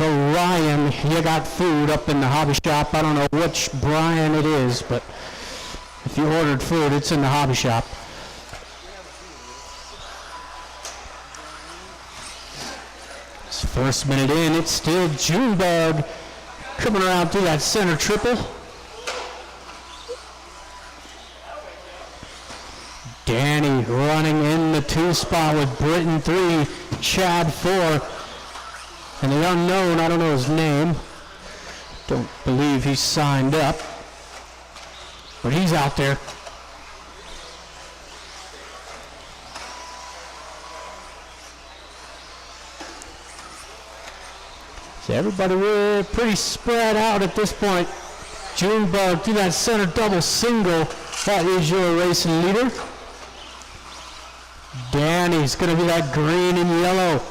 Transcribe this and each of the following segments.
So Ryan, you got food up in the hobby shop. I don't know which Brian it is, but if you ordered food, it's in the hobby shop. It's first minute in, it's still Junebug coming around through that center triple. Danny running in the 2 spot with Britton 3, Chad 4, and the unknown, I don't know his name, don't believe he's signed up, but he's out there. So everybody really pretty spread out at this point. Junebug through that center double single, that is your racing leader. Danny's going to be that green and yellow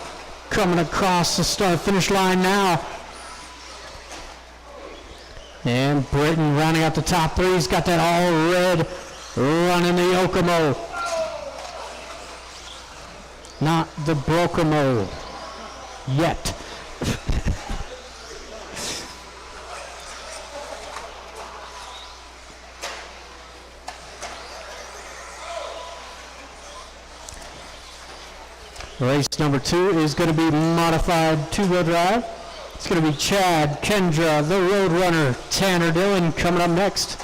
coming across the start-finish line now. And Britton rounding out the top 3. He's got that all red running the Yokomo. Not the Brokomo yet. Race number 2 is going to be modified 2-wheel drive. It's going to be Chad, Kendra, the Roadrunner, Tanner Dillon coming up next.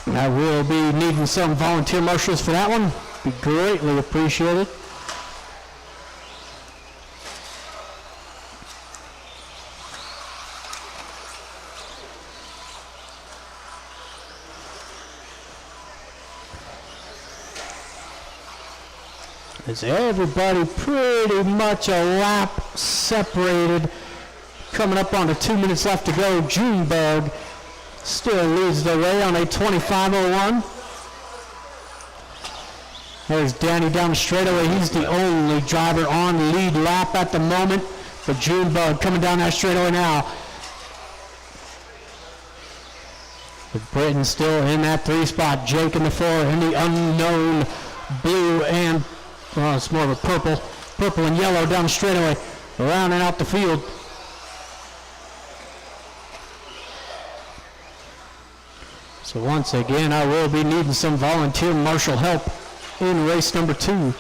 I will be needing some volunteer marshals for that one. Be greatly appreciated. As everybody pretty much a lap separated. Coming up on the 2 minutes left to go, Junebug still leads the way on a 25.01. There's Danny down the straightaway. He's the only driver on lead lap at the moment. But Junebug coming down that straightaway now. With Britton still in that 3 spot. Jake in the 4 and the unknown blue and well, it's more of a purple and yellow down the straightaway, rounding out the field. So once again, I will be needing some volunteer marshal help in race number 2.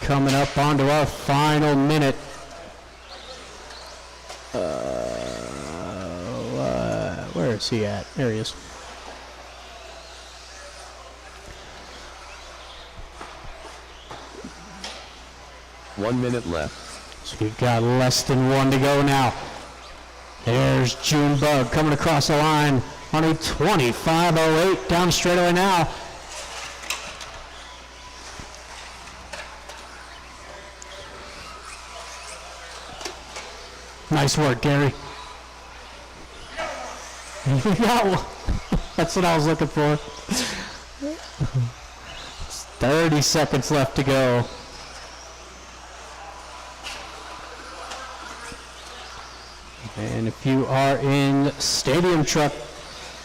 Coming up onto our final minute. Where is he at? There he is. One minute left. So we've got less than 1 to go now. There's Junebug coming across the line on a 25.08 down straightaway now. Nice work, Gary. We got one. That's what I was looking for. 30 seconds left to go. And if you are in Stadium Truck,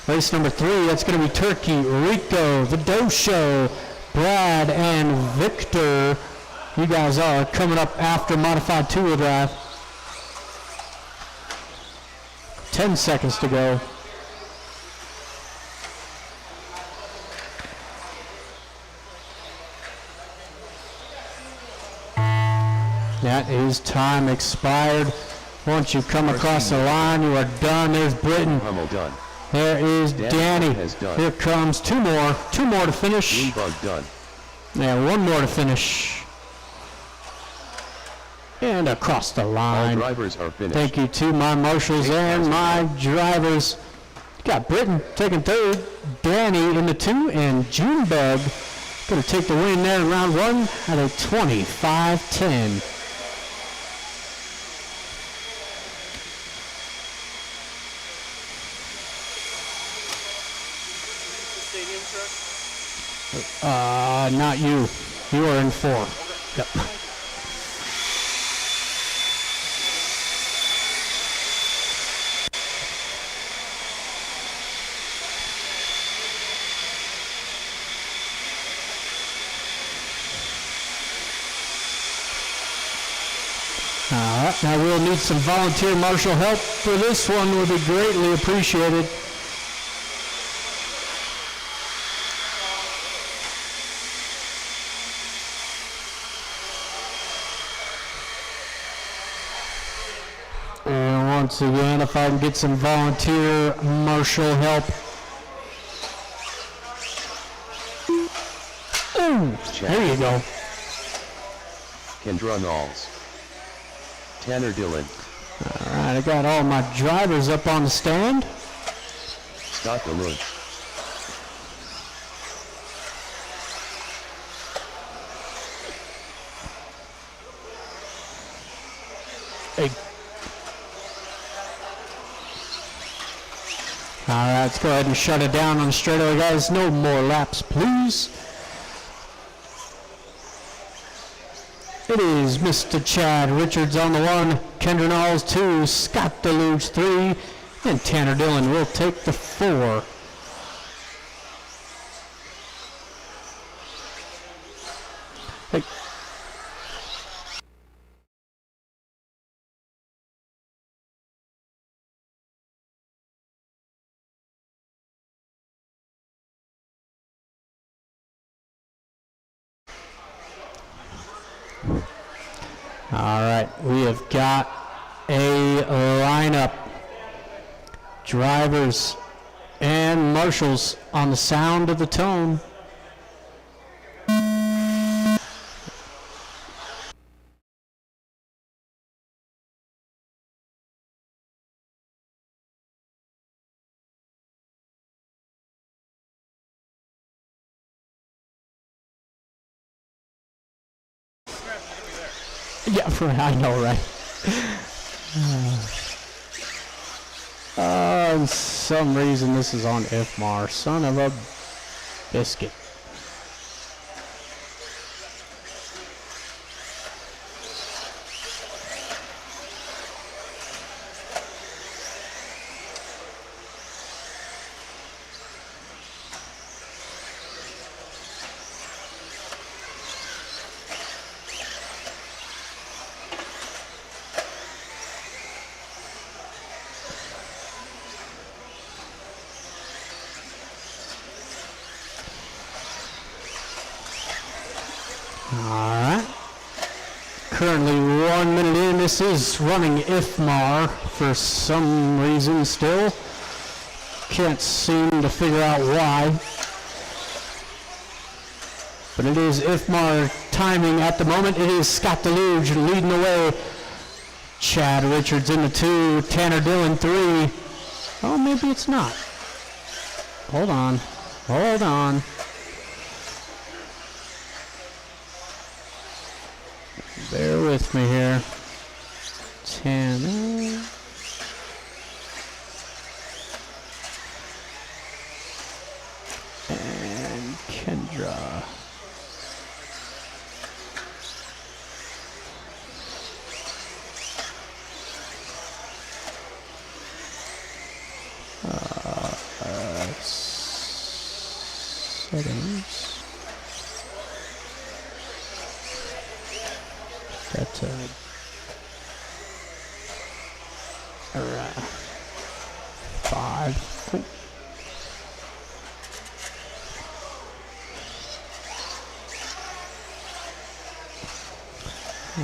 race number 3, that's going to be Turkey, Rico, The Doe Show, Brad, and Victor. You guys are coming up after modified 2-wheel drive. 10 seconds to go. That is time expired. Once you come across the line, you are done. There's Britton. Done. There is Danny. Here comes 2 more. 2 more to finish. Junebug done. Yeah, 1 more to finish. And across the line. All drivers are finished. Thank you to my marshals and my drivers. Got Britton taking 3rd, Danny in the 2, and Junebug going to take the win there in round 1 at a 25.10. Not you. You are in 4. Yep. But I will need some volunteer marshal help for this one. Would be greatly appreciated. And once again, if I can get some volunteer marshal help. Ooh, there you go. Kendra Knowles. Tanner Dillon. All right, I got all my drivers up on the stand. Scott DeLoach. Hey. All right, let's go ahead and shut it down on the straightaway, guys. No more laps, please. It is Mr. Chad Richards on the 1, Kendra Knowles 2, Scott DeLuge 3, and Tanner Dillon will take the 4. Hey. All right, we have got a lineup. Drivers and marshals on the sound of the tone. Yeah, I know, right? For some reason this is on MHOR. Son of a biscuit. Alright. Currently 1 minute in. This is running MHOR for some reason still. Can't seem to figure out why. But it is MHOR timing at the moment. It is Scott DeLuge leading the way. Chad Richards in the 2. Tanner Dillon 3. Oh, maybe it's not. Hold on. Hold on. Bear with me here. Tanner. And Kendra. Settings. That's alright. 5. Cool.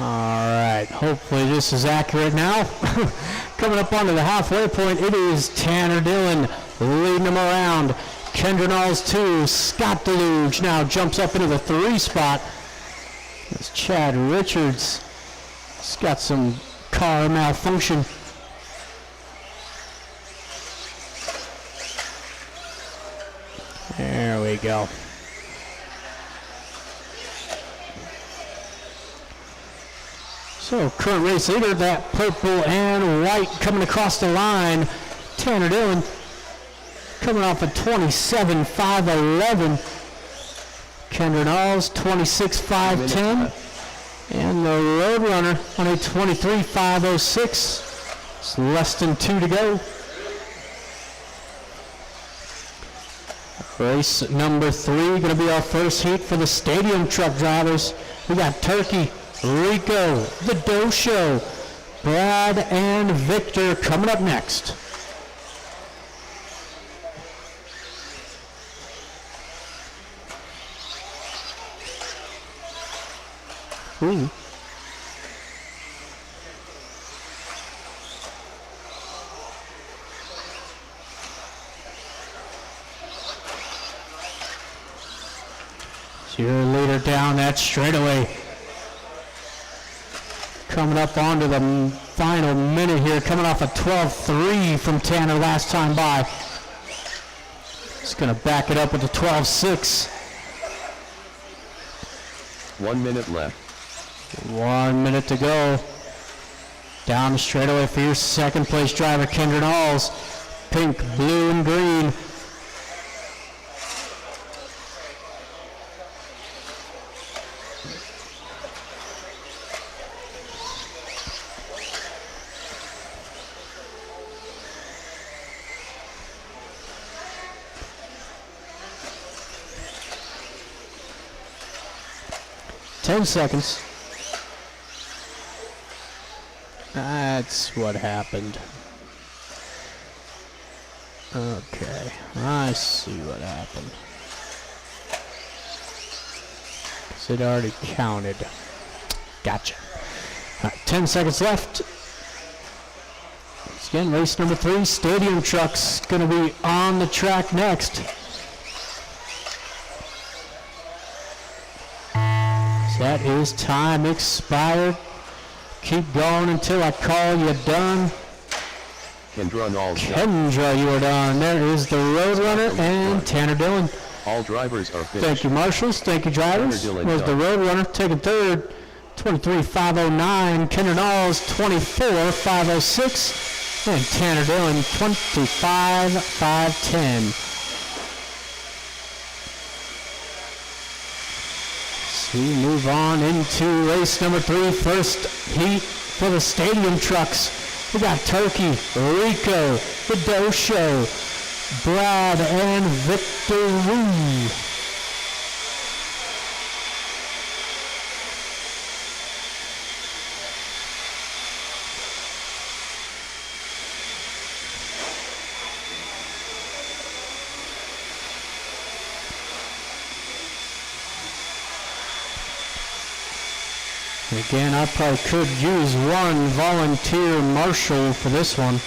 Alright, hopefully this is accurate now. Coming up onto the halfway point, it is Tanner Dillon leading them around. Kendra Knowles 2, Scott DeLuge now jumps up into the 3 spot. It's Chad Richards. He's got some car malfunction. There we go. So current race leader, that purple and white coming across the line. Tanner Dillon coming off a 27.511. Kendra Knowles 26.510. And the Roadrunner on a 23.506. It's less than 2 to go. Race number 3 going to be our first heat for the stadium truck drivers. We got Turkey, Rico, the Doe Show, Brad and Victor coming up next. Ooh. Your leader down that straightaway. Coming up onto the final minute here, coming off a 12-3 from Tanner last time by. He's going to back it up with a 12-6. 1 minute left. 1 minute to go. Down the straightaway for your second place driver, Kendra Knowles. Pink, blue, and green. Ten seconds. That's what happened. Okay, I see what happened. 'Cause it already counted. Gotcha. All right, 10 seconds left. Once again, race number 3, Stadium Trucks, going to be on the track next. That is time expired. Keep going until I call you done. Kendra Knowles. Kendra, you are done. There is the Roadrunner and Tanner Dillon. All drivers are finished. Thank you, marshals. Thank you, drivers. There's the Roadrunner taking third. 23.509. Kendra Knowles, 24.506. And Tanner Dillon, 25.510. We move on into race number 3, first heat for the Stadium Trucks. We got Turkey, Rico, the Doe Show, Brad, and Victor Woo. Again, I probably could use one volunteer marshal for this one.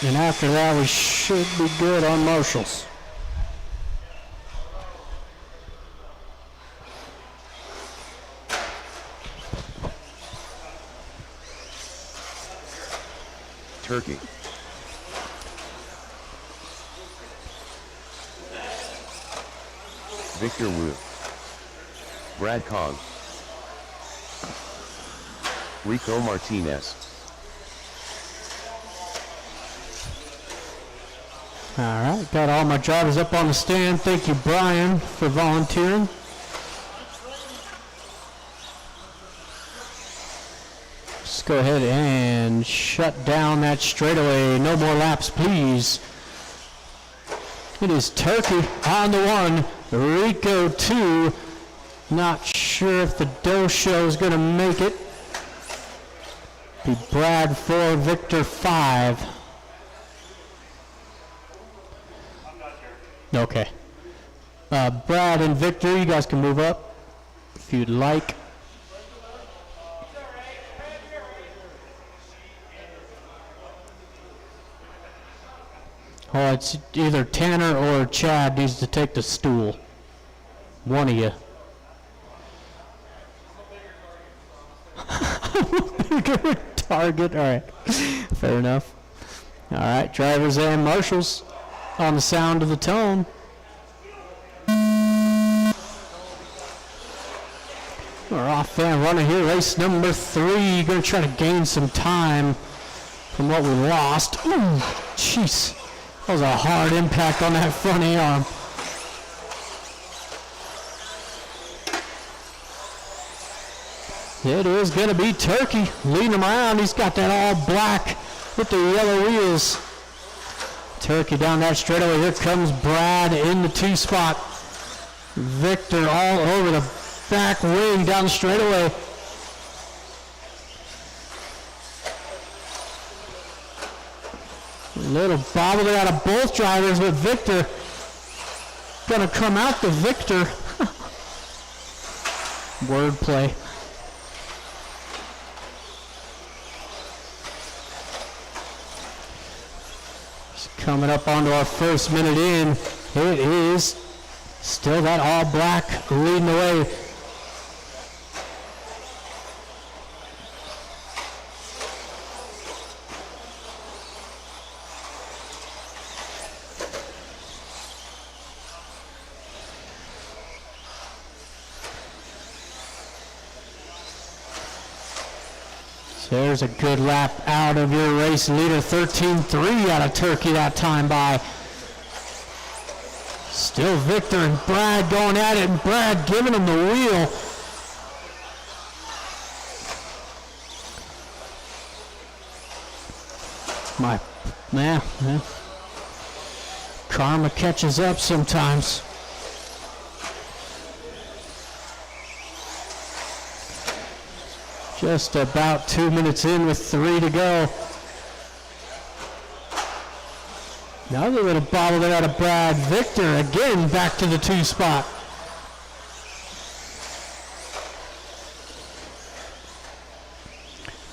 And after that, we should be good on marshals. Turkey. Victor Wu. Brad Kong. Rico Martinez. All right, got all my drivers up on the stand. Thank you, Brian, for volunteering. Let's go ahead and shut down that straightaway. No more laps, please. It is Turkey on the 1, Rico 2. Not sure if the Doe Show is going to make it. Be Brad 4, Victor 5. Okay. Brad and Victor, you guys can move up if you'd like. Oh, it's either Tanner or Chad needs to take the stool. One of you. Bigger target. All right. Fair enough. All right, drivers and marshals on the sound of the tone. We're off and running here. Race number 3. Going to try to gain some time from what we lost. Ooh, jeez. That was a hard impact on that front arm. It is going to be Turkey leading him around. He's got that all black with the yellow wheels. Turkey down that straightaway. Here comes Brad in the 2 spot. Victor all over the back wing down the straightaway. Little bobble there out of both drivers, but Victor gonna come out the victor. Wordplay. Just coming up onto our first minute in. It is still that all black leading the way. There's a good lap out of your race leader. 13.3 out of Turkey that time by. Still Victor and Brad going at it, and Brad giving him the wheel. Karma catches up sometimes. Just about 2 minutes in with 3 to go. Another little bobble there out of Brad. Victor again back to the 2 spot.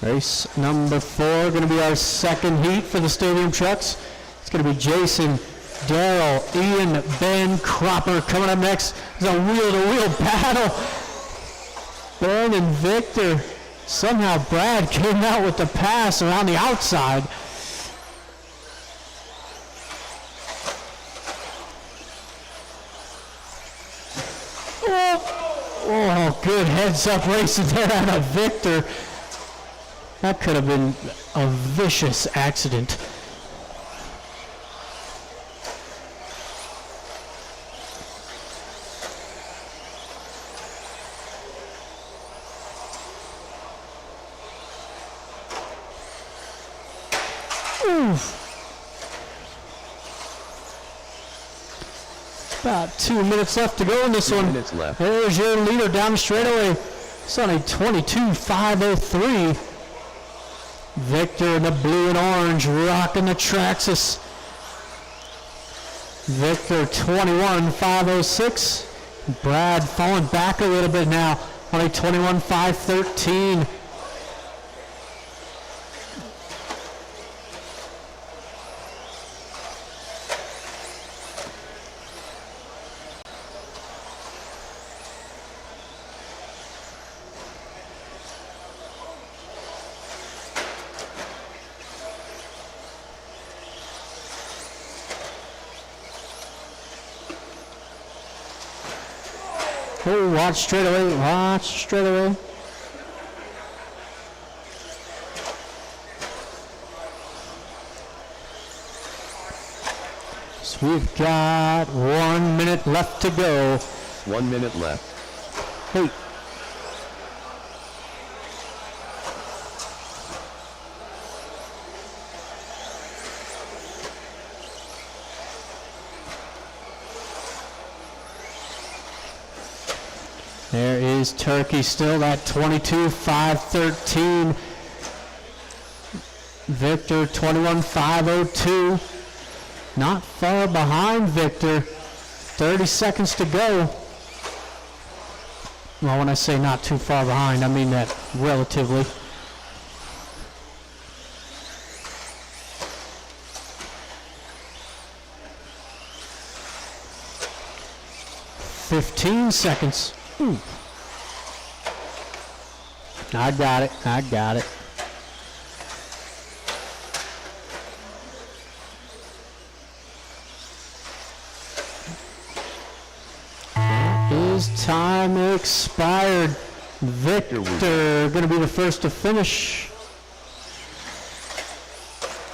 Race number 4 going to be our second heat for the stadium trucks. It's going to be Jason, Daryl, Ian, Ben, Cropper coming up next. There's a wheel-to-wheel battle. Ben and Victor. Somehow Brad came out with the pass around the outside. Oh, good heads-up racing there out of Victor. That could have been a vicious accident. About 2 minutes left to go in this one. There's your leader down the straightaway. It's on a 22.503. Victor in the blue and orange rocking the Traxxas. Victor 21.506. Brad falling back a little bit now on a 21.513. Oh, watch straight away, watch straight away. So we've got 1 minute left to go. 1 minute left. Hey. There is Turkey still at 22.513. Victor 21.502. Not far behind Victor. 30 seconds to go. Well, when I say not too far behind, I mean that relatively. "15 seconds. Ooh. I got it. I got it. His time expired. Victor going to be the first to finish.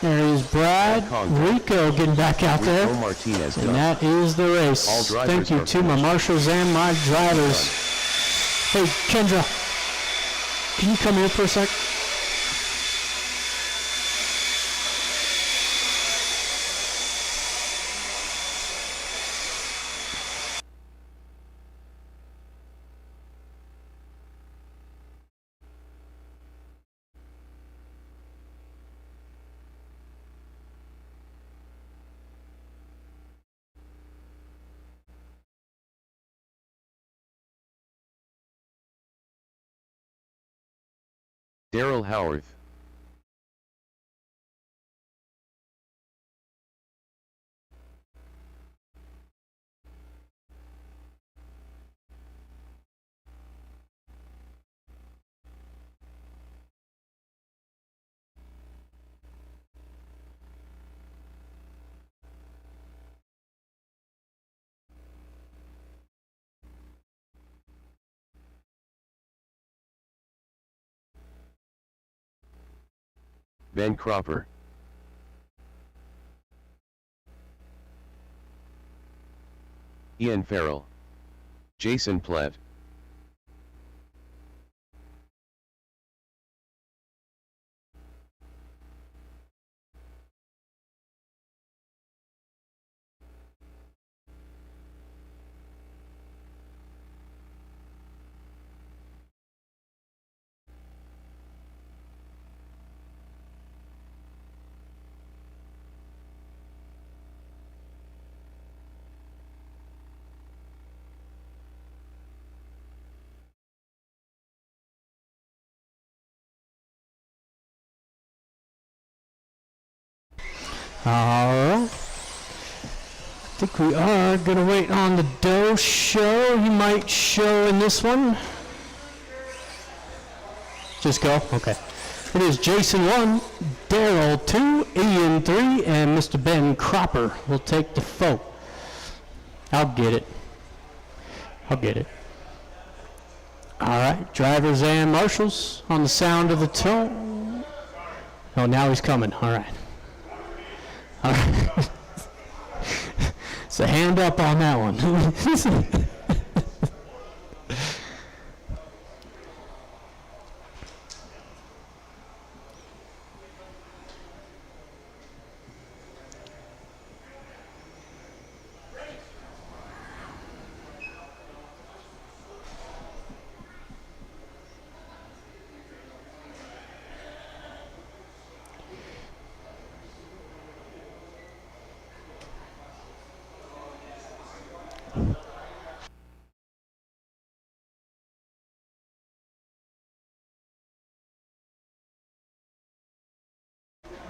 There is Brad Rico getting back out there. And that is the race. Thank you to my marshals and my drivers. Hey, Kendra, can you come here for a sec? Daryl Howarth. Ben Cropper. Ian Farrell. Jason Plett. Alright. I think we are going to wait on the Doe show. He might show in this one. Just go? Okay. It is Jason 1, Daryl 2, Ian 3, and Mr. Ben Cropper will take the vote. I'll get it. I'll get it. Alright, drivers and marshals on the sound of the tone. Oh, now he's coming. Alright. Alright. It's a hand up on that one.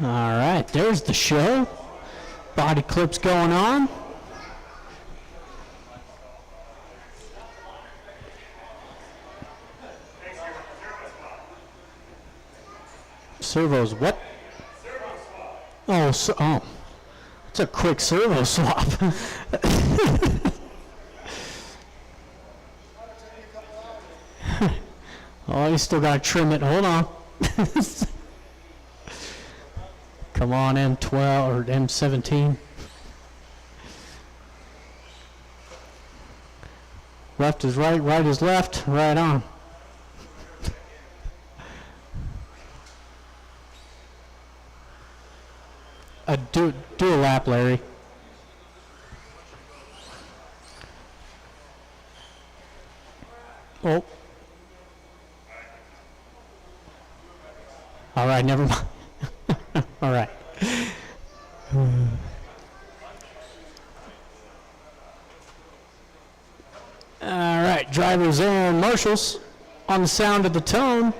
Alright, there's the show. Body clips going on. Servos what? Oh, it's a quick servo swap. Oh, you still gotta trim it. Hold on. Come on, M12 or M17. Left is right, right is left, right on. Do a lap, Larry. Oh. All right, never mind. All right. All right, drivers and marshals on the sound of the tone.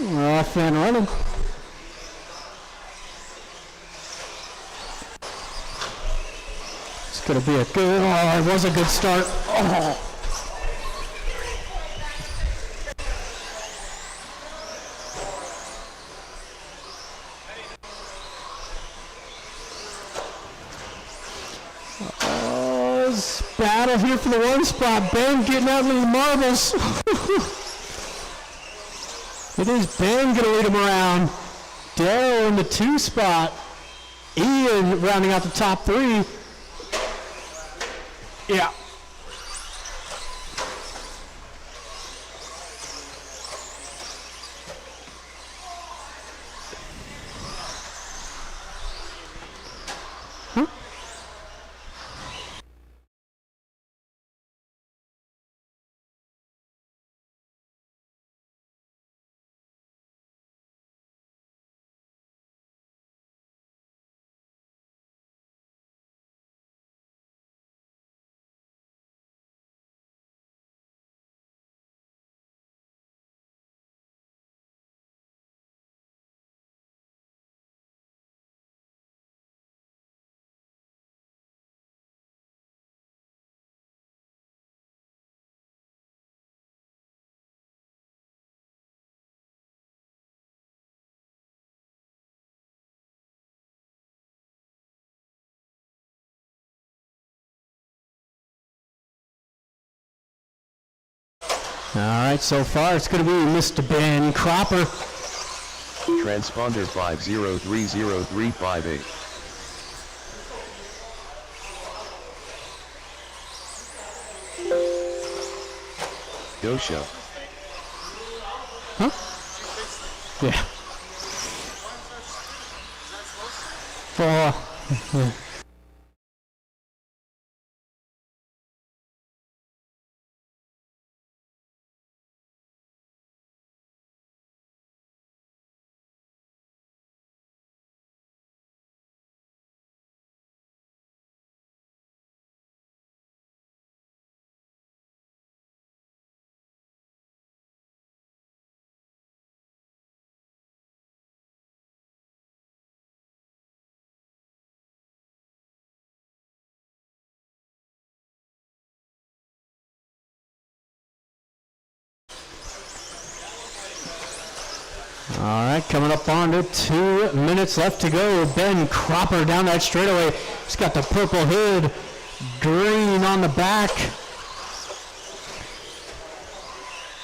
We're off and running. It's going to be a good, oh, it was a good start. Oh. Battle here for the one spot. Ben getting out into the marbles. It is Ben going to lead him around. Daryl in the 2 spot. Ian rounding out the top 3. Yeah. All right, so far it's going to be Mr. Ben Cropper. Transponder 5030358. Dosha. Huh? Yeah. Yeah. All right, coming up on to 2 minutes left to go. Ben Cropper down that straightaway. He's got the purple hood, green on the back.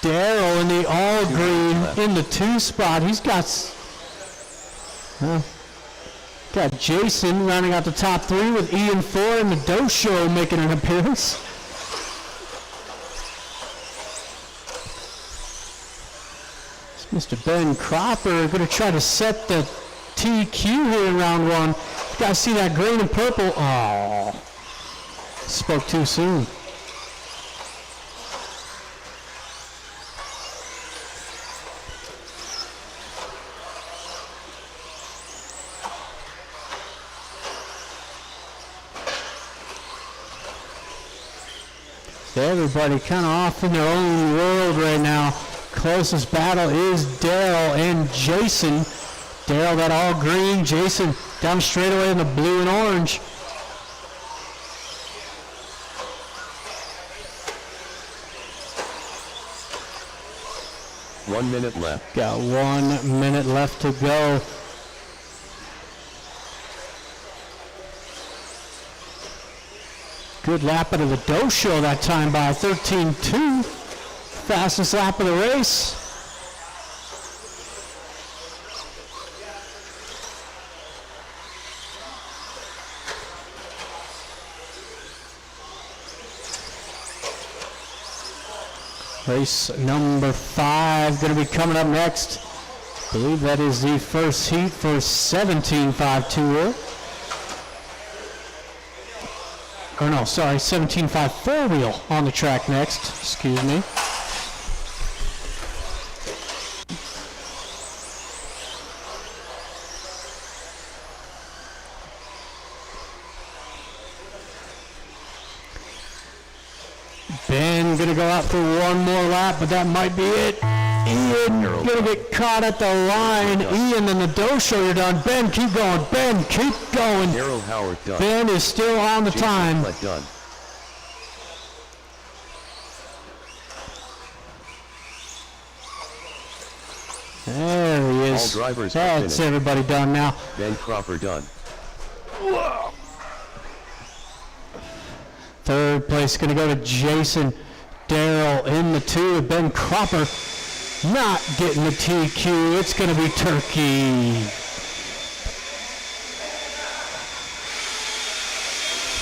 Daryl in the all green in the 2 spot. He's got Jason rounding out the top 3 with Ian 4 and the Dosho making an appearance. Mr. Ben Cropper going to try to set the TQ here in round 1. You guys see that green and purple? Oh, spoke too soon. So everybody kind of off in their own world right now. Closest battle is Daryl and Jason. Daryl that all green, Jason down straightaway in the blue and orange. One minute left. Got 1 minute left to go. Good lap out of the Dosho that time by 13.2. Fastest lap of the race. Race number 5 going to be coming up next. I believe that is the first heat for 17.5 two-wheel. Or no, sorry, 17.5 four-wheel on the track next. Excuse me. Ben gonna go out for one more lap, but that might be it. Ian gonna get caught at the line. Ian and the Dosho are done. Ben, keep going. Ben, keep going. Daryl Howard done. Ben is still on the Jason time. Done. There he is. All drivers That's everybody done now. Ben Cropper done. Whoa. Third place going to go to Jason. Daryl in the 2 with Ben Cropper not getting the TQ. It's going to be Turkey.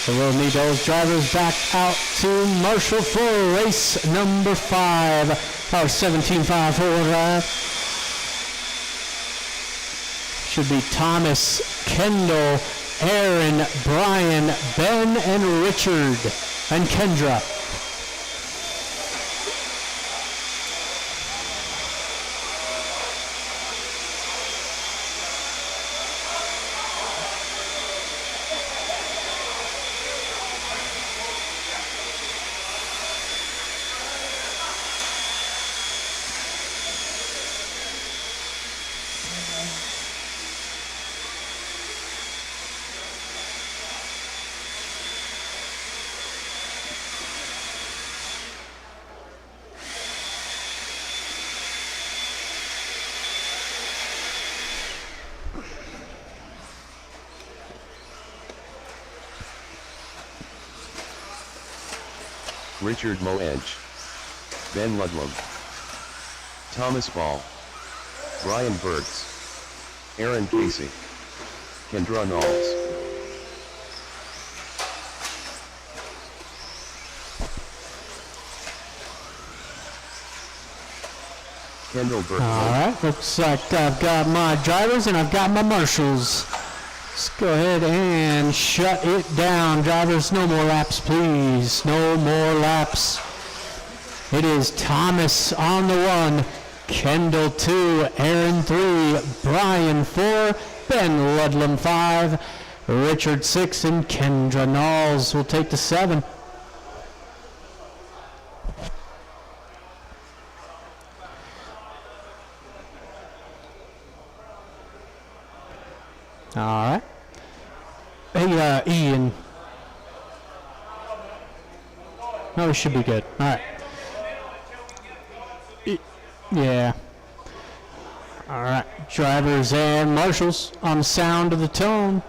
So we'll need those drivers back out to Marshall for race number 5. Our 17.5 four-wheel drive. Should be Thomas, Kendall, Aaron, Brian, Ben, and Richard, and Kendra. Richard Moenge. Ben Ludlam, Thomas Ball, Brian Burks, Aaron Casey, Kendra Knowles. Kendall Burke. Alright, looks like I've got my drivers and I've got my marshals. Let's go ahead and shut it down. Drivers, no more laps, please. No more laps. It is Thomas on the 1, Kendall 2, Aaron 3, Brian 4, Ben Ludlam 5, Richard 6, and Kendra Knowles will take the 7. All right. Hey, Ian. No, we should be good. All right. Yeah. All right. Drivers and marshals on the sound of the tone.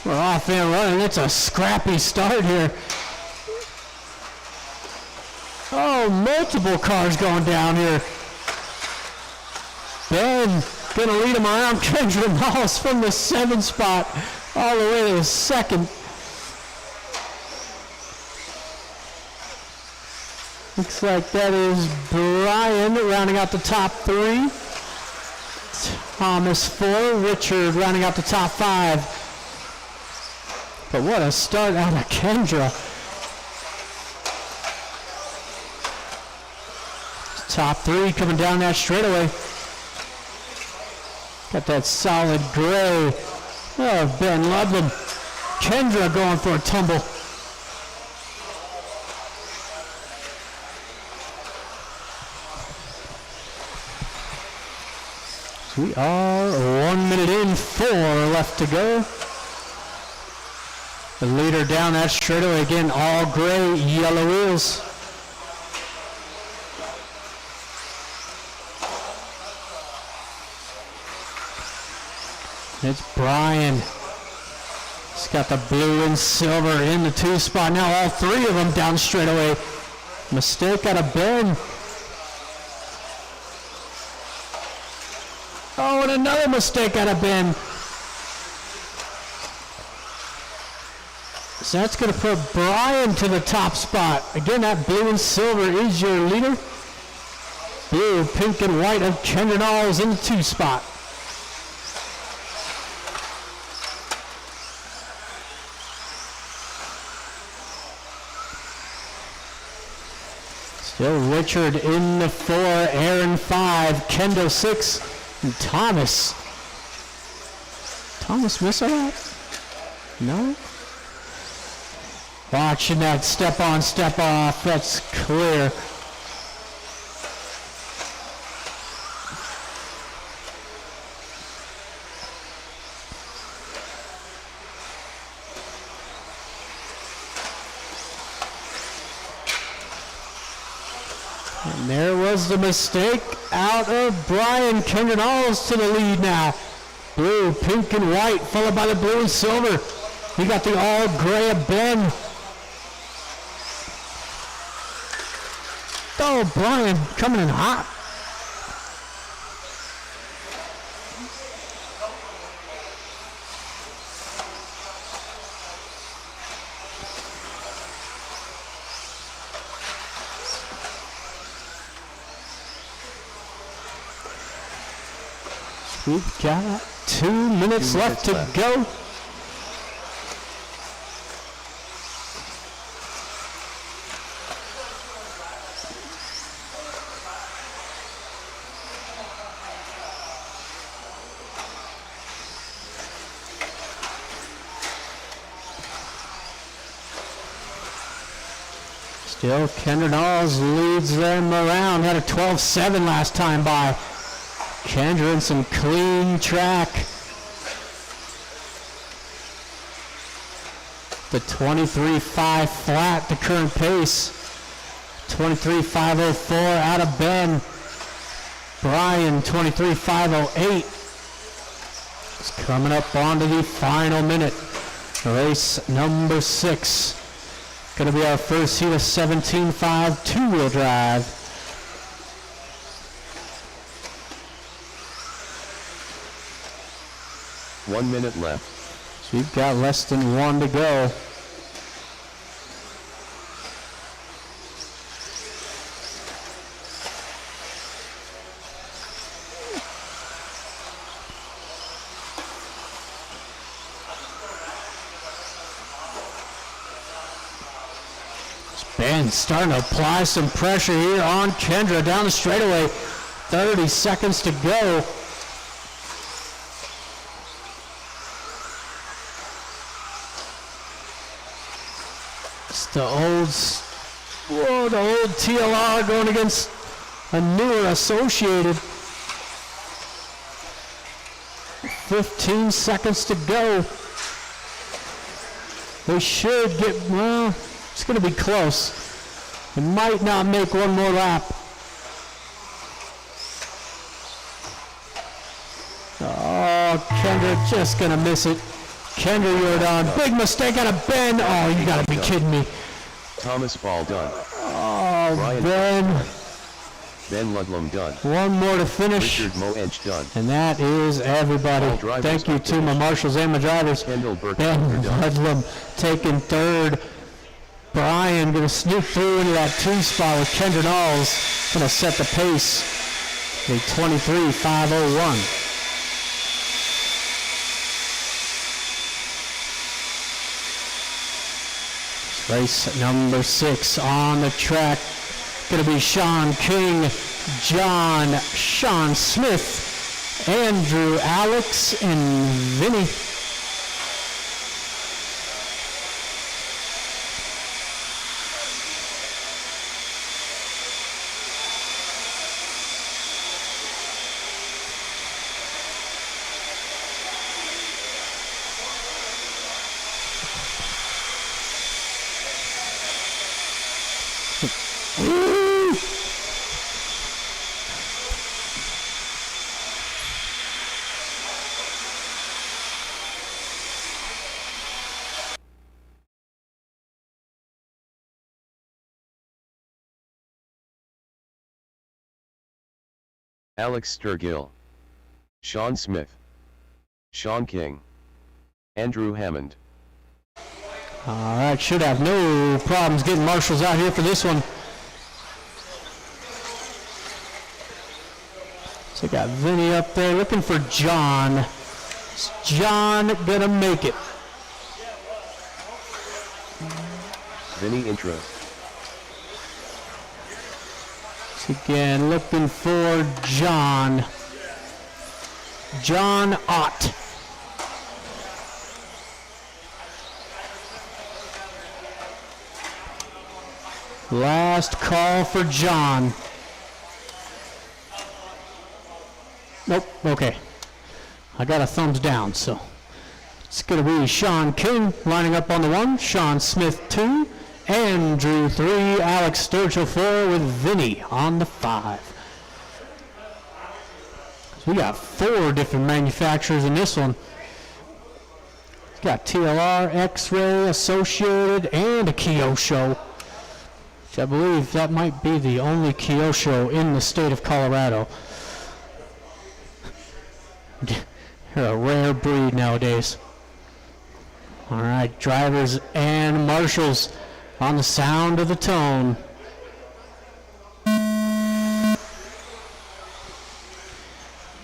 We're off and running. It's a scrappy start here. Oh, multiple cars going down here. Ben gonna lead him around. Kendra Knowles from the 7th spot all the way to the 2nd. Looks like that is Brian rounding out the top 3. Thomas 4. Richard rounding out the top 5. But what a start out of Kendra. Top 3 coming down that straightaway. Got that solid gray. Oh, Ben Ludlam. Kendra going for a tumble. We are 1 minute in, 4 left to go. The leader down that straightaway again, all gray, yellow wheels. It's Brian. He's got the blue and silver in the 2 spot. Now all 3 of them down straightaway. Mistake out of Ben. Oh, and another mistake out of Ben. So that's going to put Brian to the top spot. Again, that blue and silver is your leader. Blue, pink, and white of Kendra Knowles in the 2 spot. Still Richard in the 4, Aaron 5, Kendall 6, and Thomas. Thomas miss a lap? No? Watching that step on, step off, that's clear. And there was the mistake out of Brian. Kendra Knowles to the lead now. Blue, pink, and white, followed by the blue and silver. You got the all gray of Ben. Oh, Brian coming in hot. We've got 2 minutes left to go. Still, Kendra Knowles leads them around. Had a 12-7 last time by. Kendra in some clean track. The 23.5 flat, the current pace. 23.504 out of Ben. Brian, 23.508. It's coming up onto the final minute. Race number 6. Going to be our first heat of 17.5 two-wheel drive. One minute left. So we've got less than one to go. Ben starting to apply some pressure here on Kendra down the straightaway. 30 seconds to go. It's the old TLR going against a newer Associated. 15 seconds to go. They should get, well, it's going to be close. It might not make one more lap. Oh, Kendra just going to miss it. Kendra, you're done. Big mistake out of Ben. Oh, you got to be kidding me. Thomas Ball done. Oh, Brian Ben Ludlam done. One more to finish. Richard Moedge done. And that is everybody. Thank you to my marshals and my drivers. Kendall Burke Ben Ludlam taking third. Brian going to sneak through into that 2 spot with Kendra Knowles. Going to set the pace. A 23.501. Race number 6 on the track. Going to be Sean King, Sean Smith, Andrew, Alex, and Vinny. Alex Sturgill, Sean Smith, Sean King, Andrew Hammond. All right, should have no problems getting marshals out here for this one. So got Vinny up there looking for John. Is John gonna make it? Vinny intro. Again, looking for John. John Ott. Last call for John. Nope, okay. I got a thumbs down, so it's going to be Sean King lining up on the 1, Sean Smith 2, Andrew 3, Alex Sturgill 4 with Vinny on the 5. So we got 4 different manufacturers in this one. It's got TLR, X-Ray, Associated, and a Kyosho. Which I believe that might be the only Kyosho in the state of Colorado. They're a rare breed nowadays. All right, drivers and marshals on the sound of the tone.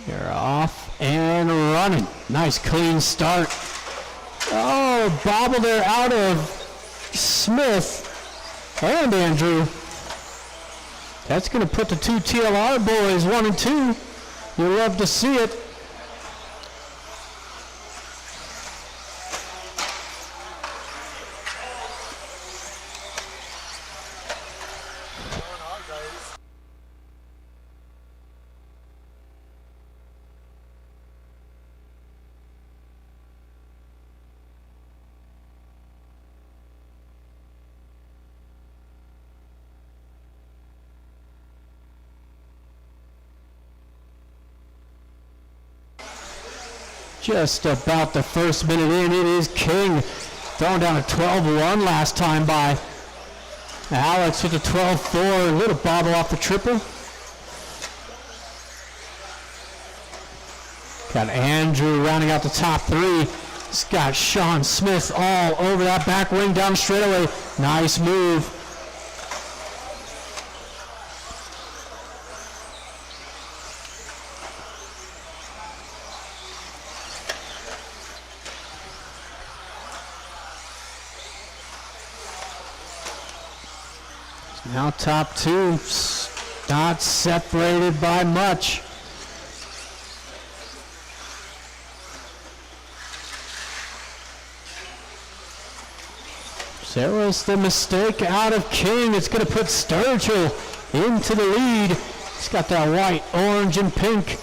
You're off and running. Nice clean start. Oh, bobble there out of Smith and Andrew. That's going to put the 2 TLR boys 1 and 2. You'll love to see it. Just about the first minute in, it is King throwing down a 12-1 last time by Alex with the 12-4, a little bobble off the triple. Got Andrew rounding out the top three. He's got Sean Smith all over that back wing down the straightaway. Nice move. Now top two, not separated by much. There was the mistake out of King. It's going to put Sturgill into the lead. He's got that white, orange, and pink.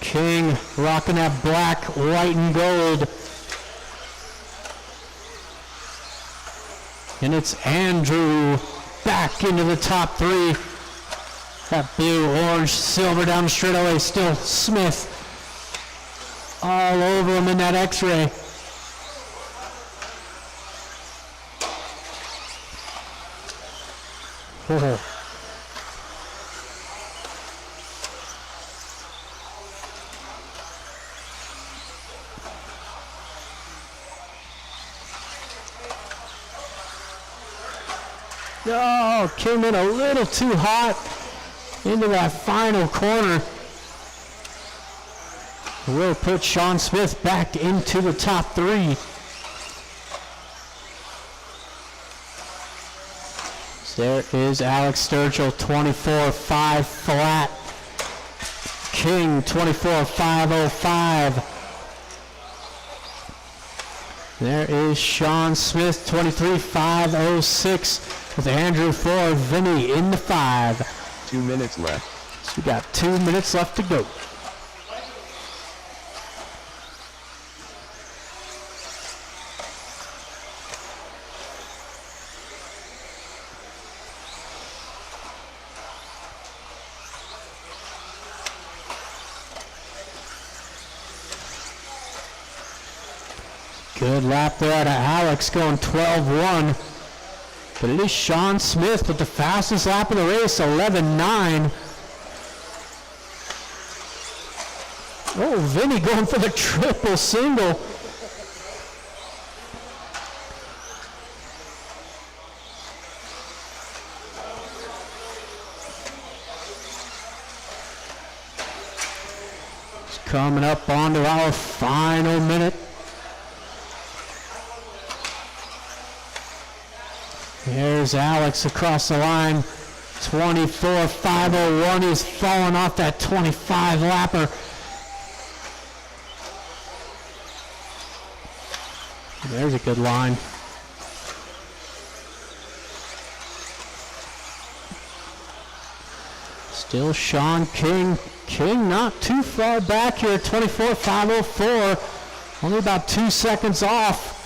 King rocking that black, white, and gold. And it's Andrew back into the top three. That blue, orange, silver down the straightaway. Still Smith all over him in that X-ray. Oh. Oh, came in a little too hot into that final corner. Will put Sean Smith back into the top three. There is Alex Sturgill, 24.5 flat. King, 24.505. There is Sean Smith, 23.506 with Andrew 4, Vinny in the 5. 2 minutes left. So we got 2 minutes left to go. Good lap there out of Alex, going 12.1. But it is Sean Smith with the fastest lap of the race, 11.9. Oh, Vinny going for the triple single. It's coming up onto our final minute. There's Alex across the line, 24.501. He's falling off that 25 lapper. There's a good line. Still Sean King. King not too far back here, 24.504. Only about 2 seconds off.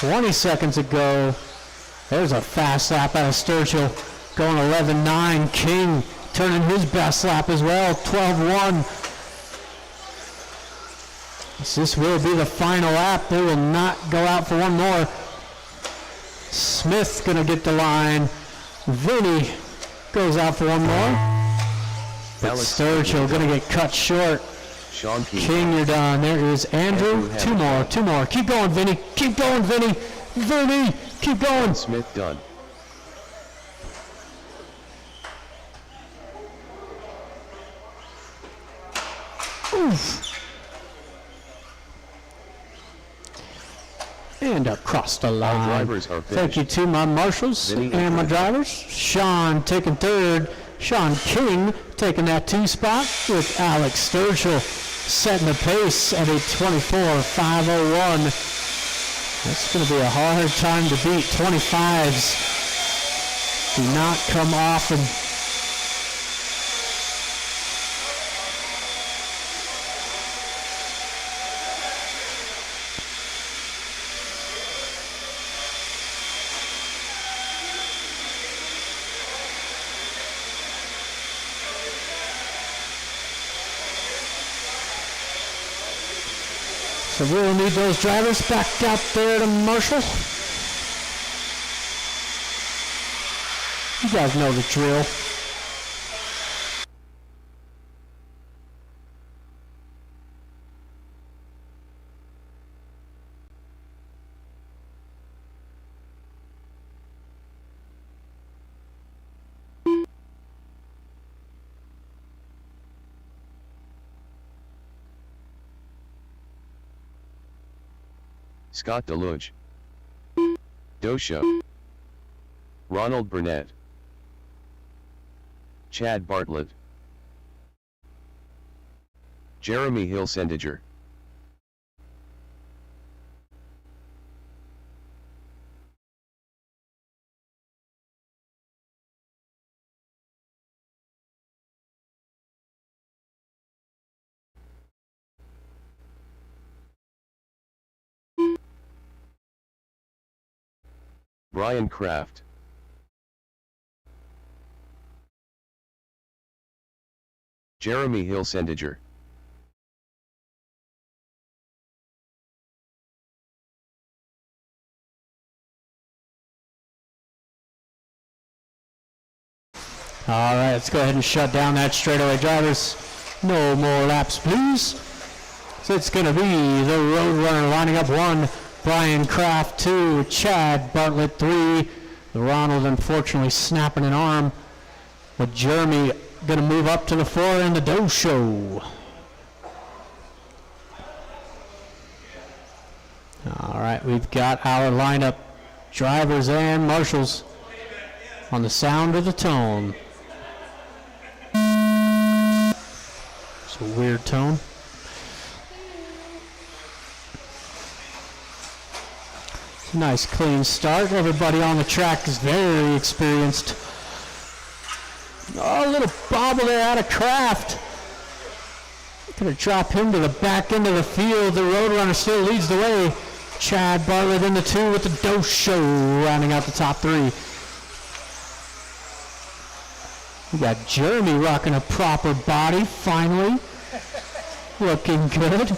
$20 seconds ago, there's a fast lap out of Sturgill, going 11.9. King turning his best lap as well, 12.1. This will be the final lap. They will not go out for one more. Smith's going to get the line. Vinny goes out for one more. But Sturgill going to get cut short. Sean King, you're done. There is Andrew. Two more. Keep going, Vinny. Keep going, Vinny. Vinny, keep going. Smith done. Oof. And across the line. Drivers are Thank you to my marshals Vinny and my drivers. Sean taking third. Sean King taking that 2 spot with Alex Sturgill setting the pace at a 24.501. That's going to be a hard time to beat. 25s do not come often. So we'll need those drivers back out there to Marshall. You guys know the drill. Scott Deluge, Dosho, Ronald Burnett, Chad Bartlett, Jeremy Hilsendiger, Brian Kraft, Jeremy Hilsendiger, All right, let's go ahead and shut down that straightaway, drivers. No more laps, please. So it's going to be the Roadrunner lining up 1, Brian Kraft 2, Chad Bartlett 3. The Ronald unfortunately snapping an arm, but Jeremy going to move up to the 4 in the Doe Show. All right, we've got our lineup, drivers and marshals, on the sound of the tone. It's a weird tone. It's a nice clean start. Everybody on the track is very experienced. Oh, a little bobble there out of Kraft. Gonna drop him to the back end of the field. The Roadrunner still leads the way. Chad Bartlett in the 2 with the Doe Show rounding out the top 3. We got Jeremy rocking a proper body, finally. Looking good.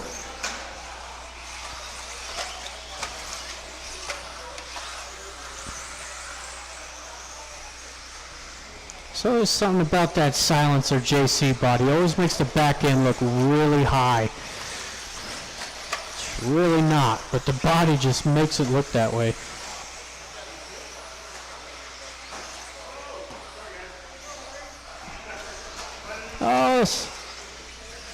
So there's something about that silencer JC body. Always makes the back end look really high. It's really not, but the body just makes it look that way. Oh,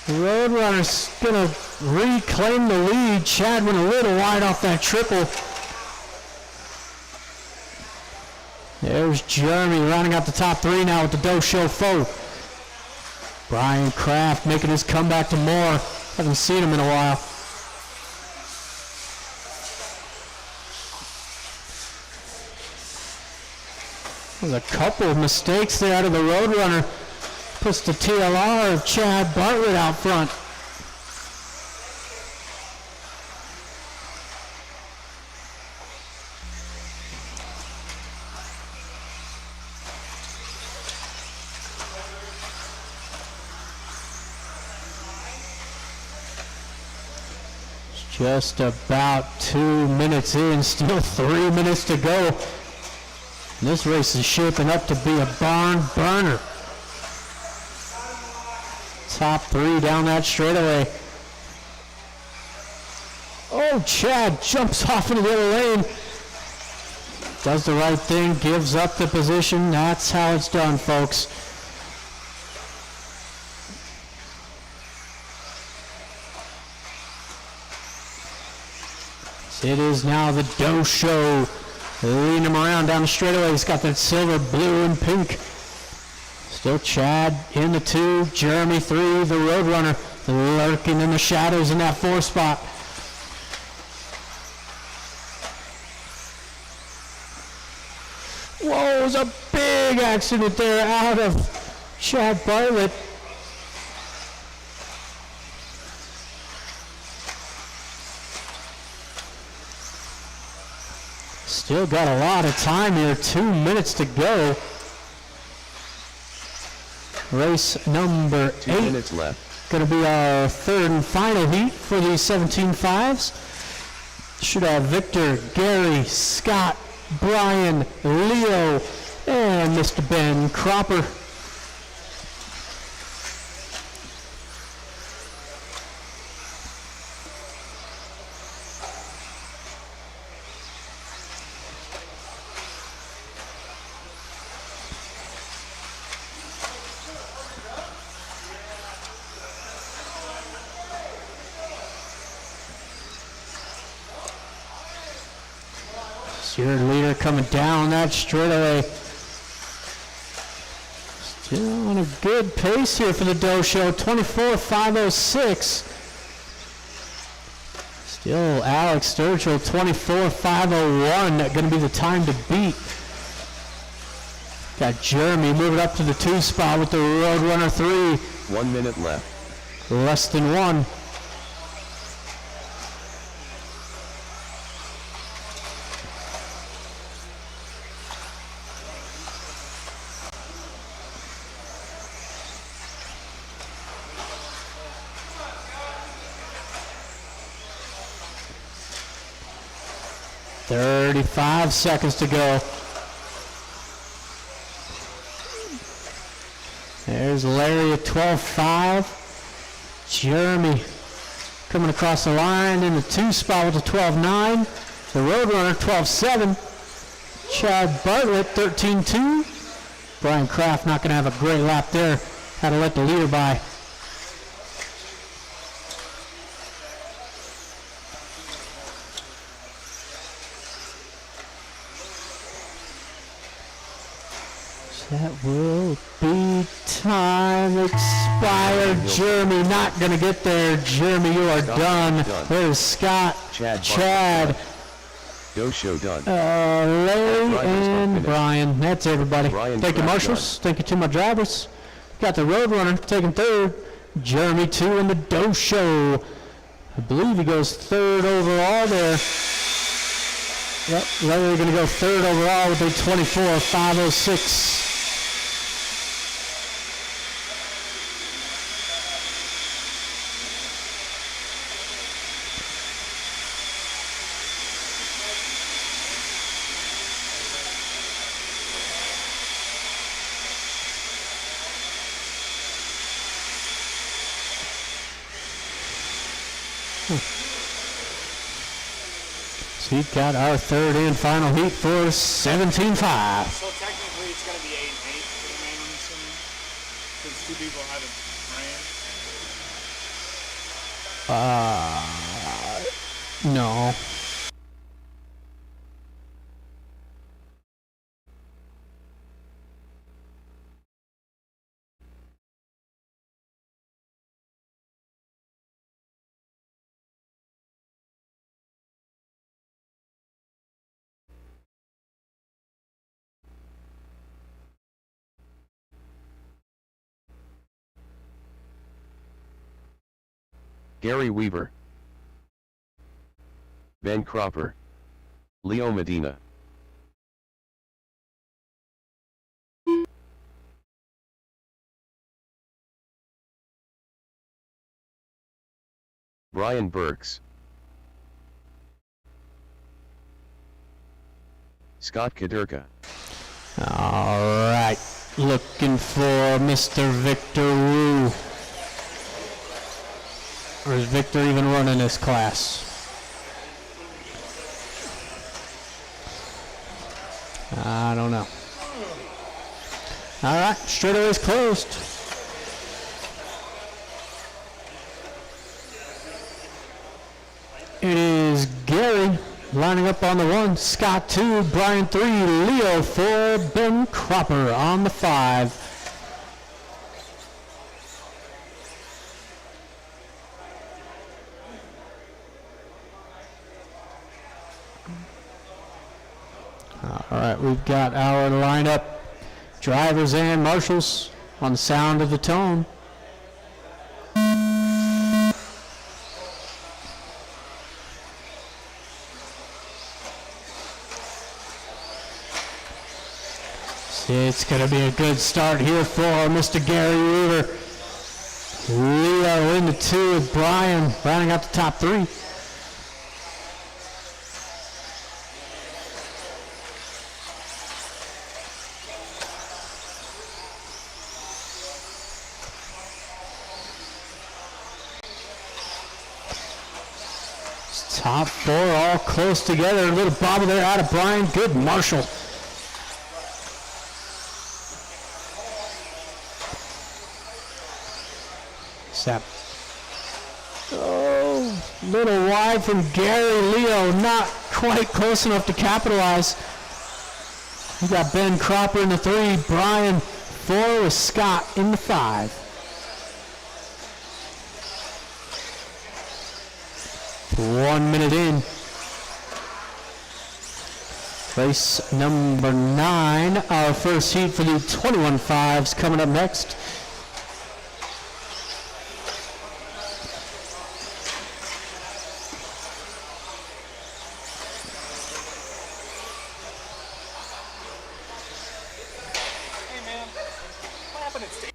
the Roadrunner's gonna reclaim the lead. Chad went a little wide off that triple. There's Jeremy rounding out the top 3 now with the Doe Show foe. Brian Kraft making his comeback to MHOR. Haven't seen him in a while. There's a couple of mistakes there out of the Roadrunner. Puts the TLR of Chad Bartlett out front. It's just about 2 minutes in, still 3 minutes to go. And this race is shaping up to be a barn burner. Top 3 down that straightaway. Oh, Chad jumps off into the other lane. Does the right thing, gives up the position. That's how it's done, folks. It is now the Doe Show. Leading him around down the straightaway. He's got that silver, blue, and pink. Still Chad in the 2, Jeremy 3, the Roadrunner lurking in the shadows in that 4 spot. Whoa, it was a big accident there out of Chad Bartlett. Still got a lot of time here, 2 minutes to go. Race number 2 8. minutes left. Going to be our third and final heat for the 17.5s. Should have Victor, Gary, Scott, Brian, Leo, and Mr. Ben Cropper. Your leader coming down that straightaway. Still on a good pace here for the Doe Show, 24.506. Still Alex Sturgill, 24.501. Going to be the time to beat. Got Jeremy moving up to the 2 spot with the Roadrunner 3. 1 minute left. Less than 1. $35 seconds to go. There's Larry at 12.5. Jeremy coming across the line in the 2 spot with a 12.9. The Roadrunner 12.7. Chad Bartlett 13.2. Brian Kraft not going to have a great lap there. Had to let the leader by. That will be time expired. Jeremy not going to get there. Jeremy, you are done. There's Scott, Chad. Doe Show done. Larry and Brian. That's everybody. Thank you, marshals. Done. Thank you to my drivers. Got the Roadrunner taking 3rd. Jeremy 2 in the Doe Show. I believe he goes 3rd overall there. Yep, Larry going to go 3rd overall with a 24.506. So we've got our 3rd and final heat for 17.5. So technically it's going to be 8 and 8 for the main one, because 2 people haven't ran. No. Gary Weaver, Ben Cropper, Leo Medina. Brian Burks, Scott Kaderka. All right, looking for Mr. Victor Wu. Or is Victor even running this class? I don't know. All right, straightaway is closed. It is Gary lining up on the 1, Scott 2, Brian 3, Leo 4, Ben Cropper on the 5. All right, we've got our lineup, drivers and marshals, on the sound of the tone. It's going to be a good start here for Mr. Gary Weaver. Leo into 2 with Brian rounding out the top 3. Top 4 all close together. A little bobble there out of Brian. Good Marshall. Sap. Oh, little wide from Gary. Leo not quite close enough to capitalize. We got Ben Cropper in the 3. Brian 4 with Scott in the 5. One minute in. Race number 9, our first heat for the 21.5s coming up next. Hey man, what happened at state?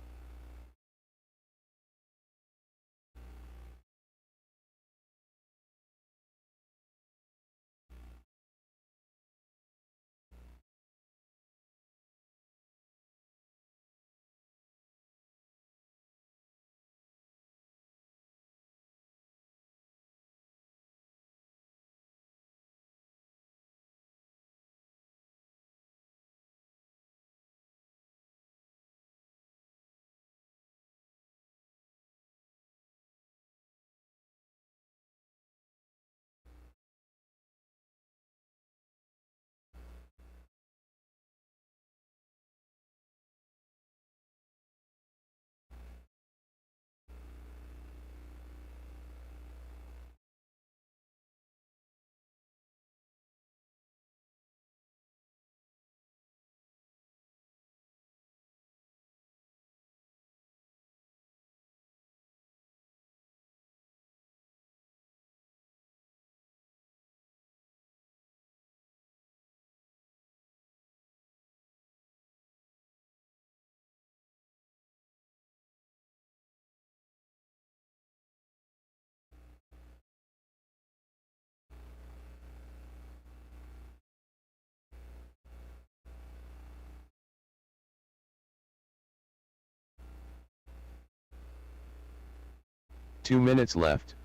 Two minutes left.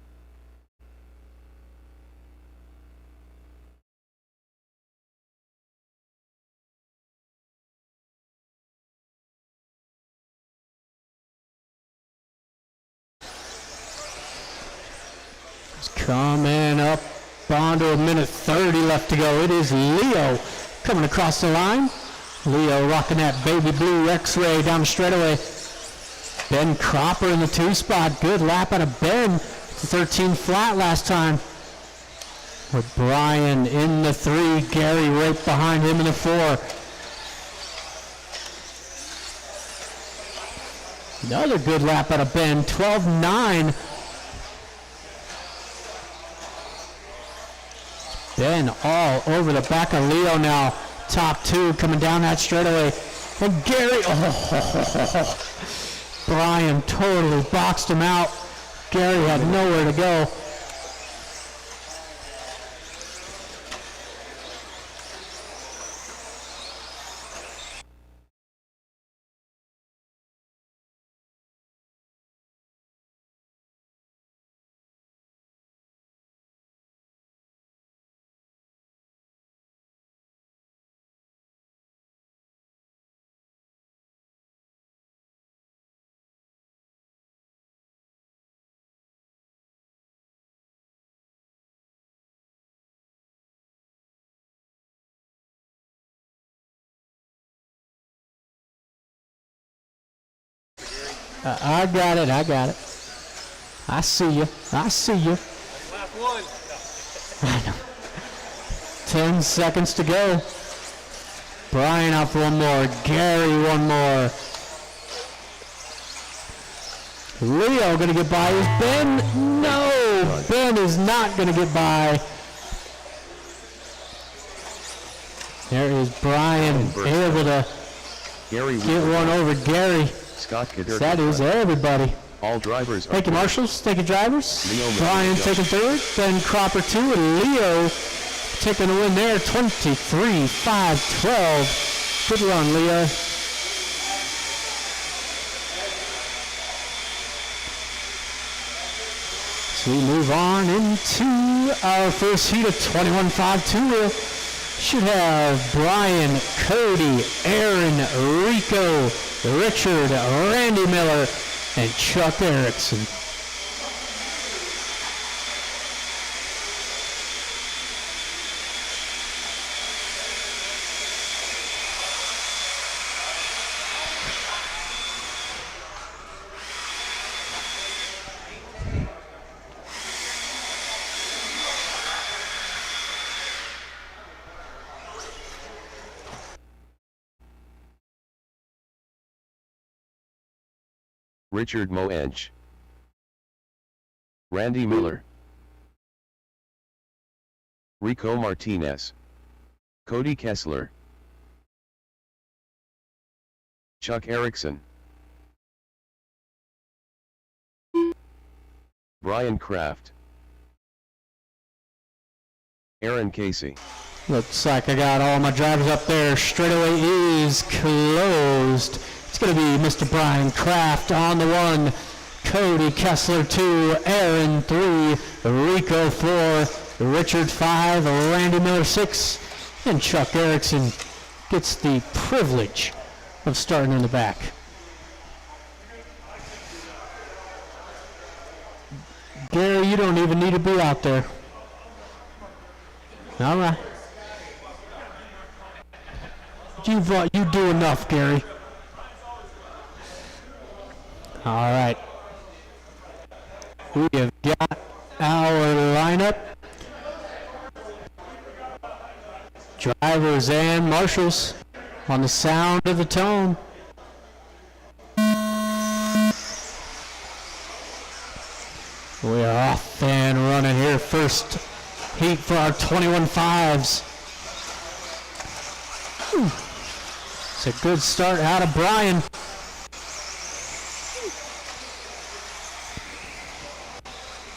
It's coming up onto a minute 30 left to go. It is Leo coming across the line. Leo rocking that baby blue Raceway down the straightaway. Ben Cropper in the 2 spot. Good lap out of Ben. 13 flat last time. With Brian in the 3. Gary right behind him in the 4. Another good lap out of Ben. 12.9. Ben all over the back of Leo now. Top 2 coming down that straightaway. And Gary, Brian totally boxed him out. Gary had nowhere to go. I got it. I see you. Lap 1. I know. 10 seconds to go. Brian up one more. Gary one more. Leo going to get by. Is Ben? No. Ben is not going to get by. There is Brian able to Gary get one over Gary. Scott Kaderka. That is everybody. All drivers are Thank you, clear. marshals. Thank you, drivers. Leo Brian Miller, taking third. Ben Cropper 2. And Leo taking the win there. 23-5-12. Good run, Leo. So we move on into our first heat of 21-5-2. Should have Brian, Cody, Aaron, Rico, Richard, Randy Miller, and Chuck Erickson. Richard Moench, Randy Miller, Rico Martinez, Cody Kessler, Chuck Erickson, Brian Kraft, Aaron Casey. Looks like I got all my drivers up there. Straightaway is closed. It's going to be Mr. Brian Kraft on the 1, Cody Kessler 2, Aaron 3, Rico 4, Richard 5, Randy Miller 6, and Chuck Erickson gets the privilege of starting in the back. Gary, you don't even need to be out there. All right. You do enough, Gary. All right. We have got our lineup. Drivers and marshals on the sound of the tone. We are off and running here. First heat for our 21.5s. It's a good start out of Brian.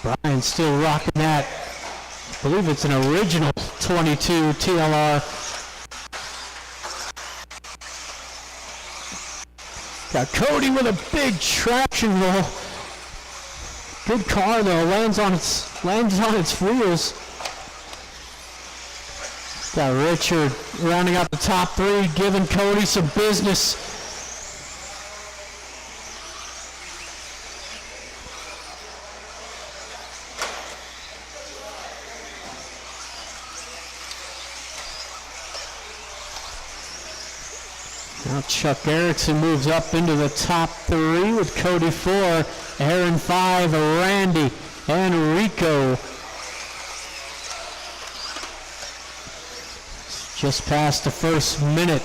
Brian's still rocking that. I believe it's an original 22 TLR. Got Cody with a big traction roll. Good car though, lands on its wheels. Got Richard rounding out the top 3, giving Cody some business. Now Chuck Erickson moves up into the top 3 with Cody 4, Aaron 5, Randy, and Rico. Just past the first minute.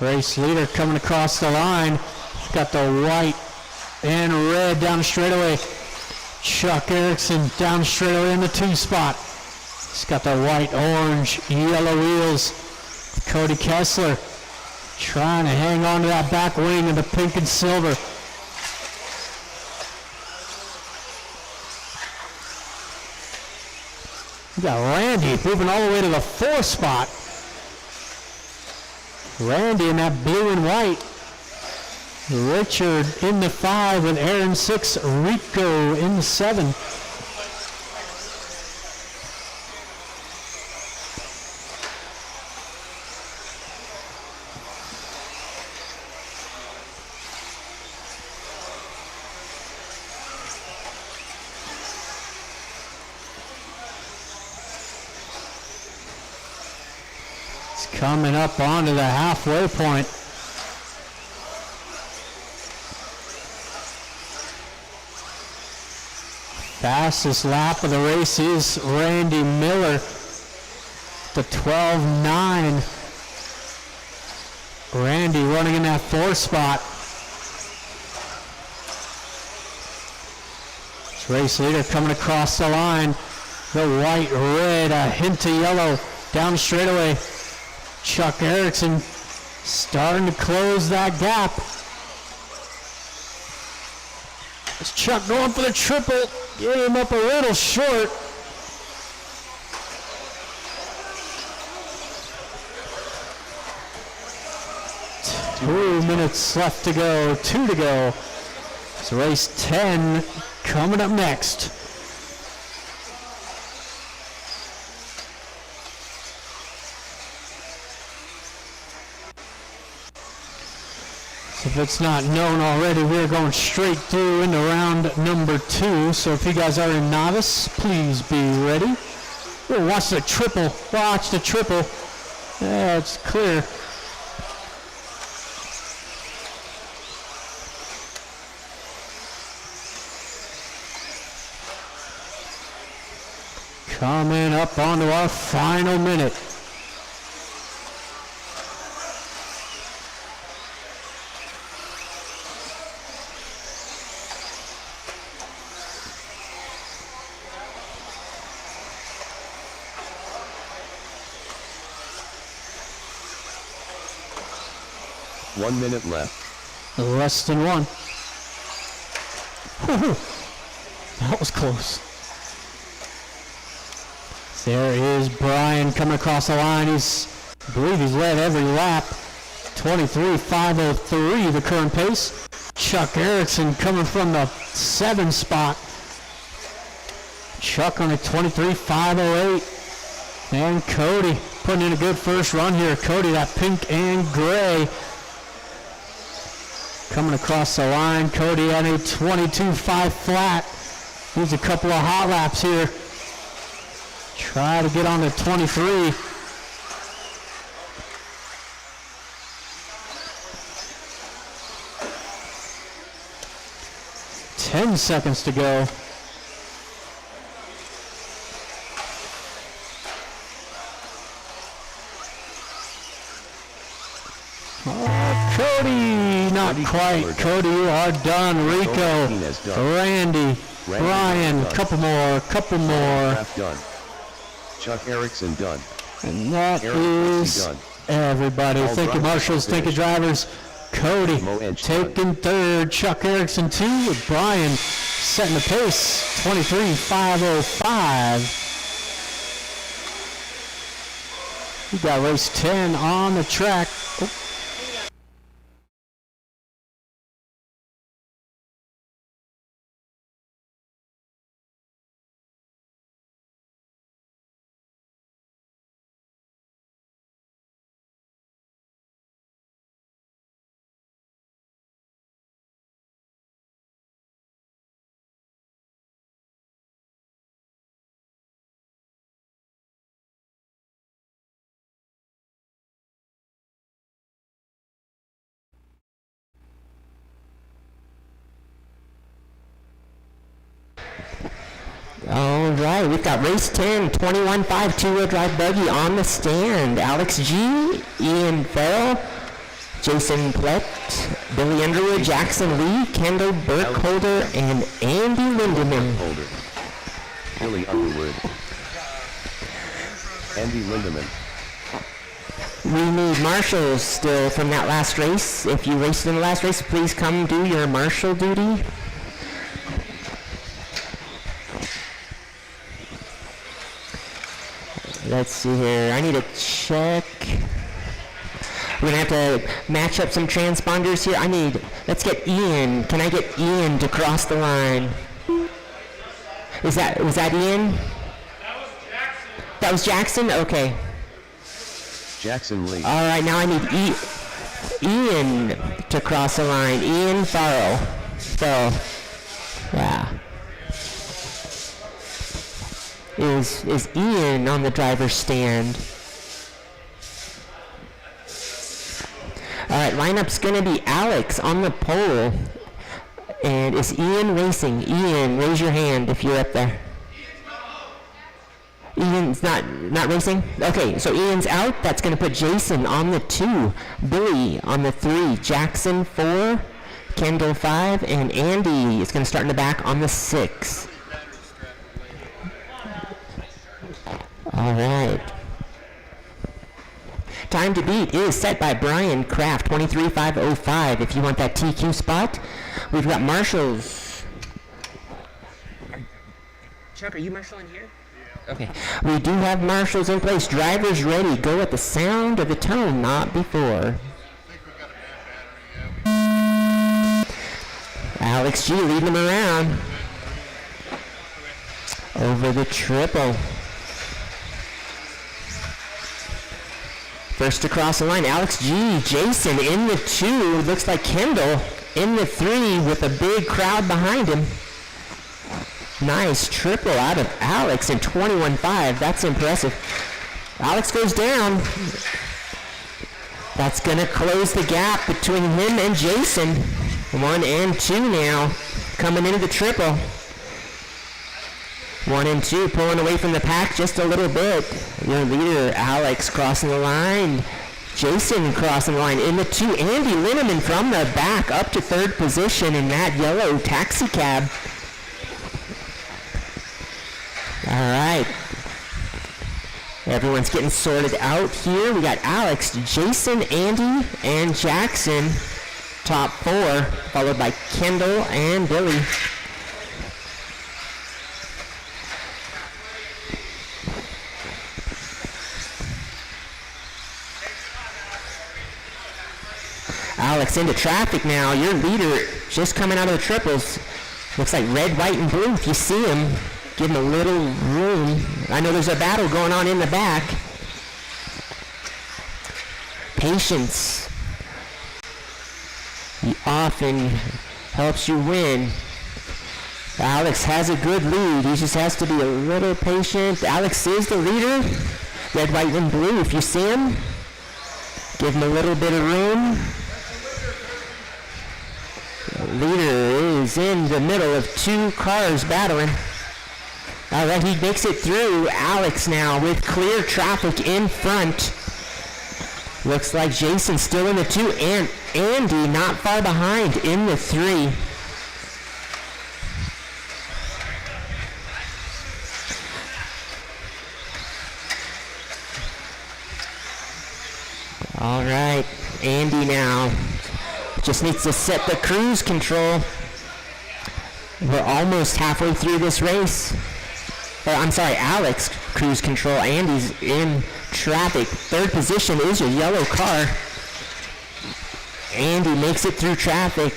Race leader coming across the line. Got the white and red down the straightaway. Chuck Erickson down the straightaway in the 2 spot. He's got the white, orange, yellow wheels. Cody Kessler trying to hang on to that back wing in the pink and silver. We got Randy moving all the way to the 4 spot. Randy in that blue and white. Richard in the 5 with Aaron 6, Rico in the 7. Coming up onto the halfway point. Fastest lap of the race is Randy Miller, the 12.9. Randy running in that 4 spot. This race leader coming across the line. The white, red, a hint of yellow down the straightaway. Chuck Erickson starting to close that gap. Chuck going for the triple. Get him up a little short. Two minutes left to go. 2 to go. So race 10 coming up next. So if it's not known already, we're going straight through into round number 2. So if you guys are in novice, please be ready. Oh, watch the triple. Watch the triple. Yeah, it's clear. Coming up onto our final minute. One minute left. Less than one. Whew. That was close. There is Brian coming across the line. I believe he's led every lap. 23.503 the current pace. Chuck Erickson coming from the 7 spot. Chuck on a 23.508. And Cody putting in a good first run here. Cody, that pink and gray. Coming across the line. Cody at a 22.5 flat. Needs a couple of hot laps here. Try to get on to 23. Ten seconds to go. Cody, not quite. Cody, you are done. Rico, Randy, Brian, couple more. Kraft done. Chuck Erickson done. And that is everybody. Thank you, marshals. Thank you, drivers. Cody taking third. Chuck Erickson 2 with Brian setting the pace. 23.505. We got race 10 on the track. Oh. All right, we've got race 10, 21.5 two-wheel drive buggy on the stand. Alex G, Ian Farrell, Jason Plett, Billy Underwood, Jackson Lee, Kendall Burkholder, and Andy Lindemann. Billy Underwood. Andy Lindemann. We need marshals still from that last race. If you raced in the last race, please come do your marshal duty. Let's see here. I need to check. We're going to have to match up some transponders here. Let's get Ian. Can I get Ian to cross the line? Was that Ian? That was Jackson? Okay. Jackson Lee. All right, now I need Ian to cross the line. Ian Farrell. So, yeah. Is Ian on the driver's stand? All right, lineup's going to be Alex on the pole. And is Ian racing? Ian, raise your hand if you're up there. Ian's not racing? Okay, so Ian's out. That's going to put Jason on the 2, Billy on the 3, Jackson 4, Kendall 5, and Andy is going to start in the back on the 6. All right. Time to beat is set by Brian Kraft, 23.505. If you want that TQ spot, we've got marshals Chuck, are you marshalling here? Okay. We do have marshals in place. Drivers ready. Go at the sound of the tone, not before. Alex G leading them around. Over the triple. First across the line, Alex G. Jason in the 2. Looks like Kendall in the 3 with a big crowd behind him. Nice triple out of Alex in 21.5. That's impressive. Alex goes down. That's going to close the gap between him and Jason. 1 and 2 now coming into the triple. 1 and 2 pulling away from the pack just a little bit. Your leader, Alex, crossing the line. Jason crossing the line in the 2. Andy Linneman from the back up to 3rd position in that yellow taxi cab. All right. Everyone's getting sorted out here. We got Alex, Jason, Andy, and Jackson. Top 4, followed by Kendall and Billy. Alex into traffic now. Your leader just coming out of the triples. Looks like red, white, and blue. If you see him, give him a little room. I know there's a battle going on in the back. Patience. He often helps you win. Alex has a good lead. He just has to be a little patient. Alex is the leader. Red, white, and blue. If you see him, give him a little bit of room. The leader is in the middle of 2 cars battling. All right, he makes it through. Alex now with clear traffic in front. Looks like Jason still in the 2, and Andy not far behind in the 3. All right, Andy now just needs to set the cruise control. We're almost halfway through this race. I'm sorry, Alex cruise control. Andy's in traffic. 3rd position is your yellow car. Andy makes it through traffic.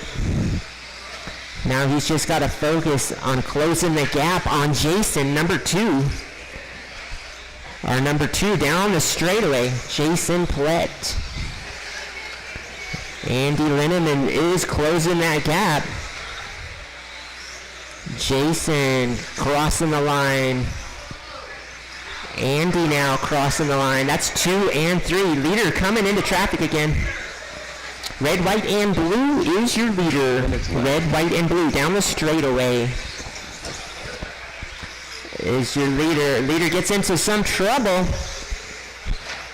Now he's just got to focus on closing the gap on Jason, number 2. Our number 2 down the straightaway, Jason Plett. Andy Linneman is closing that gap. Jason crossing the line. Andy now crossing the line. That's 2 and 3. Leader coming into traffic again. Red, white, and blue is your leader. Red, white, and blue down the straightaway is your leader. Leader gets into some trouble.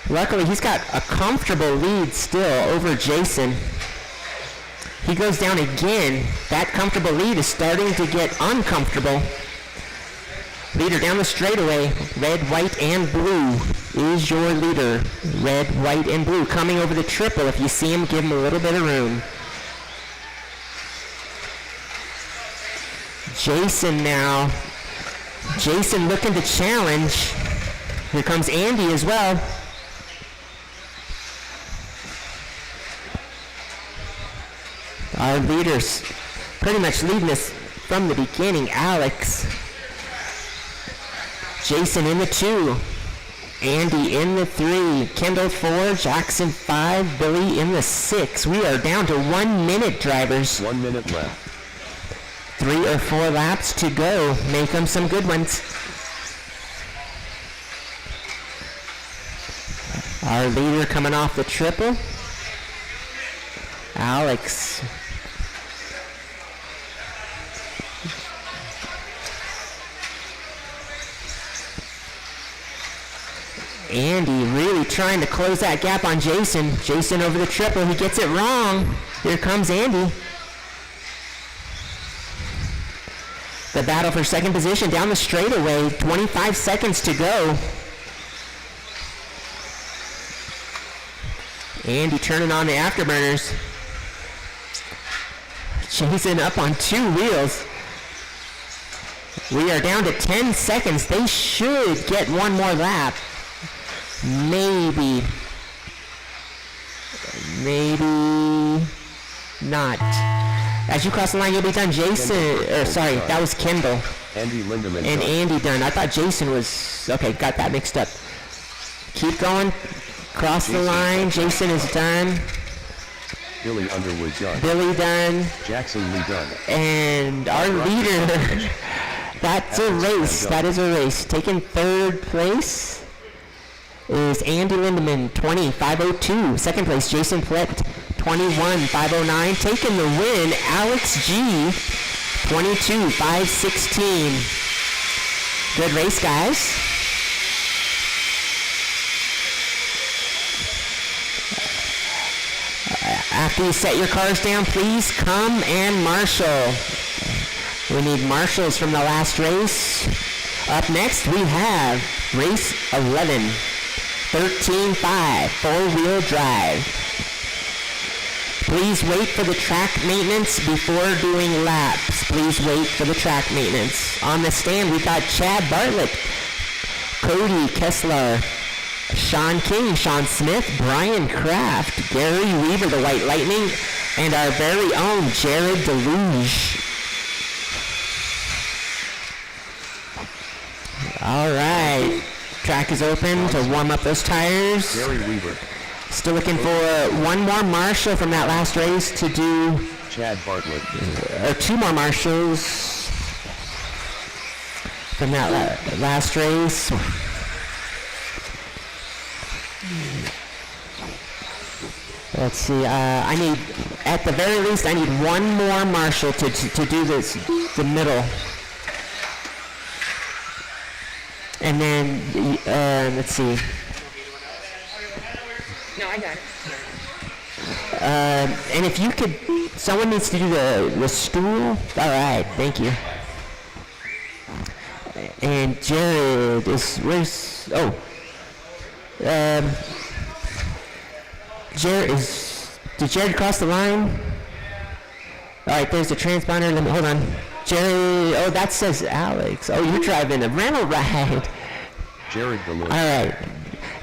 Luckily, he's got a comfortable lead still over Jason. He goes down again. That comfortable lead is starting to get uncomfortable. Leader down the straightaway, red, white, and blue is your leader. Red, white, and blue coming over the triple. If you see him, give him a little bit of room. Jason now. Jason looking to challenge. Here comes Andy as well. Our leaders pretty much leading us from the beginning. Alex. Jason in the 2. Andy in the 3. Kendall 4. Jackson 5. Billy in the 6. We are down to 1 minute, drivers. 1 minute left. 3 or 4 laps to go. Make them some good ones. Our leader coming off the triple. Alex. Andy really trying to close that gap on Jason. Jason over the triple. He gets it wrong. Here comes Andy. The battle for 2nd position down the straightaway. 25 seconds to go. Andy turning on the afterburners. Jason up on 2 wheels. We are down to 10 seconds. They should get one more lap. Maybe. Maybe not. As you cross the line, you'll be done. Jason, sorry, that was Kendall. Andy Lindemann And done. Andy done. I thought Jason was, okay, got that mixed up. Keep going. Cross the line. Jason is done. Billy Underwood done. Billy done. Jackson Lee done. And our leader, that's a race. That is a race. Taking third place is Andy Lindemann, 20,502. Second place, Jason Plett, 21,509. Taking the win, Alex G, 22,516. Good race, guys. After you set your cars down, please come and marshal. We need marshals from the last race. Up next, we have race 11, 13.5, four-wheel drive. Please wait for the track maintenance before doing laps. Please wait for the track maintenance. On the stand, we've got Chad Bartlett, Cody Kessler, Sean King, Sean Smith, Brian Kraft, Gary Weaver, the White Lightning, and our very own Jared Deluge. All right, track is open to warm up those tires. Gary Weaver. Still looking for one more marshal from that last race to do, Chad Bartlett. or two more marshals from that last race. Let's see, I need, at the very least, I need one more marshal to do this, the middle. And then, let's see. No, I got it. And if you could, someone needs to do the stool. All right, thank you. And Jared is, where's, oh. Jared is, did Jared cross the line? All right, there's the transponder. Let me, hold on. Jared, oh, that says Alex. Oh, you're driving a rental ride. Jared Deluge. All right.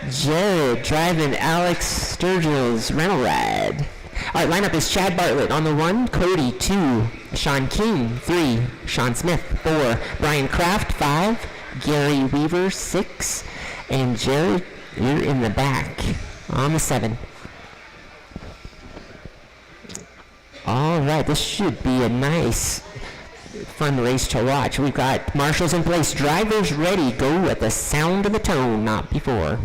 Jared driving Alex Sturgill's rental ride. All right, lineup is Chad Bartlett on the 1, Cody 2, Sean King 3, Sean Smith 4, Brian Kraft 5, Gary Weaver 6, and Jared, you're in the back on the 7. All right, this should be a nice, fun race to watch. We've got marshals in place, drivers ready, go at the sound of the tone, not before.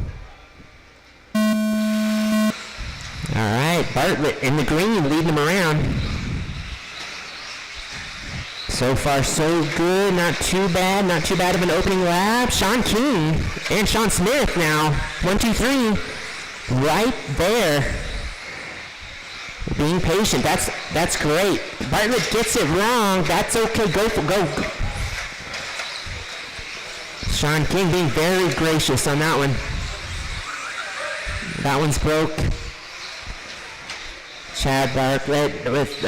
All right, Bartlett in the green, leading them around. So far, so good. Not too bad. Not too bad of an opening lap. Sean King and Sean Smith now. 1, 2, 3. Right there. Being patient. That's great. Bartlett gets it wrong. That's okay. Go. Sean King being very gracious on that one. That one's broke. Chad Bartlett with,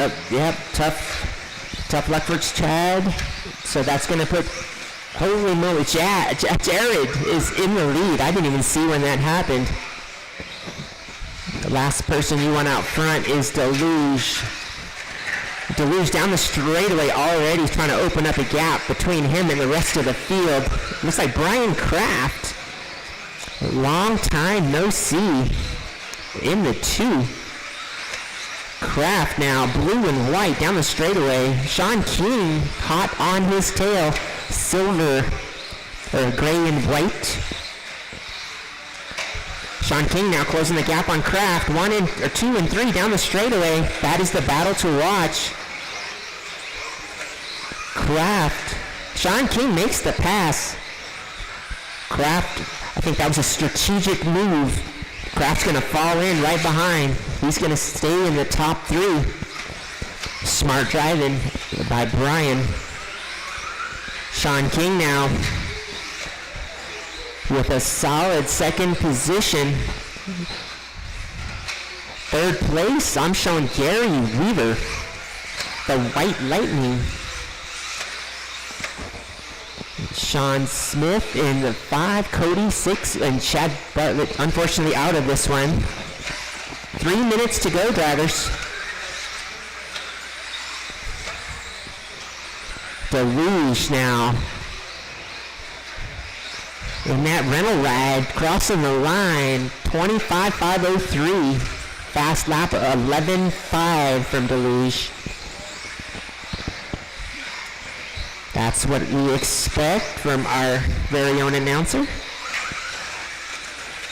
tough luck for Chad. So that's going to put, holy moly, Jared is in the lead. I didn't even see when that happened. The last person you want out front is Deluge. Deluge down the straightaway already trying to open up a gap between him and the rest of the field. Looks like Brian Kraft. Long time no see in the 2. Kraft now, blue and white down the straightaway. Sean King hot on his tail, silver, or gray and white. Sean King now closing the gap on Kraft. 2 and 3 down the straightaway. That is the battle to watch. Kraft. Sean King makes the pass. Kraft, I think that was a strategic move. Kraft's going to fall in right behind. He's going to stay in the top 3. Smart driving by Brian. Sean King now with a solid second position. Third place, I'm showing Gary Weaver, the White Lightning. Sean Smith in the 5, Cody 6, and Chad Bartlett unfortunately out of this one. 3 minutes to go, drivers. Deluge now. In that rental ride, crossing the line, 25.503. Fast lap, 11.5 from Deluge. That's what we expect from our very own announcer.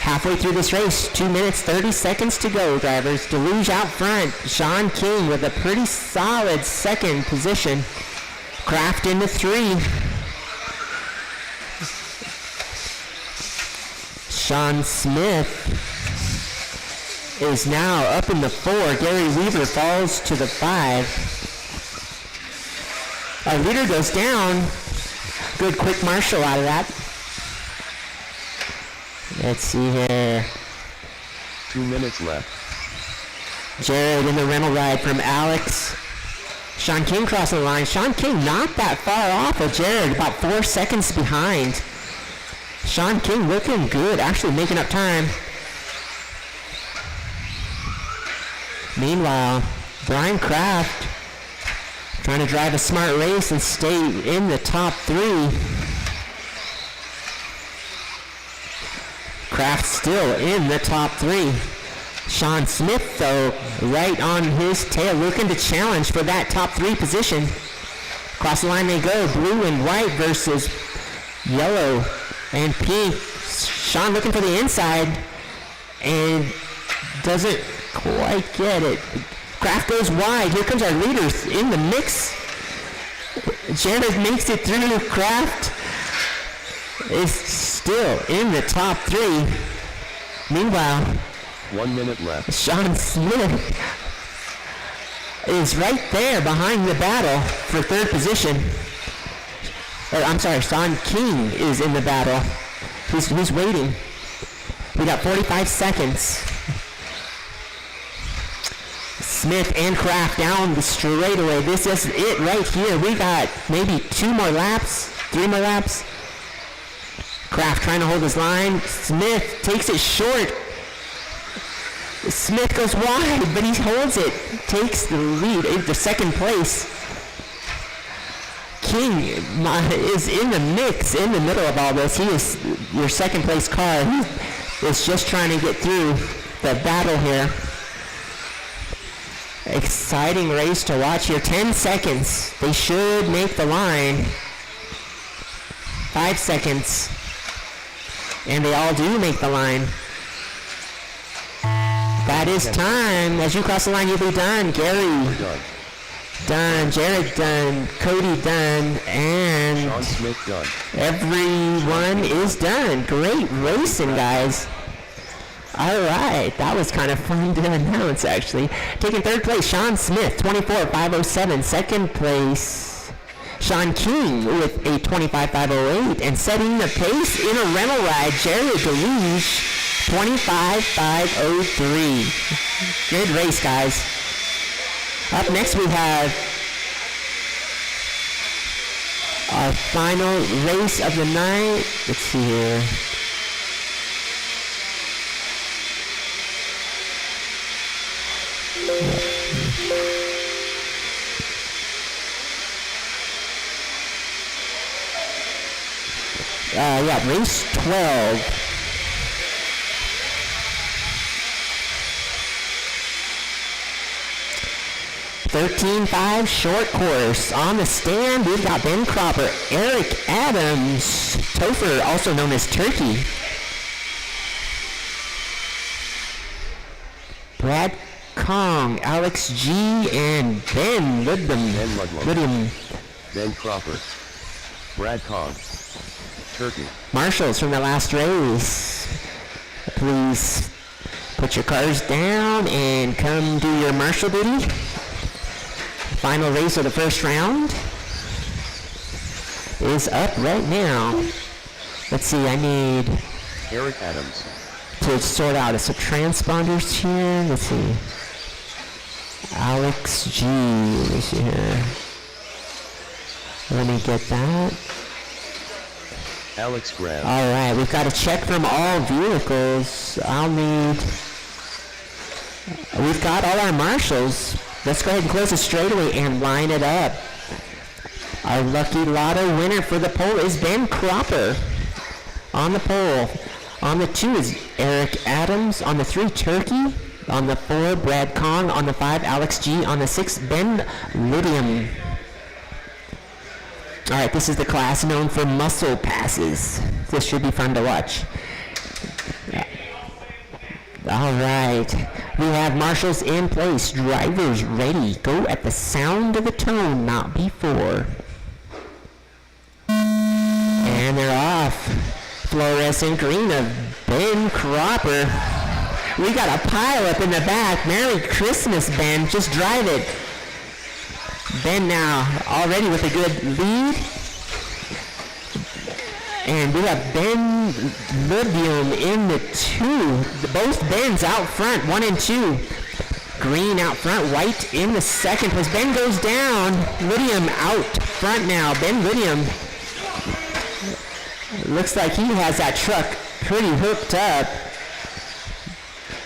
Halfway through this race, 2 minutes, 30 seconds to go, drivers. Deluge out front. Sean King with a pretty solid second position. Kraft into 3. Sean Smith is now up in the 4. Gary Weaver falls to the 5. Our leader goes down. Good quick marshal out of that. Let's see here. 2 minutes left. Jared in the rental ride from Alex. Sean King crossing the line. Sean King not that far off of Jared, about 4 seconds behind. Sean King looking good, actually making up time. Meanwhile, Brian Kraft trying to drive a smart race and stay in the top 3. Kraft still in the top 3. Sean Smith, though, right on his tail, looking to challenge for that top 3 position. Across the line they go, blue and white versus yellow and pink. Sean looking for the inside and doesn't quite get it. Kraft goes wide. Here comes our leaders in the mix. Jared makes it through. Kraft is still in the top 3. Meanwhile, 1 minute left. Sean Smith is right there behind the battle for 3rd position. I'm sorry, Sean King is in the battle. He's waiting. We got 45 seconds. Smith and Kraft down the straightaway. This is it right here. We got maybe 2 more laps, 3 more laps. Kraft trying to hold his line. Smith takes it short. Smith goes wide, but he holds it. Takes the lead into 2nd place. King is in the mix, in the middle of all this. He is your 2nd place car. He is just trying to get through the battle here. Exciting race to watch here. 10 seconds. They should make the line. 5 seconds. And they all do make the line. That is time. As you cross the line, you'll be done. Gary done. Jared done. Cody done. And Sean Smith done. Everyone is done. Great racing, guys. All right, that was kind of fun to announce, actually. Taking 3rd place, Sean Smith, 24.507. 2nd place, Sean King with a 25.508. And setting the pace in a rental ride, Jared Deluge, 25.503. Good race, guys. Up next, we have our final race of the night. Let's see here. Race 12. $13.5 short course. On the stand, we've got Ben Cropper, Eric Adams, Topher, also known as Turkey, Brad Kong, Alex G, and Ben Ludlam. Ben Cropper. Brad Kong. Turkey. Marshals from the last race. Please put your cars down and come do your marshal duty. Final race of the 1st round is up right now. Let's see, I need Eric Adams to sort out some transponders here. Let's see. Alex G. Let me see here. Let me get that. Alex Graham. All right, we've got a check from all vehicles. We've got all our marshals. Let's go ahead and close the straightaway and line it up. Our lucky lotto winner for the pole is Ben Cropper on the pole. On the 2 is Eric Adams. On the 3, Turkey. On the 4, Brad Kong. On the 5, Alex G. On the 6, Ben Lydium. All right, this is the class known for muscle passes. This should be fun to watch. All right, we have marshals in place, drivers ready. Go at the sound of the tone, not before. And they're off. Fluorescent green of Ben Cropper. We got a pile up in the back. Merry Christmas, Ben. Just drive it. Ben now already with a good lead. And we have Ben Lydium in the 2. Both Bens out front, 1 and 2. Green out front, white in the second place. Ben goes down. Lydium out front now. Ben Lydium looks like he has that truck pretty hooked up.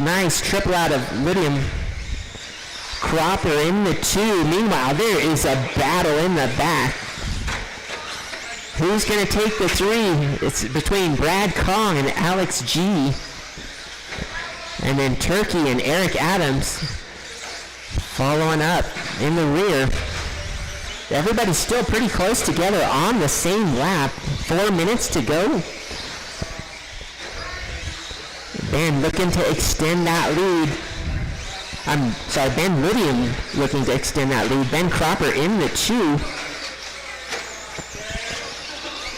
Nice triple out of Lydium. Cropper in the 2. Meanwhile, there is a battle in the back. Who's going to take the 3? It's between Brad Kong and Alex G. And then Turkey and Eric Adams following up in the rear. Everybody's still pretty close together on the same lap. 4 minutes to go. Ben looking to extend that lead. Ben Lydium looking to extend that lead. Ben Cropper in the 2.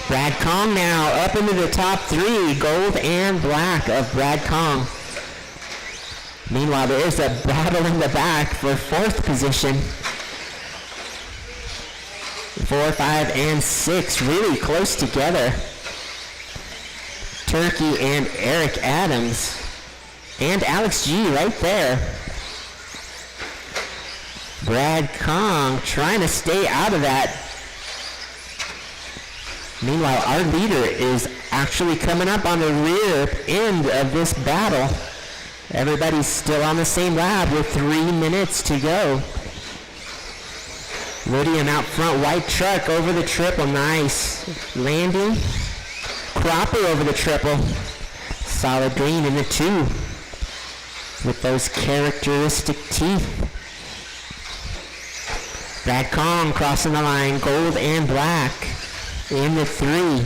Brad Kong now up into the top 3. Gold and black of Brad Kong. Meanwhile, there is a battle in the back for 4th position. 4, 5, and 6 really close together. Turkey and Eric Adams. And Alex G right there. Brad Kong trying to stay out of that. Meanwhile, our leader is actually coming up on the rear end of this battle. Everybody's still on the same lap with 3 minutes to go. Lydium out front, white truck over the triple, nice. Landing. Cropper over the triple. Solid green in the 2. With those characteristic teeth. Brad Kong crossing the line, gold and black in the 3.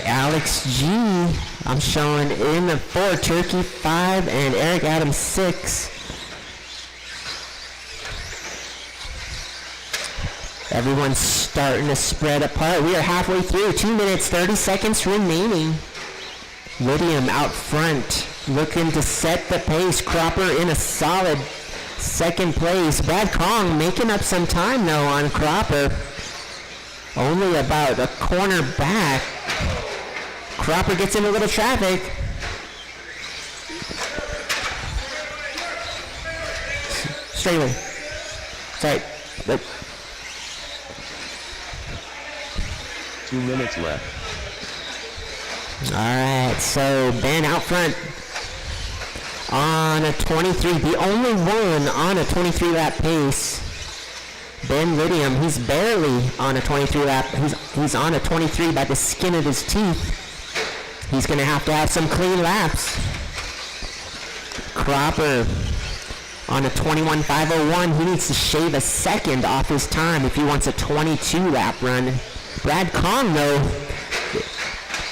Alex G, I'm showing in the 4, Turkey 5, and Eric Adams 6. Everyone's starting to spread apart. We are halfway through, 2 minutes, 30 seconds remaining. Lydium out front, looking to set the pace. Cropper in a solid 2nd place. Brad Kong making up some time though on Cropper. Only about a corner back. Cropper gets in a little traffic. Straightaway. Sorry. 2 minutes left. All right, so Ben out front on a 23, the only one on a 23 lap pace. Ben Lydium, he's barely on a 23 lap. He's on a 23 by the skin of his teeth. He's going to have some clean laps. Cropper on a 21.501. He needs to shave a second off his time if he wants a 22 lap run. Brad Kong, though,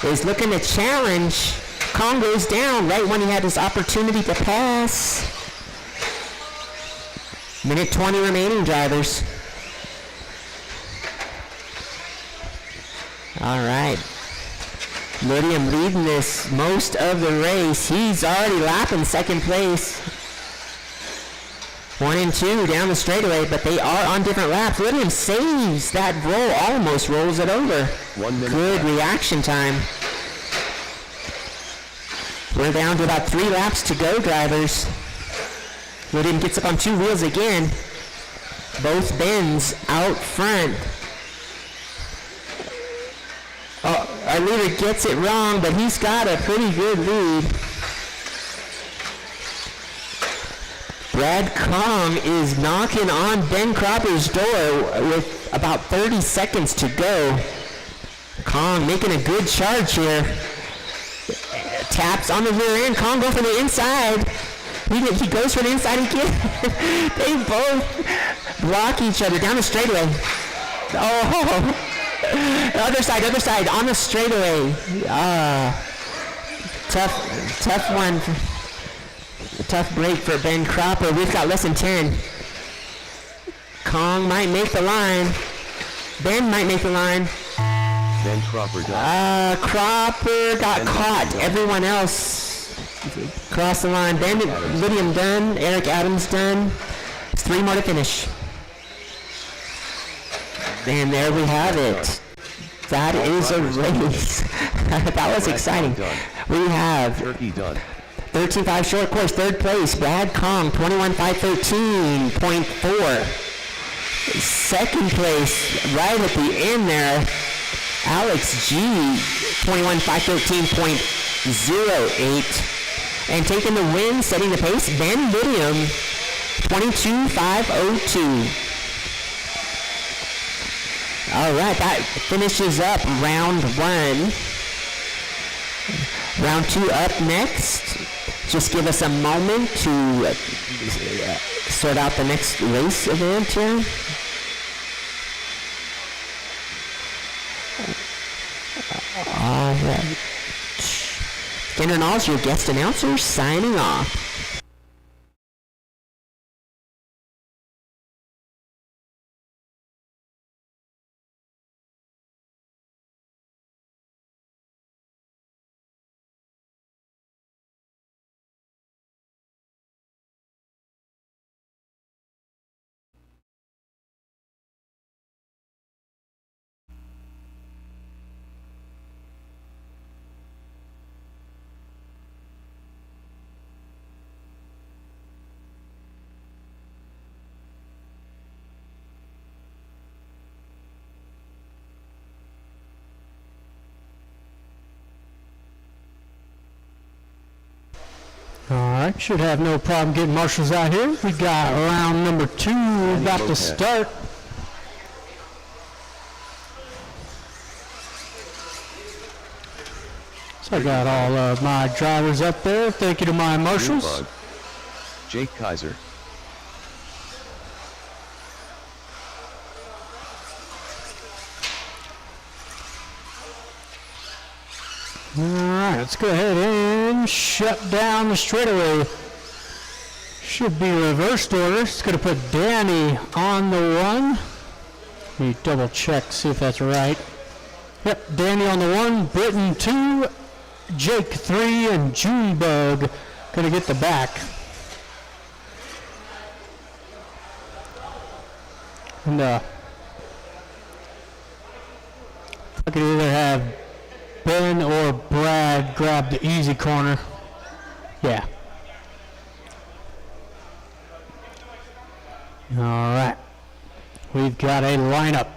is looking to challenge. Kong goes down right when he had his opportunity to pass. Minute 20 remaining, drivers. All right. Lydium leading this most of the race. He's already lapping 2nd place. 1 and 2 down the straightaway, but they are on different laps. Lydium saves that roll, almost rolls it over. 1 minute. Good reaction time. We're down to about 3 laps to go, drivers. Lydium gets up on 2 wheels again. Both Bens out front. Our leader gets it wrong, but he's got a pretty good lead. Brad Kong is knocking on Ben Cropper's door with about 30 seconds to go. Kong making a good charge here. Taps on the rear end. Kong goes for the inside. He goes for the inside again. They both block each other down the straightaway. Oh, other side, on the straightaway. Tough one. Tough break for Ben Cropper. We've got less than 10. Kong might make the line. Ben might make the line. Ben Cropper done. Cropper got Ben caught. done. Everyone else crossed the line. Ben Lydium done. Eric Adams done. 3 more to finish. And there we have it. That is a race. That was exciting. We have Turkey done. 13.5 short course, 3rd place, Brad Kong, 21.513.4. 2nd place, right at the end there, Alex G, 21.513.08. And taking the win, setting the pace, Ben Lydium, 22.502. All right, that finishes up round 1. Round 2 up next. Just give us a moment to sort out the next race event here. All right. Kendra Knowles, your guest announcer, signing off. Alright, should have no problem getting marshals out here. We got round number 2 about to start. So I got all of my drivers up there. Thank you to my marshals. Bug. Jake Kaiser. Alright, let's go ahead and shut down the straightaway. Should be reversed order. It's going to put Danny on the 1. Let me double check, see if that's right. Yep, Danny on the 1, Britton 2, Jake 3, and Junebug going to get the back. And I could either have Ben or Brad grab the easy corner. Yeah. All right. We've got a lineup.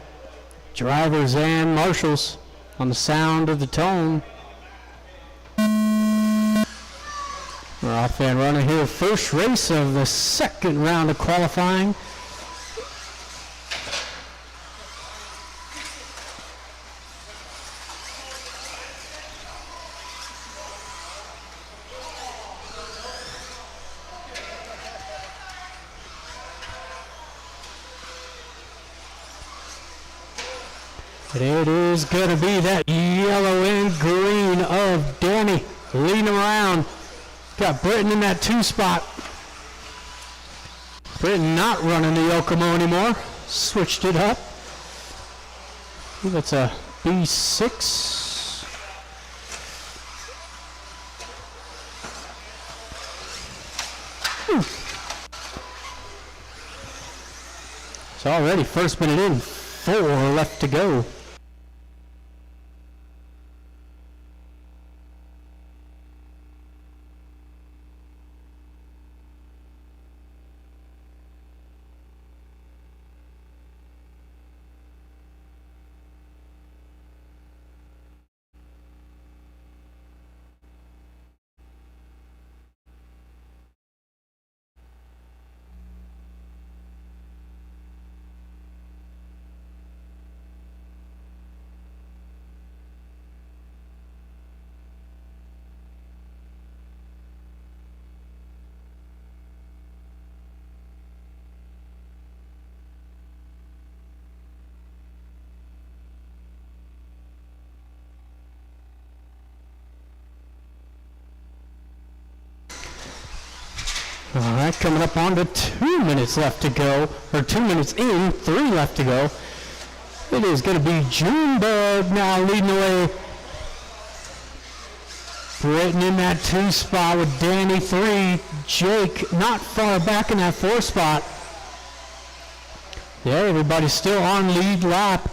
Drivers and marshals on the sound of the tone. We're off and running here. First race of the 2nd round of qualifying. And it is going to be that yellow and green of Danny leading him around. Got Britton in that 2 spot. Britton not running the Yokomo anymore. Switched it up. I think that's a B6. It's already first minute in. 4 left to go. All right, coming up on to 2 minutes left to go, or 2 minutes in, 3 left to go. It is going to be Junebug now leading the way. Britain in that 2 spot with Danny 3. Jake not far back in that 4 spot. Yeah, everybody's still on lead lap.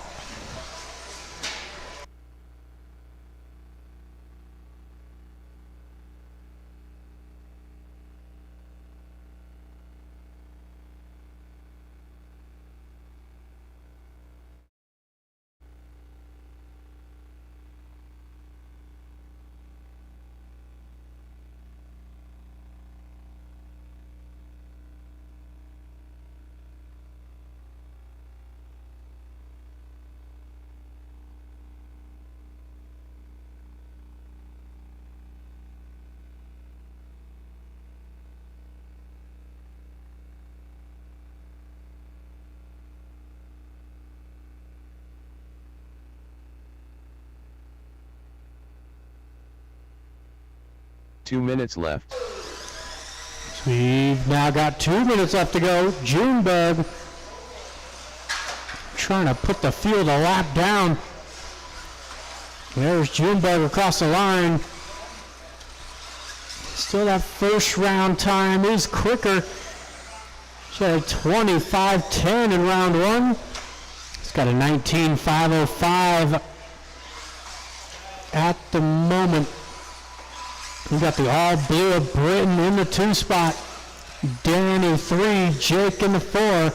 Two minutes left. We've now got 2 minutes left to go. Junebug trying to put the field a lap down. There's Junebug across the line. Still that first round time is quicker. She had a 25:10 in round 1. It's got a 19:505 at the moment. We got the all blue of Britain in the 2 spot. Danny 3, Jake in the 4.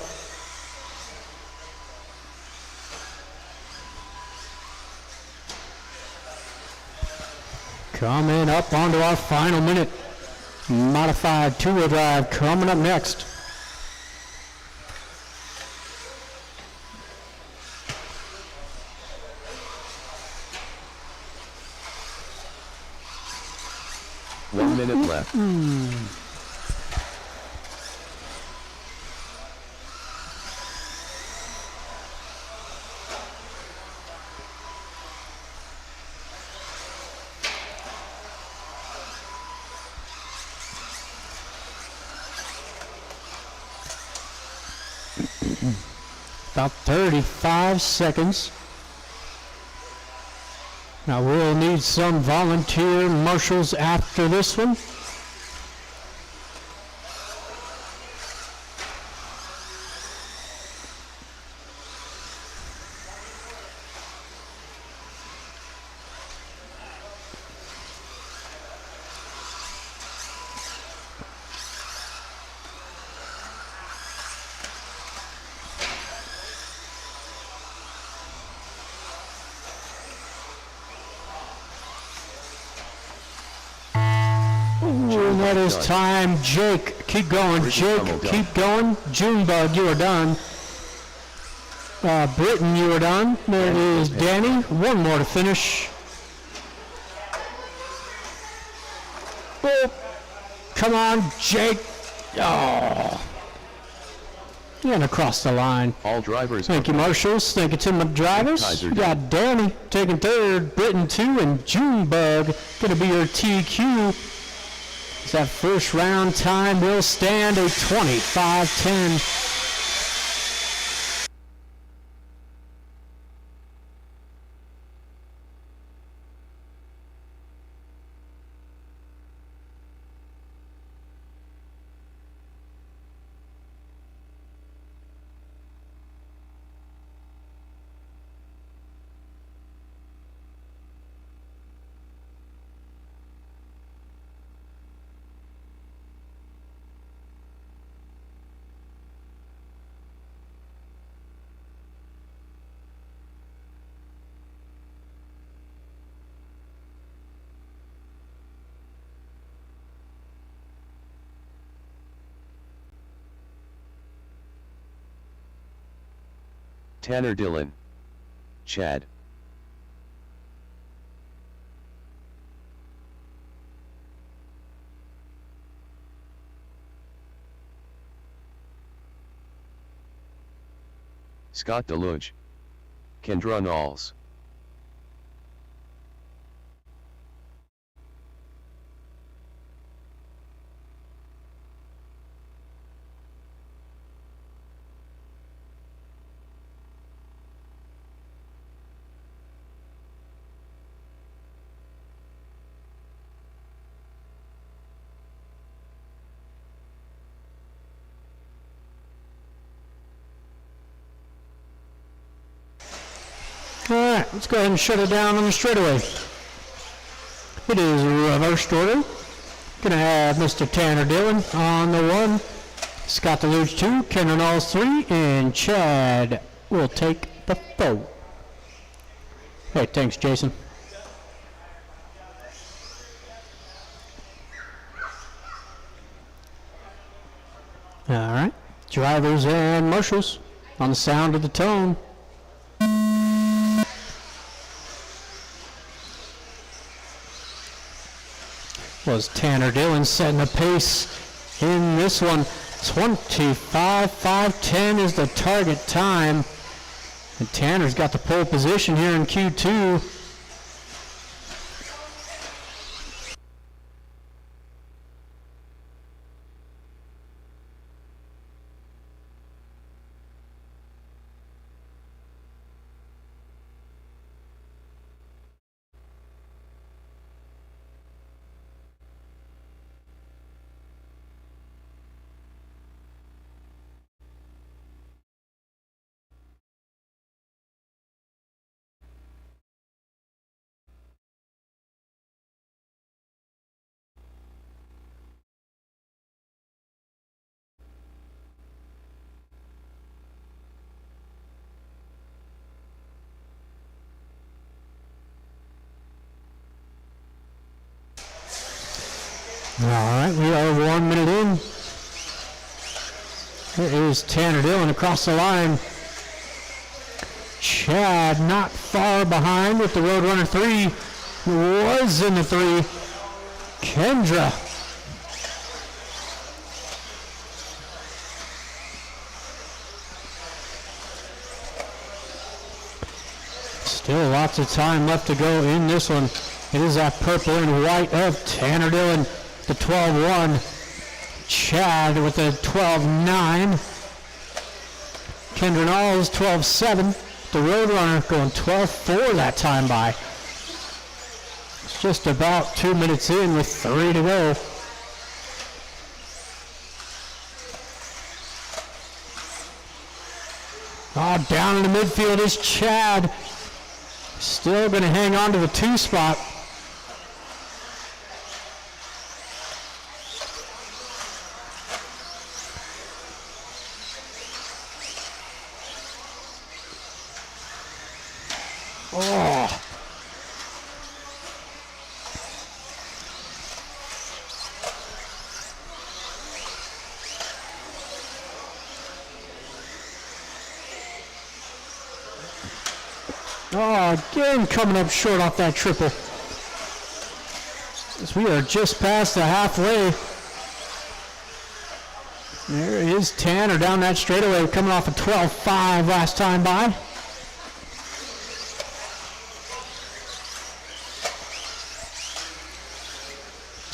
Coming up onto our final minute. Modified 2-wheel drive coming up next. One minute left. About 35 seconds. Now we'll need some volunteer marshals after this one. That is time. Jake, keep going. Jake, keep going. Junebug, you are done. Britain, you are done. There it is, Danny. One more to finish. Oh, come on, Jake. Oh. And across the line. All drivers. Thank you, marshals. Thank you to my drivers. We got Danny taking 3rd, Britain 2, and Junebug going to be your TQ. That first round time will stand a 25:10. Tanner Dillon. Chad. Scott Deluge. Kendra Knowles. let's go ahead and shut it down on the straightaway. It is reversed order. Gonna have Mr. Tanner Dillon on the 1, Scott DeLuge 2, Ken Reynolds 3, and Chad will take the 4. Hey, thanks, Jason. All right, drivers and marshals on the sound of the tone. Was Tanner Dillon setting the pace in this one. 25.510 is the target time. And Tanner's got the pole position here in Q2. All right, we are 1 minute in. There is Tanner Dillon across the line. Chad not far behind with the Roadrunner 3. Was in the 3. Kendra. Still lots of time left to go in this one. It is that purple and white of Tanner Dillon, the 12-1. Chad with the 12-9. Kendra Knowles, 12-7. The Roadrunner going 12-4 that time by. It's just about 2 minutes in with 3 to go. Oh, down in the midfield is Chad. Still going to hang on to the 2 spot. Oh. Oh, again coming up short off that triple. As we are just past the halfway. There is Tanner down that straightaway, coming off a 12-5 last time by.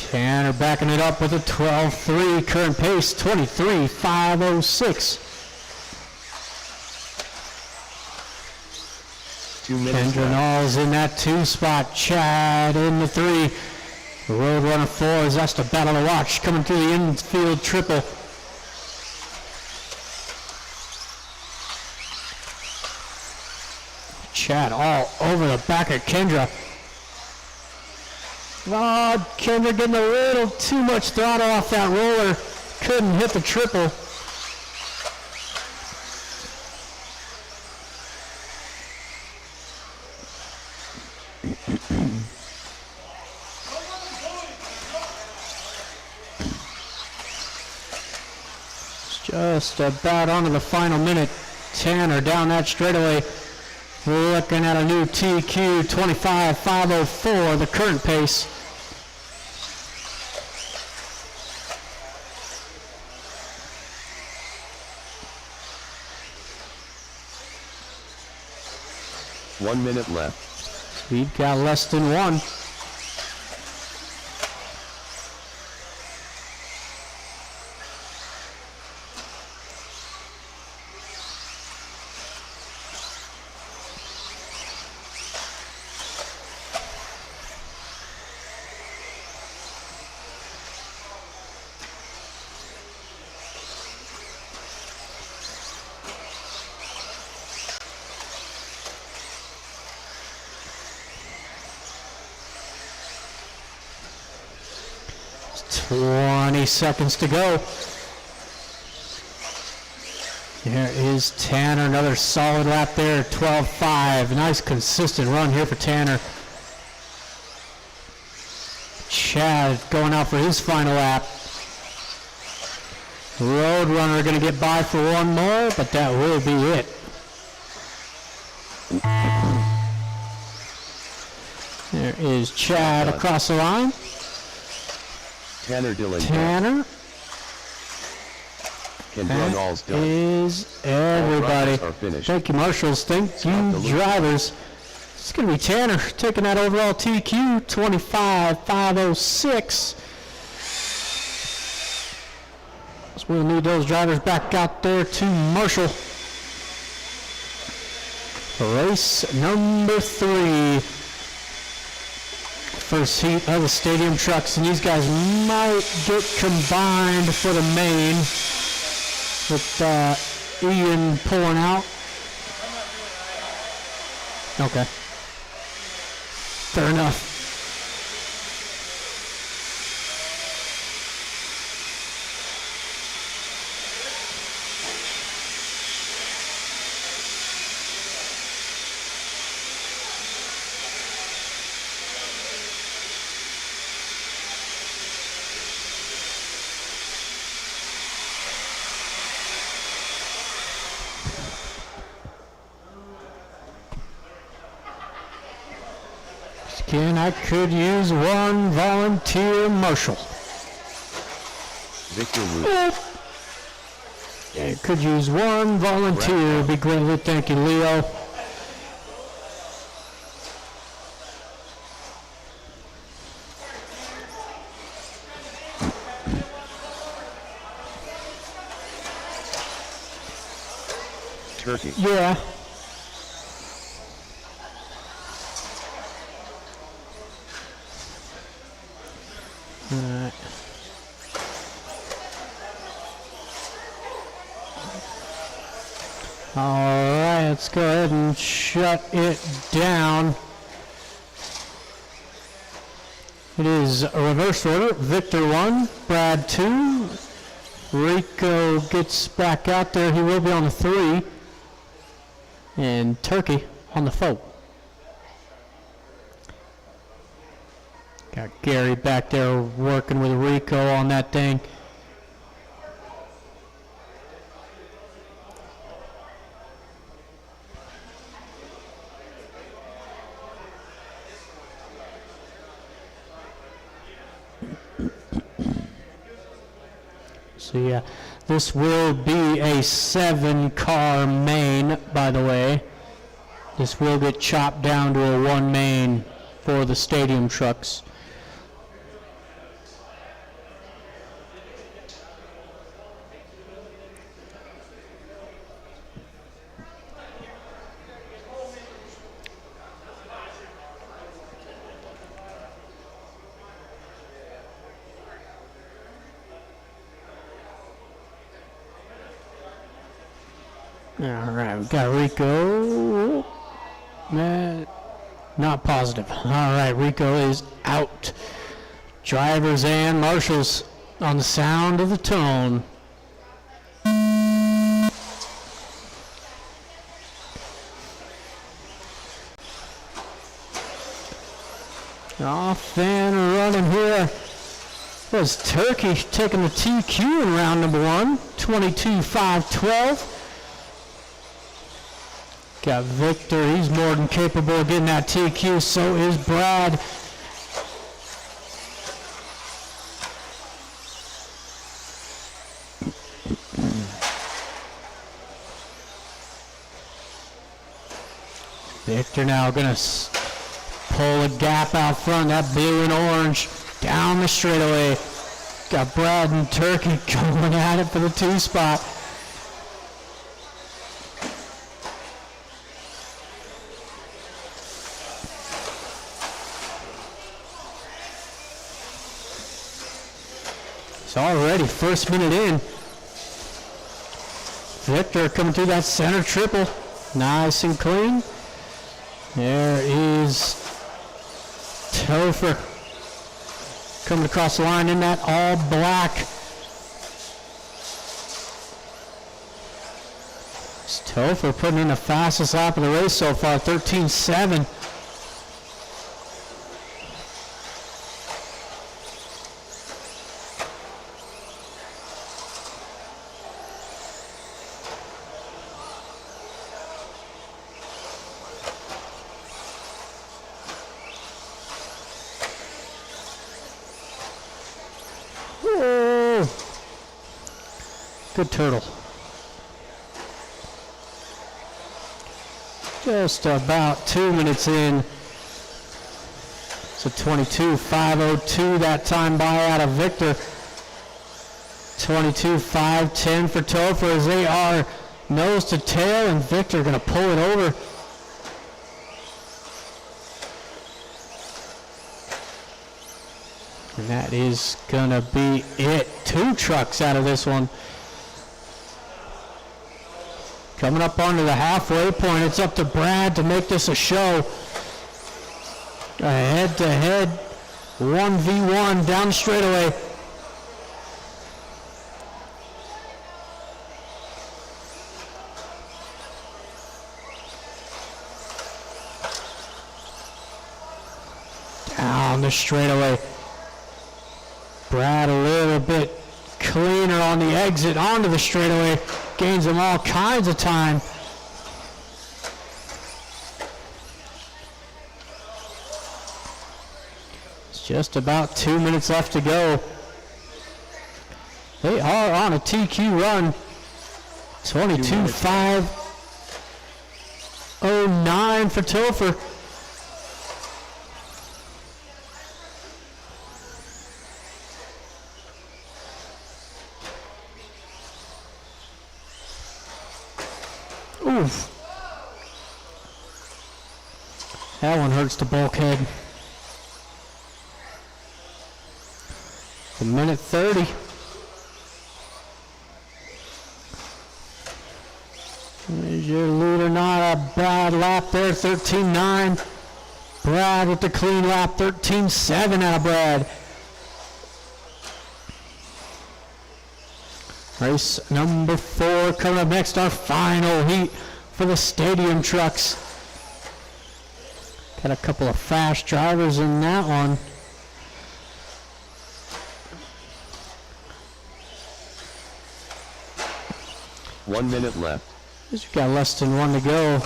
Tanner backing it up with a 12-3, current pace 23.506. 2 minutes Kendra left. Knowles in that 2 spot. Chad in the 3. The Roadrunner 4 is that's the battle to watch, coming through the infield triple. Chad all over the back of Kendra. Oh, Kendra getting a little too much throttle off that roller. Couldn't hit the triple. It's just about onto the final minute. Tanner down that straightaway. We're looking at a new TQ 25.504, the current pace. One minute left. Speed got less than 1. 20 seconds to go. There is Tanner, another solid lap there, 12.5. Nice consistent run here for Tanner. Chad going out for his final lap. Roadrunner going to get by for one more, but that will be it. There is Chad across the line. Tanner Dillon. Tanner. Kendall done. Is everybody. Thank you, marshals. Thank you, drivers. It's going to be Tanner taking that overall TQ, 25.506. So we'll need those drivers back out there to marshal. Race number 3. First heat of the stadium trucks, and these guys might get combined for the main with Ian pulling out. Okay. Fair enough. Again, I could use one volunteer marshal. Victor Root. I could use one volunteer. Be greatly thank you, Leo. Turkey. Yeah. Alright, let's go ahead and shut it down. It is a reverse order. Victor 1, Brad 2. Rico gets back out there. He will be on the 3. And Turkey on the 4. Got Gary back there working with Rico on that thing. So yeah, this will be a 7-car main, by the way. This will get chopped down to a 1 main for the stadium trucks. All right, we've got Rico. Not positive. All right, Rico is out. Drivers and marshals on the sound of the tone. Off and running here was Turkey taking the TQ in round number 1, 22.512. Got Victor, he's more than capable of getting that TQ, so is Brad. Victor now gonna pull a gap out front, that blue and orange down the straightaway. Got Brad and Turkey going at it for the 2 spot. Already, first minute in. Victor coming through that center triple. Nice and clean. There is Topher. coming across the line in that all black. It's Topher putting in the fastest lap of the race so far, 13.7. Good turtle. Just about 2 minutes in. So 22.502 that time by out of Victor. 22.510 for Topher as they are nose to tail, and Victor going to pull it over. And that is going to be it. 2 trucks out of this one. Coming up onto the halfway point, it's up to Brad to make this a show. A head-to-head 1v1 down the straightaway. Down the straightaway. Brad a little bit cleaner on the exit onto the straightaway. Gains him all kinds of time. It's just about 2 minutes left to go. They are on a TQ run. 22.509 for Topher. Oof. That one hurts the bulkhead. A minute 30. Is your leader not a bad lap there? 13.9. Brad with the clean lap. 13.7 out of Brad. Race number 4 coming up next, our final heat for the stadium trucks. Got a couple of fast drivers in that one. One minute left. We've got less than 1 to go.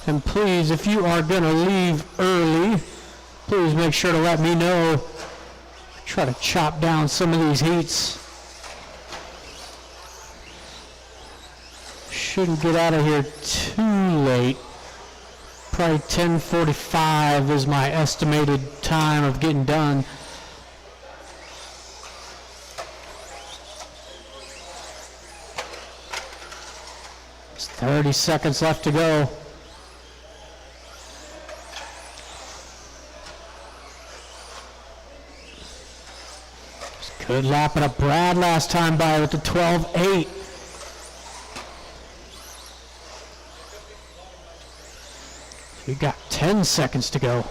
And please, if you are going to leave early, please make sure to let me know. Try to chop down some of these heats. Shouldn't get out of here too late. Probably 10:45 is my estimated time of getting done. There's 30 seconds left to go. Good lapping up Brad last time by with the 12.8. We got 10 seconds to go.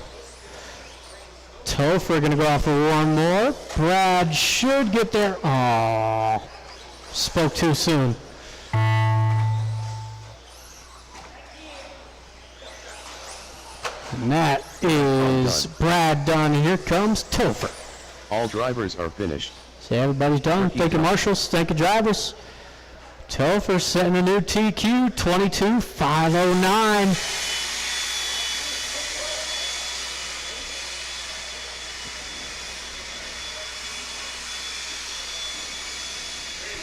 Topher going to go off for one more. Brad should get there. Aww. Spoke too soon. And that is Brad done. Here comes Topher. All drivers are finished. See, everybody's done. Thank you, marshals. Thank you, drivers. Topher setting a new TQ, 22.509.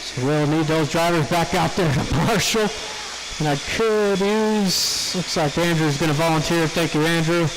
So we'll need those drivers back out there to marshal. And I could use, looks like Andrew's going to volunteer. Thank you, Andrew.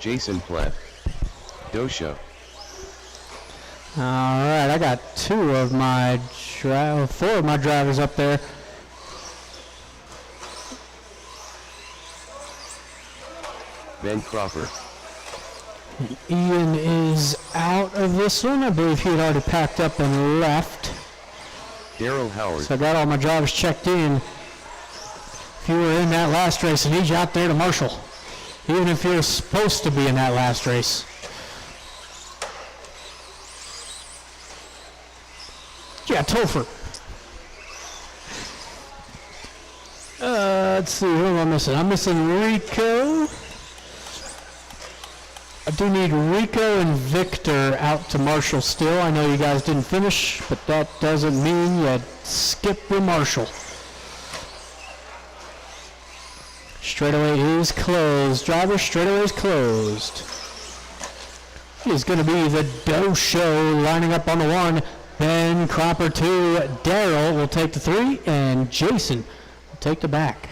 Jason Pleb. Dosho. All right, I got four of my drivers up there. Ben Cropper. Ian is out of this one. I believe he had already packed up and left. Daryl Howard. So I got all my drivers checked in. If you were in that last race, I need you out there to marshal. Even if you're supposed to be in that last race. Yeah, Topher. Let's see, who am I missing? I'm missing Rico. I do need Rico and Victor out to marshal still. I know you guys didn't finish, but that doesn't mean you skip your marshal. Straightaway is closed. Driver, straightaway is closed. It's going to be the Doe Show lining up on the 1. Ben Cropper 2. Daryl will take the 3. And Jason will take the back.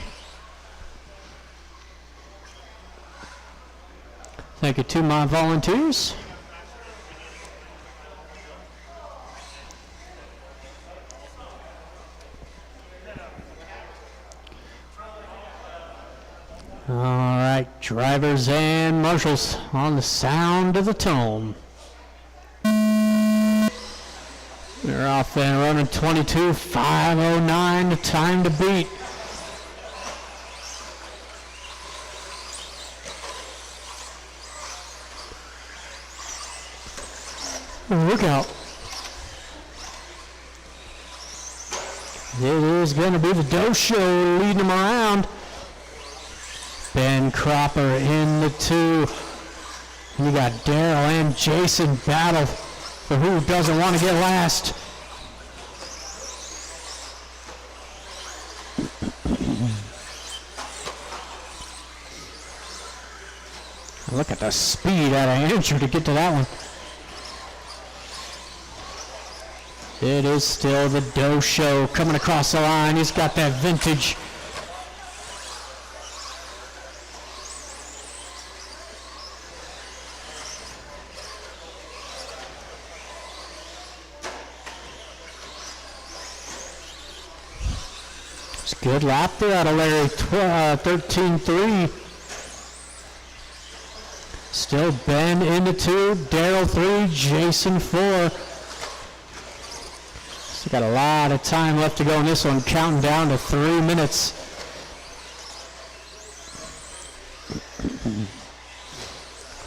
Thank you to my volunteers. All right, drivers and marshals on the sound of the tone. They're off and running 22:509, the time to beat. Look out. It is going to be the Doe Show leading them around. Ben Cropper in the 2. And you got Daryl and Jason battle for who doesn't want to get last. Look at the speed out of Andrew to get to that one. It is still the Doe Show coming across the line. He's got that vintage. It's a good lap there out of Larry, 13-3. Still Ben in the 2, Daryl 3, Jason 4. Still got a lot of time left to go in this one, counting down to 3 minutes.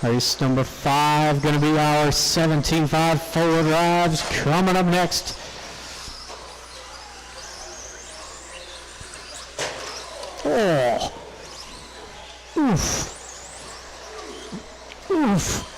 Race number 5 going to be our 17.5 four drives coming up next. Oh, oof, oof.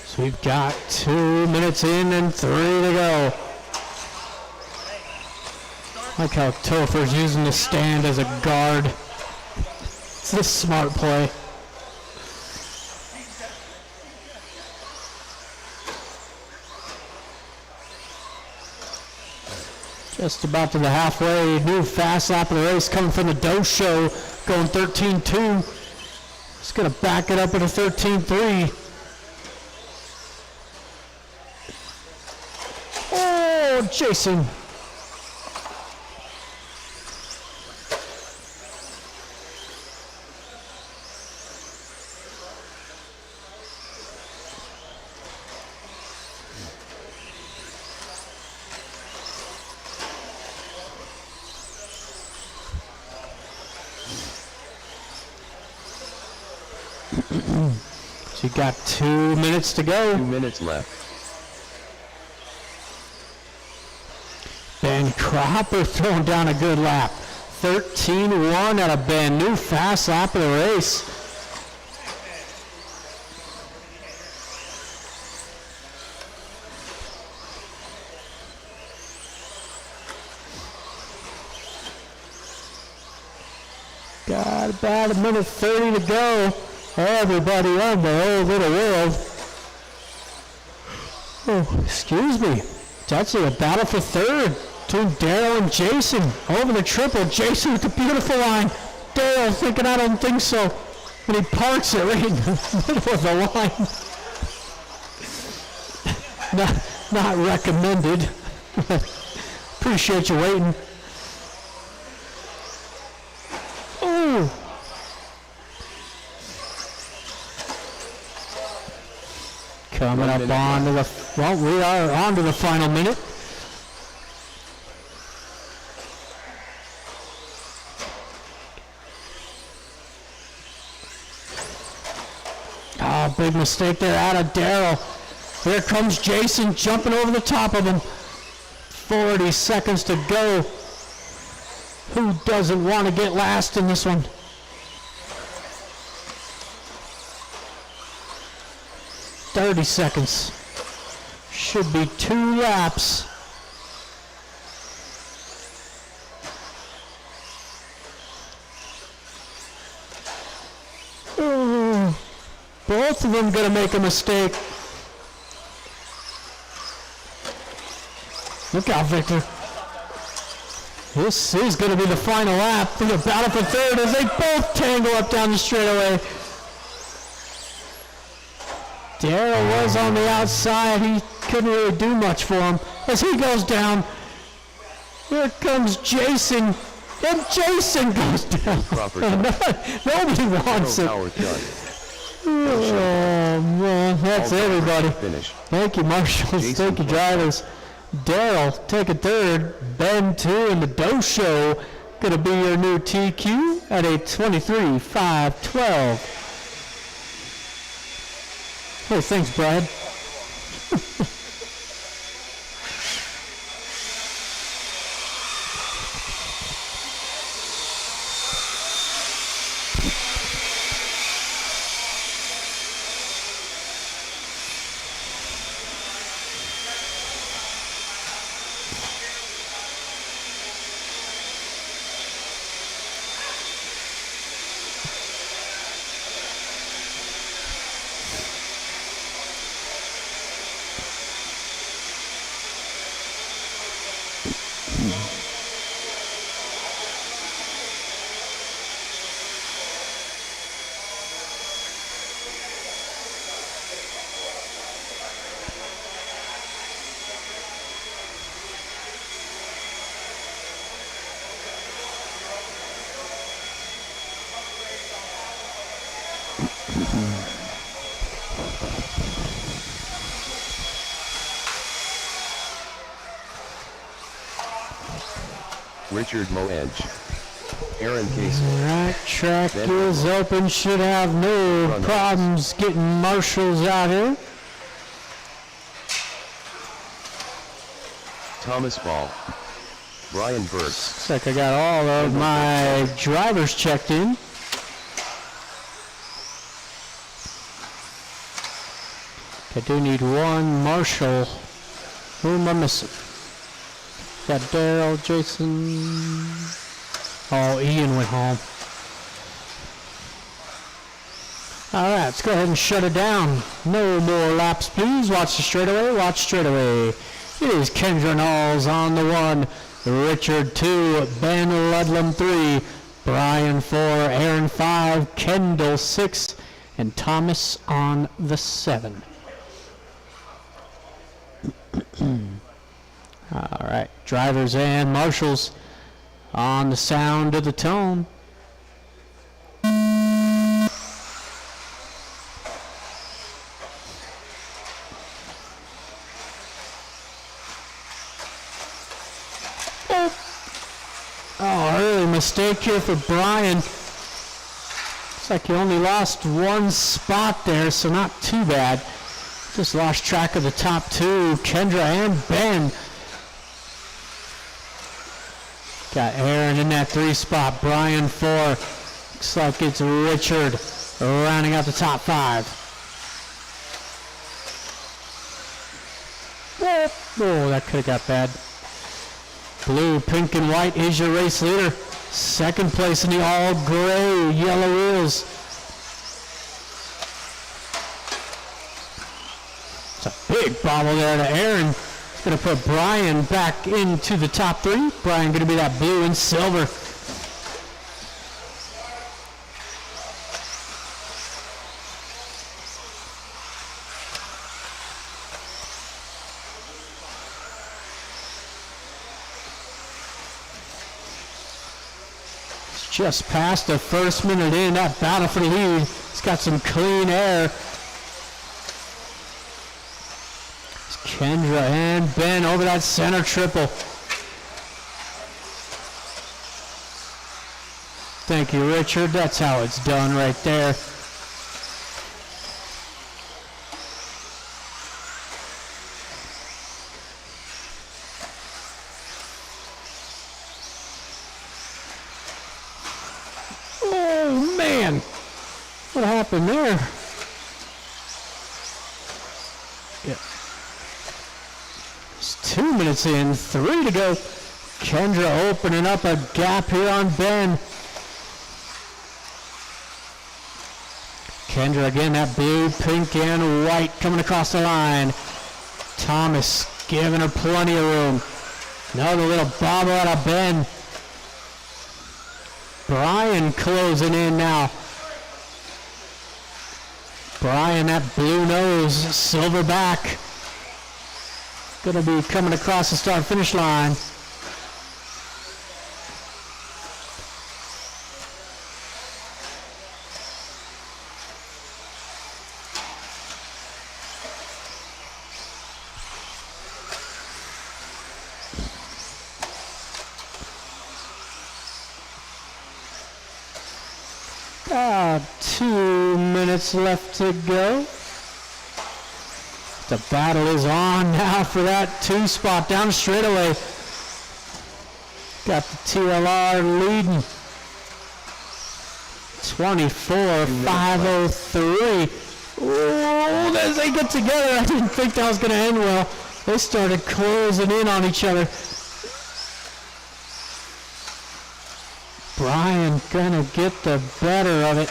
So we've got 2 minutes in and 3 to go. I like how Topher's using the stand as a guard. It's a smart play. Just about to the halfway, new fast lap of the race coming from the Doe Show, going 13-2. It's going to back it up at a 13-3. Oh, Jason. So you got 2 minutes to go. 2 minutes left. Ben Cropper throwing down a good lap. 13-1 out of Ben. New fast lap of the race. Got about a minute 30 to go. Everybody on the whole little world. Oh, excuse me. It's actually a battle for third between Daryl and Jason. Over the triple. Jason with the beautiful line. Daryl thinking, I don't think so. And he parks it right in the middle of the line. Not recommended. Appreciate you waiting. Oh. Coming up on to the, well, we are on to the final minute. Oh, big mistake there out of Daryl. Here comes Jason jumping over the top of him. 40 seconds to go. Who doesn't want to get last in this one? "30 seconds. Should be 2 laps. Oh, both of them gonna make a mistake. Look out, Victor. This is going to be the final lap for the battle for third as they both tangle up down the straightaway. Daryl was on the outside. He couldn't really do much for him as he goes down. Here comes Jason. And Jason goes down. Nobody wants it. Oh, man. That's everybody. Thank you, marshals. Thank you, drivers. Daryl taking third, Ben 2 in the Dojo, gonna be your new TQ at a 23.512. Hey, thanks, Brad. Richard Moedge. Aaron Casey. Right track is open. Should have no problems getting marshals out here. Thomas Ball. Brian Burke. Looks like I got all of my drivers checked in. I do need one marshal. Who am I missing? Got Daryl, Jason. Oh, Ian went home. All right, let's go ahead and shut it down. No more laps, please. Watch the straightaway. Watch straightaway. It is Kendra Knowles on the 1, Richard 2, Ben Ludlam 3, Brian 4, Aaron 5, Kendall 6, and Thomas on the 7. All right, drivers and marshals on the sound of the tone. Oh, early mistake here for Brian. Looks like he only lost one spot there, so not too bad. Just lost track of the top 2, Kendra and Ben. Got Aaron in that 3 spot, Brian 4. Looks like it's Richard rounding out the top 5. Oh, that could have got bad. Blue, pink, and white is your race leader. Second place in the all gray, yellow wheels. It's a big bobble there to Aaron. It's going to put Brian back into the top three. Brian going to be that blue and silver. Just past the first minute in that battle for the lead. It's got some clean air. It's Kendra and Ben over that center triple. Thank you, Richard. That's how it's done right there. What happened there? Yeah. It's 2 minutes in, 3 to go. Kendra opening up a gap here on Ben. Kendra again, that blue, pink, and white coming across the line. Thomas giving her plenty of room. Another little bobble out of Ben. Brian closing in now. Brian, that blue nose, silver back. Gonna be coming across the start-finish line. About 2 minutes left to go. The battle is on now for that 2 spot down the straightaway. Got the TLR leading. 24-503. Oh, as they get together, I didn't think that was going to end well. They started closing in on each other. Brian gonna get the better of it.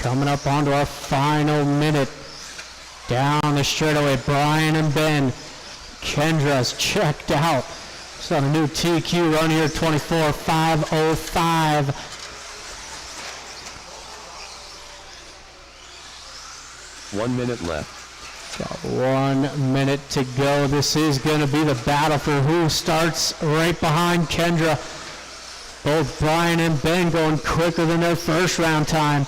Coming up onto our final minute. Down the straightaway, Brian and Ben. Kendra's checked out. It's on a new TQ run here, 24-505. One minute left. Got 1 minute to go. This is going to be the battle for who starts right behind Kendra. Both Brian and Ben going quicker than their first round time.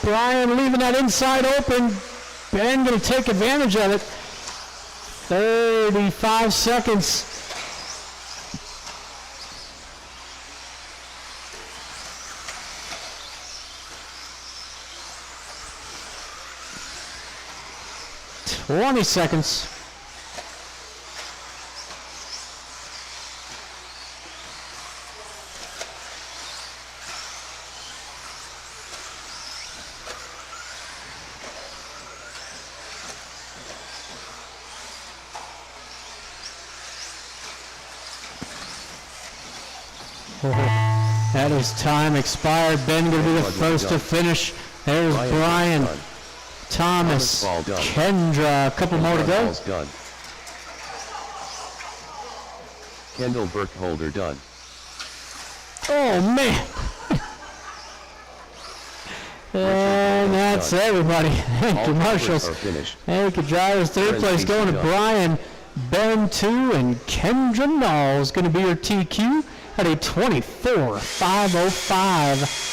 Brian leaving that inside open. Ben going to take advantage of it. 35 seconds. Twenty seconds. That is time expired. Ben going to be the first to finish. There's Brian, Thomas, Kendra. A couple more to go. Done. Kendall Burkholder done. Oh, man. And that's everybody. Thank you, Marshals. Thank you, drivers. Third place going to Brian, Ben 2, and Kendra Null is going to be your TQ at a 24-505.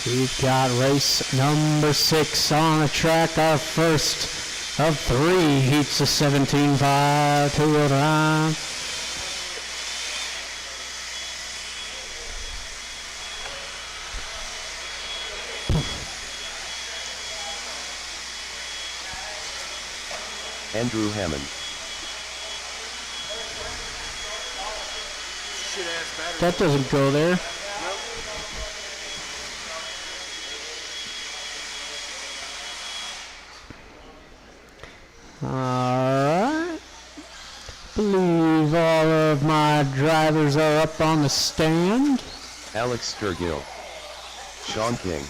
We've got race number 6 on the track. Our first of 3 heats of 17.5 to around. Andrew Hammond. Shit-ass battery. That doesn't go there. Alright. Believe all of my drivers are up on the stand. Alex Sturgill. Sean King.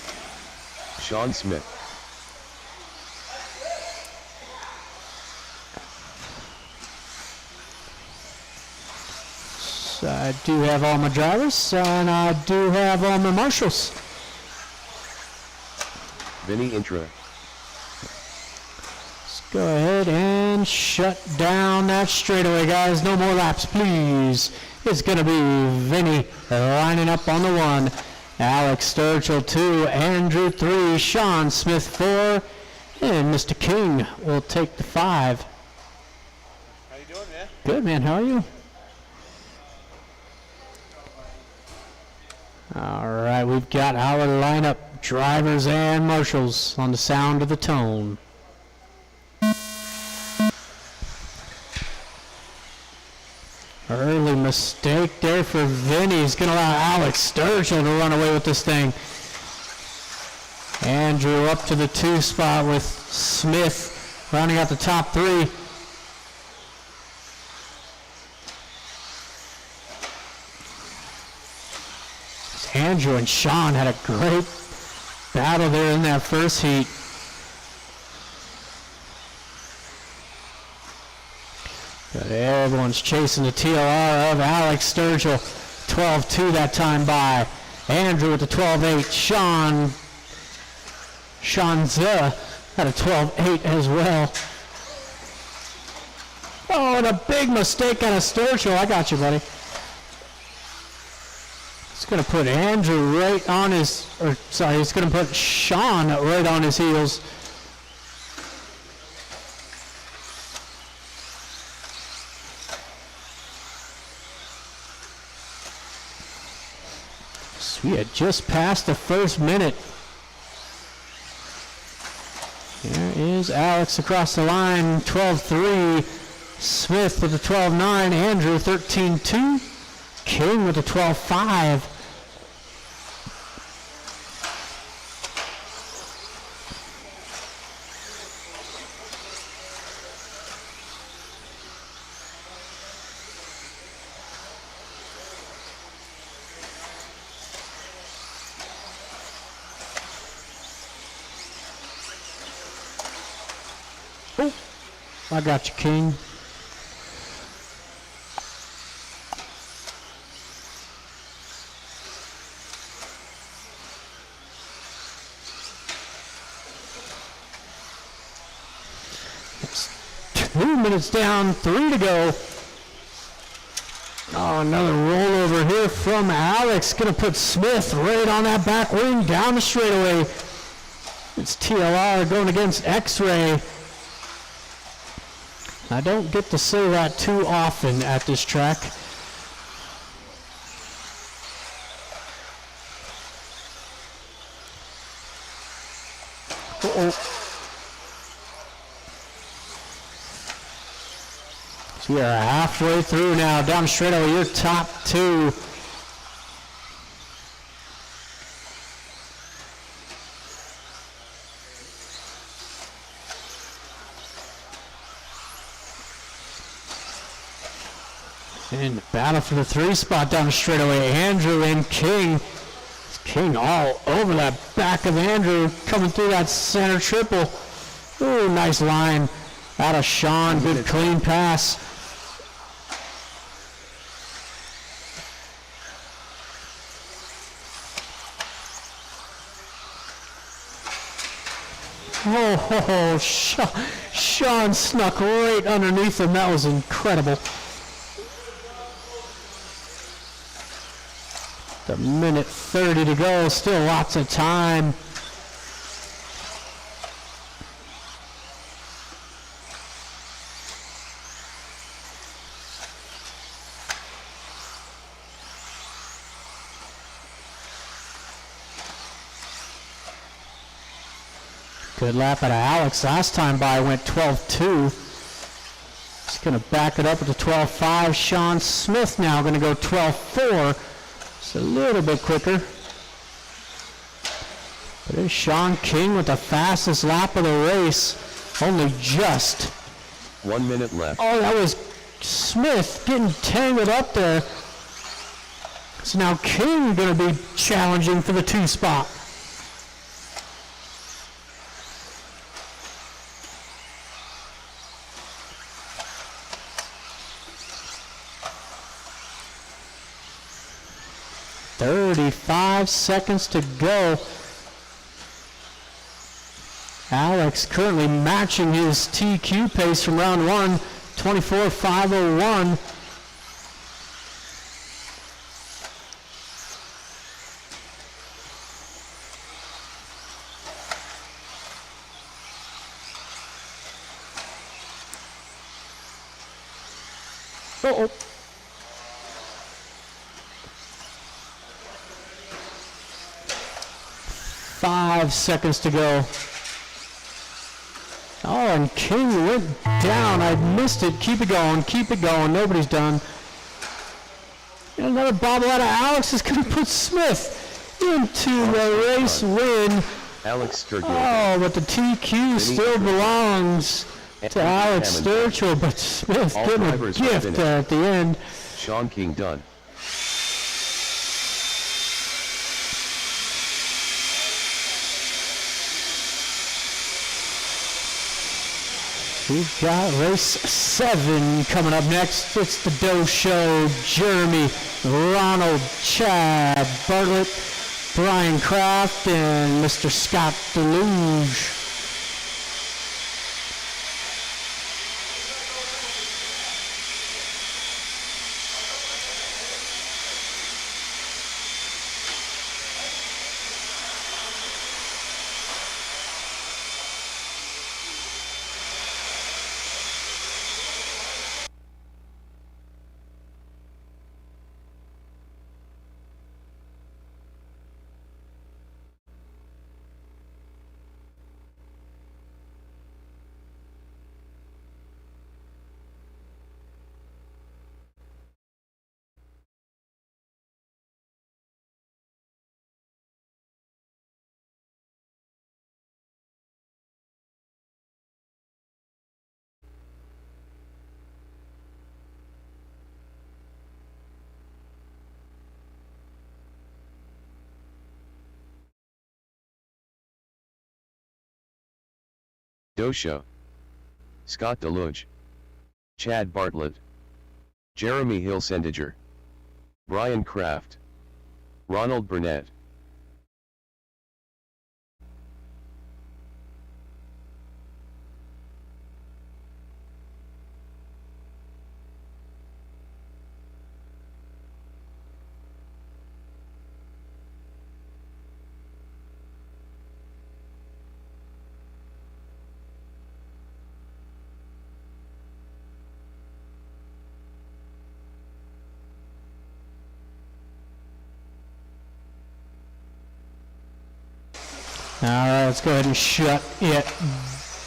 Sean Smith. So I do have all my drivers, and I do have all my marshals. Vinny Intra. Let's go ahead and shut down that straightaway, guys. No more laps, please. It's going to be Vinny lining up on the 1. Alex Sturgill 2, Andrew 3, Sean Smith 4, and Mr. King will take the 5. How you doing, man? Good, man. How are you? All right, we've got our lineup, drivers and marshals, on the sound of the tone. Early mistake there for Vinny. He's going to allow Alex Sturgill to run away with this thing. Andrew up to the 2 spot with Smith rounding out the top 3. Andrew and Sean had a great battle there in that first heat. But everyone's chasing the TLR of Alex Sturgill. 12-2 that time by Andrew with the 12-8. Sean Zilla had a 12-8 as well. Oh, and a big mistake on a Sturgill. I got you, buddy. It's going to put Andrew right on his, he's going to put Sean right on his heels. So we had just passed the first minute. There is Alex across the line, 12-3. Smith with the 12-9. Andrew 13-2. King with the 12-5. Oh, I got you, King. It's 2 minutes down, 3 to go. Oh, another rollover here from Alex. Going to put Smith right on that back wing down the straightaway. It's TLR going against X-Ray. I don't get to say that too often at this track. Uh-oh. So we are halfway through now. Down straightaway, your top 2. And battle for the 3 spot down the straightaway. Andrew and King. King all over that back of Andrew, coming through that center triple. Ooh, nice line out of Sean. Good clean pass. Oh, Sean snuck right underneath him. That was incredible. A minute 30 to go, still lots of time. Good lap out of Alex. Last time by went 12.2. He's going to back it up with the 12.5. Sean Smith now going to go 12.4. It's a little bit quicker. But it's Sean King with the fastest lap of the race. Only just. 1 minute left. Oh, that was Smith getting tangled up there. So now King going to be challenging for the 2 spot. .35 seconds to go. Alex currently matching his TQ pace from round 1, 24.501. Uh-oh. 5 seconds to go. Oh, and King went down. I missed it. Keep it going. Keep it going. Nobody's done. And another bobble out of Alex is going to put Smith into the race win. Alex Sturgill. Oh, but the TQ still belongs to Alex Sturgill, but Smith getting a gift at the end. Sean King done. We've got race 7 coming up next. It's the Doe Show. Jeremy, Ronald, Chad, Bartlett, Brian Kraft, and Mr. Scott Deluge. Doe Show. Scott Deluge. Chad Bartlett. Jeremy Hilsendiger. Brian Kraft. Ronald Burnett. All right, let's go ahead and shut it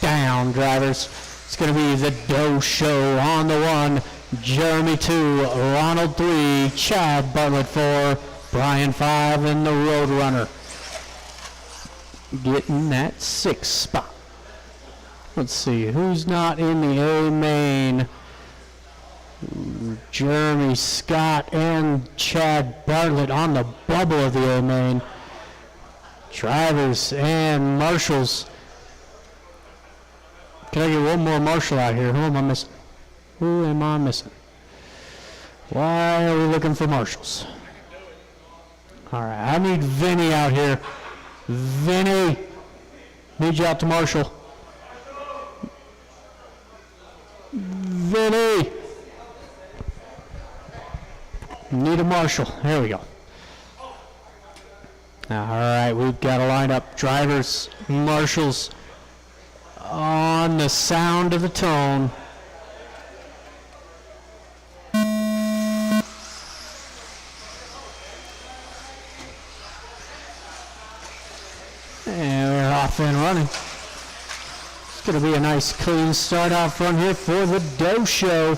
down, drivers. It's going to be the Doe Show on the 1, Jeremy 2, Ronald 3, Chad Bartlett 4, Brian 5, and the Roadrunner getting that 6th spot. Let's see, who's not in the A main? Jeremy, Scott, and Chad Bartlett on the bubble of the A main. Drivers and marshals. Can I get one more marshal out here? Who am I missing? Who am I missing? Why are we looking for marshals? All right, I need Vinny out here. Vinny, need you out to marshal. Vinny, need a marshal. There we go. All right, we've got to line up drivers, marshals on the sound of the tone. And we're off and running. It's going to be a nice clean start out front here for the Doe Show.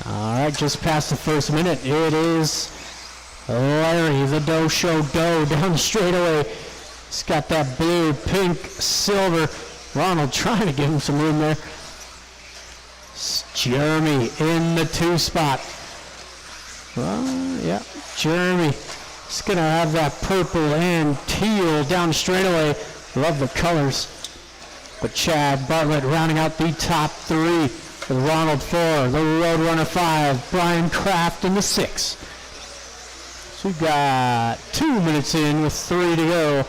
All right, just past the first minute, it is Larry, the Doe Show Doe, down the straightaway. He's got that blue, pink, silver. Ronald trying to give him some room there. It's Jeremy in the 2 spot. Well, yeah, Jeremy. He's going to have that purple and teal down the straightaway. Love the colors. But Chad Bartlett rounding out the top 3. With Ronald 4, the Roadrunner 5, Brian Kraft in the 6. So we've got 2 minutes in with 3 to go.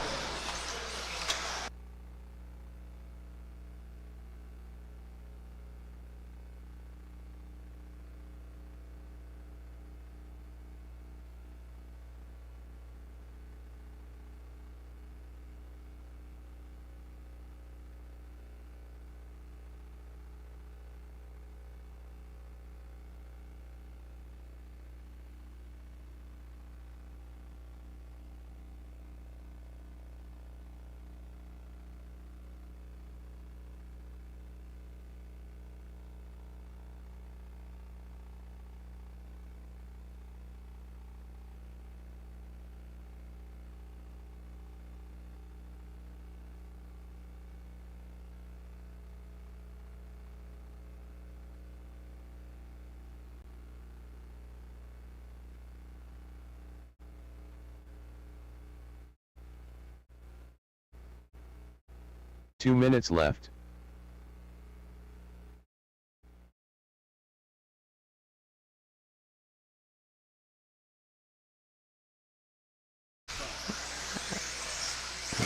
Two minutes left.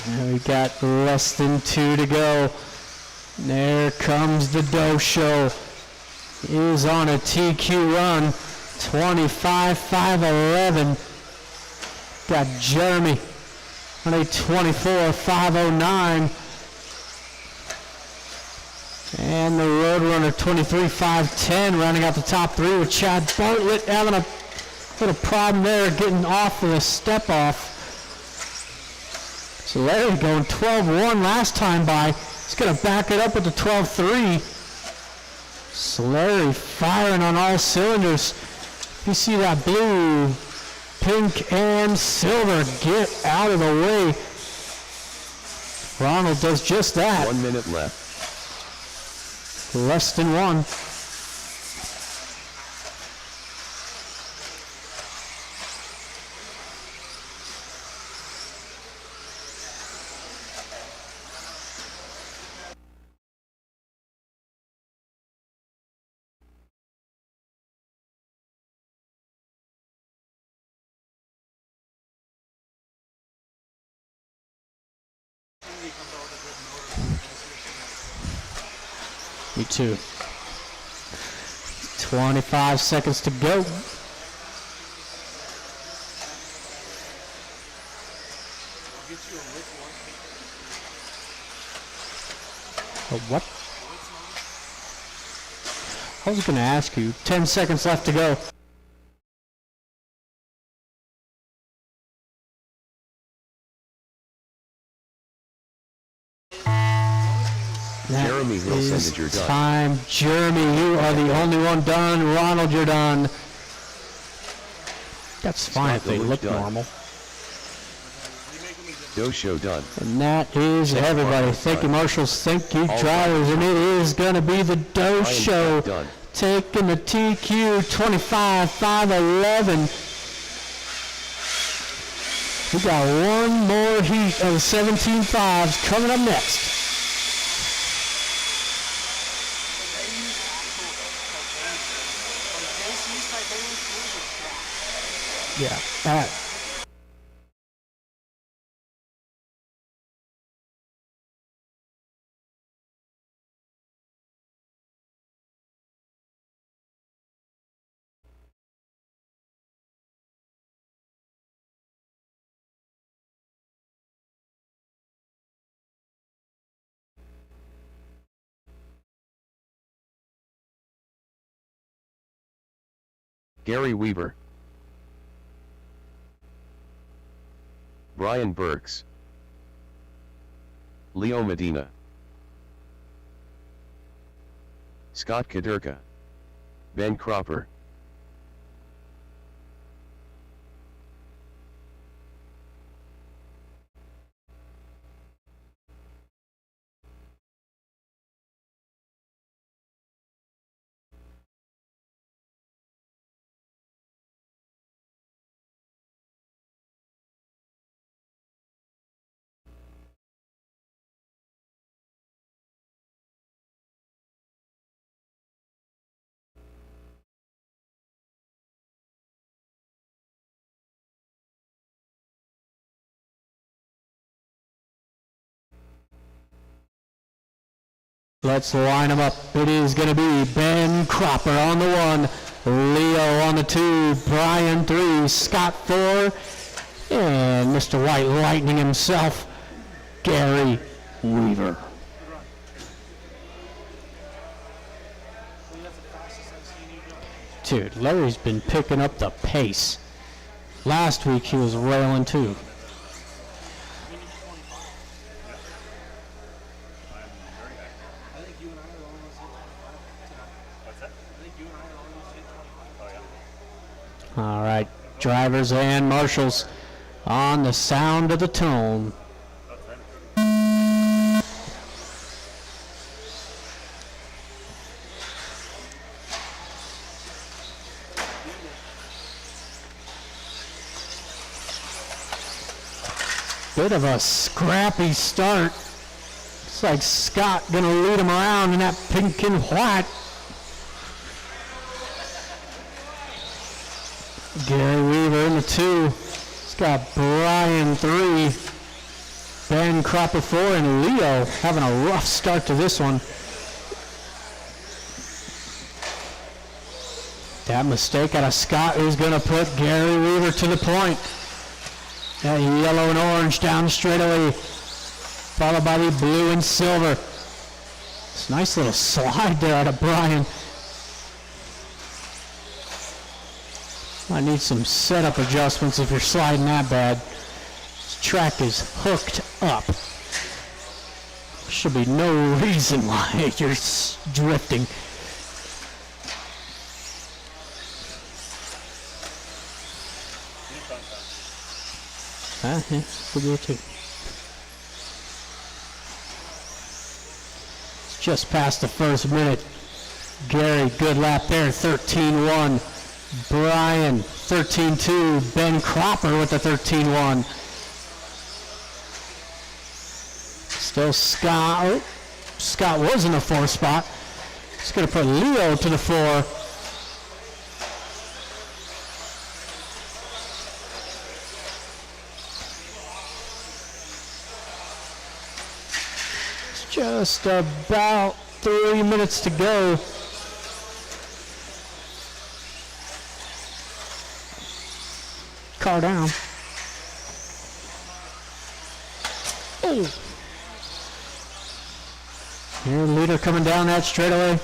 And we got less than 2 to go. There comes the Doe Show. He is on a TQ run. 25.511. Got Jeremy on a 24.509. And the Roadrunner 23.510 rounding out the top 3 with Chad Bartlett having a little problem there getting off of the step off. So Larry going 12.1 last time by. He's going to back it up with the 12.3. So Larry firing on all cylinders. You see that blue, pink, and silver get out of the way. Ronald does just that. 1 minute left. Less than 1. Me too. 25 seconds to go. A what? I was going to ask you. 10 seconds left to go. That Jeremy Wilson, is you're done. time. Jeremy, you are the only one done. Ronald, you're done. That's fine if they Village look done. normal. Dojo done. And that is everybody. Marshals Thank you, done. marshals. Thank you, All drivers. And it is going to be the Doe Ryan Show done. taking the TQ 25-511. We got one more heat of 17.5s coming up next. Yeah. Gary Weaver. Brian Burks. Leo Medina. Scott Kaderka. Ben Cropper. Let's line them up. It is going to be Ben Cropper on the 1, Leo on the 2, Brian 3, Scott 4, and Mr. White Lightning himself, Gary Weaver. Dude, Larry's been picking up the pace. Last week he was railing too. All right, drivers and marshals on the sound of the tone. Bit of a scrappy start. Looks like Scott gonna lead him around in that pink and white. Gary Weaver in the 2. He's got Brian 3, Ben Cropper 4, and Leo having a rough start to this one. That mistake out of Scott is going to put Gary Weaver to the point. That yellow and orange down the straightaway, followed by the blue and silver. It's a nice little slide there out of Brian. I need some setup adjustments if you're sliding that bad. This track is hooked up. Should be no reason why you're drifting. Yeah, good deal too. It's just past the first minute. Gary, good lap there, 13-1. Brian, 13-2. Ben Cropper with the 13-1. Still Scott. Oh, Scott was in the 4 spot. He's going to put Leo to the 4. It's just about 3 minutes to go. Car down. Oh. Your leader coming down that straightaway.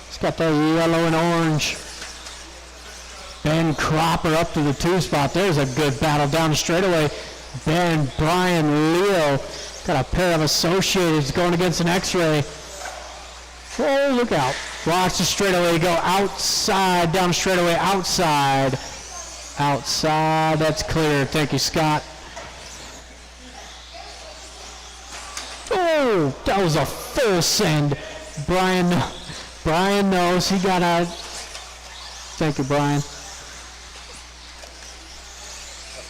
He's It's got that yellow and orange. Ben Cropper up to the 2 spot. There's a good battle down the straightaway. Ben, Brian, Leo. Got a pair of associates going against an X-ray. Oh, look out. Watch the straightaway go outside, down the straightaway, outside. Outside, that's clear. Thank you, Scott. Oh, that was a full send. Brian knows he got out. Thank you, Brian. Let's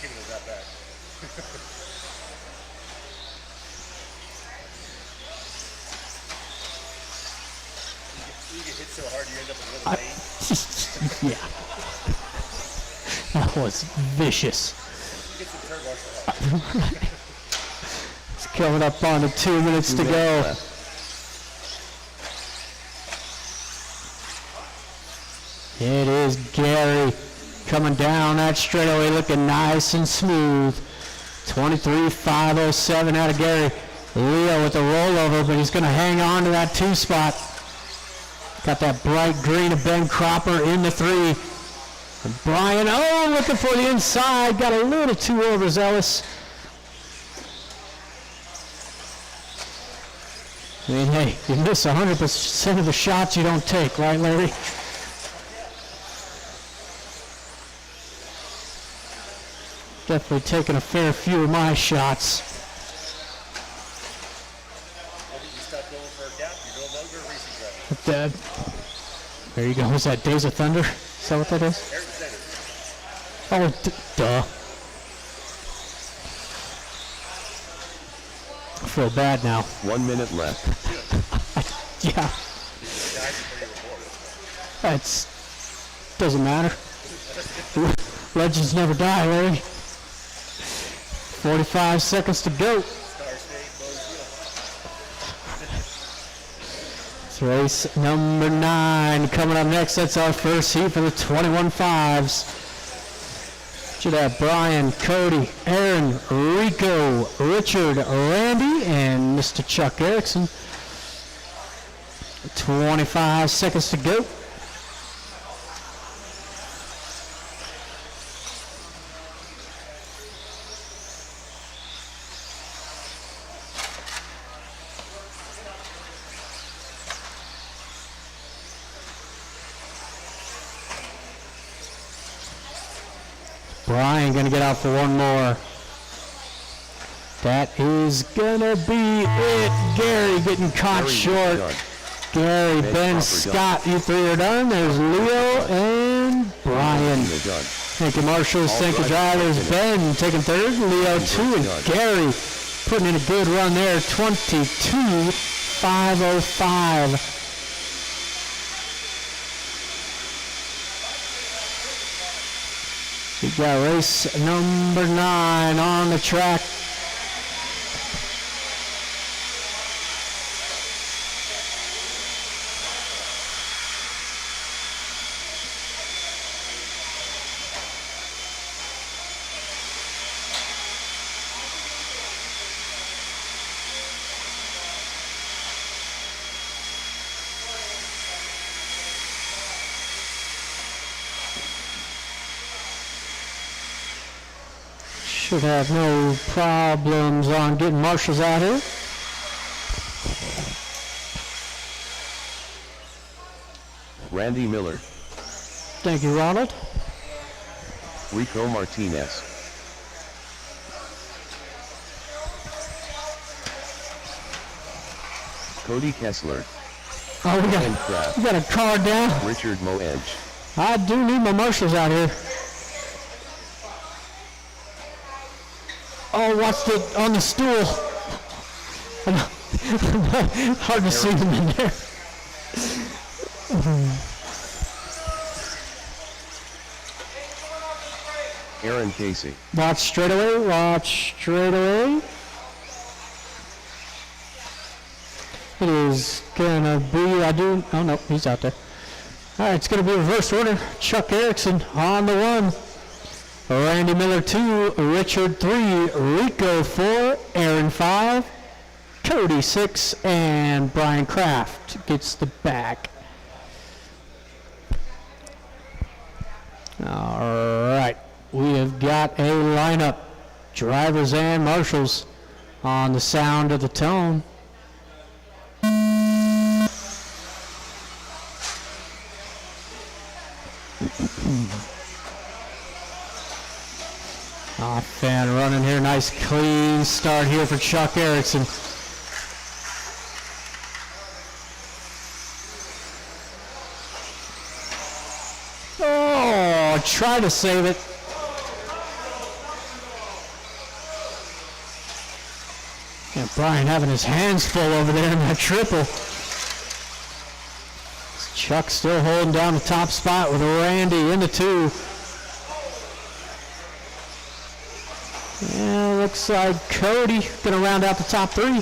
give it that back. You get hit so hard you end up with a little Yeah. That was vicious. You get some turbo. It's coming up on to 2 minutes to go. Left. It is Gary coming down that straightaway looking nice and smooth. 23.507 out of Gary. Leo with the rollover, but he's going to hang on to that 2 spot. Got that bright green of Ben Cropper in the 3. And Brian, looking for the inside. Got a little too overzealous. I mean, hey, you miss 100% of the shots you don't take, right, Larry? Definitely taking a fair few of my shots. You stop going for a gap, you no longer racing driver. But, there you go. Is that Days of Thunder? Is that what that is? Eric said it. Oh, duh. I feel bad now. 1 minute left. Yeah. That's doesn't matter. Legends never die, Larry. 45 seconds to go. It's race number 9 coming up next. That's our first heat for the 21.5s. Should have Brian, Cody, Aaron, Rico, Richard, Randy, and Mr. Chuck Erickson. 25 seconds to go. Brian gonna get out for one more. That is gonna be it. Gary getting caught Gary short. done. Gary, Ben Ben, Cropper Scott, you 3 are done. There's Leo and Brian. They're done. Thank you, marshals. All Thank you, drivers drivers. taken. Ben taking 3rd. Leo 2, and done. Gary putting in a good run there. 22.505. We got race number 9 on the track. Should have no problems on getting marshals out here. Randy Miller. Thank you, Ronald. Rico Martinez. Cody Kessler. Oh, we Ben Kraft. got a car down. Richard Moedge. I do need my marshals out here. Oh, watch on the stool. Hard to see them in there. Aaron Casey. Watch straight away. Watch straight away. It is gonna be. Oh no, he's out there. All right, it's gonna be reverse order. Chuck Erickson on the 1. Randy Miller 2, Richard 3, Rico 4, Aaron 5, Cody 6, and Brian Kraft gets the back. All right, we have got a lineup, drivers and marshals, on the sound of the tone. Fan running here, nice clean start here for Chuck Erickson. Oh, try to save it. And Brian having his hands full over there in that triple. Chuck still holding down the top spot with Randy in the 2. Yeah, looks like Cody gonna round out the top 3.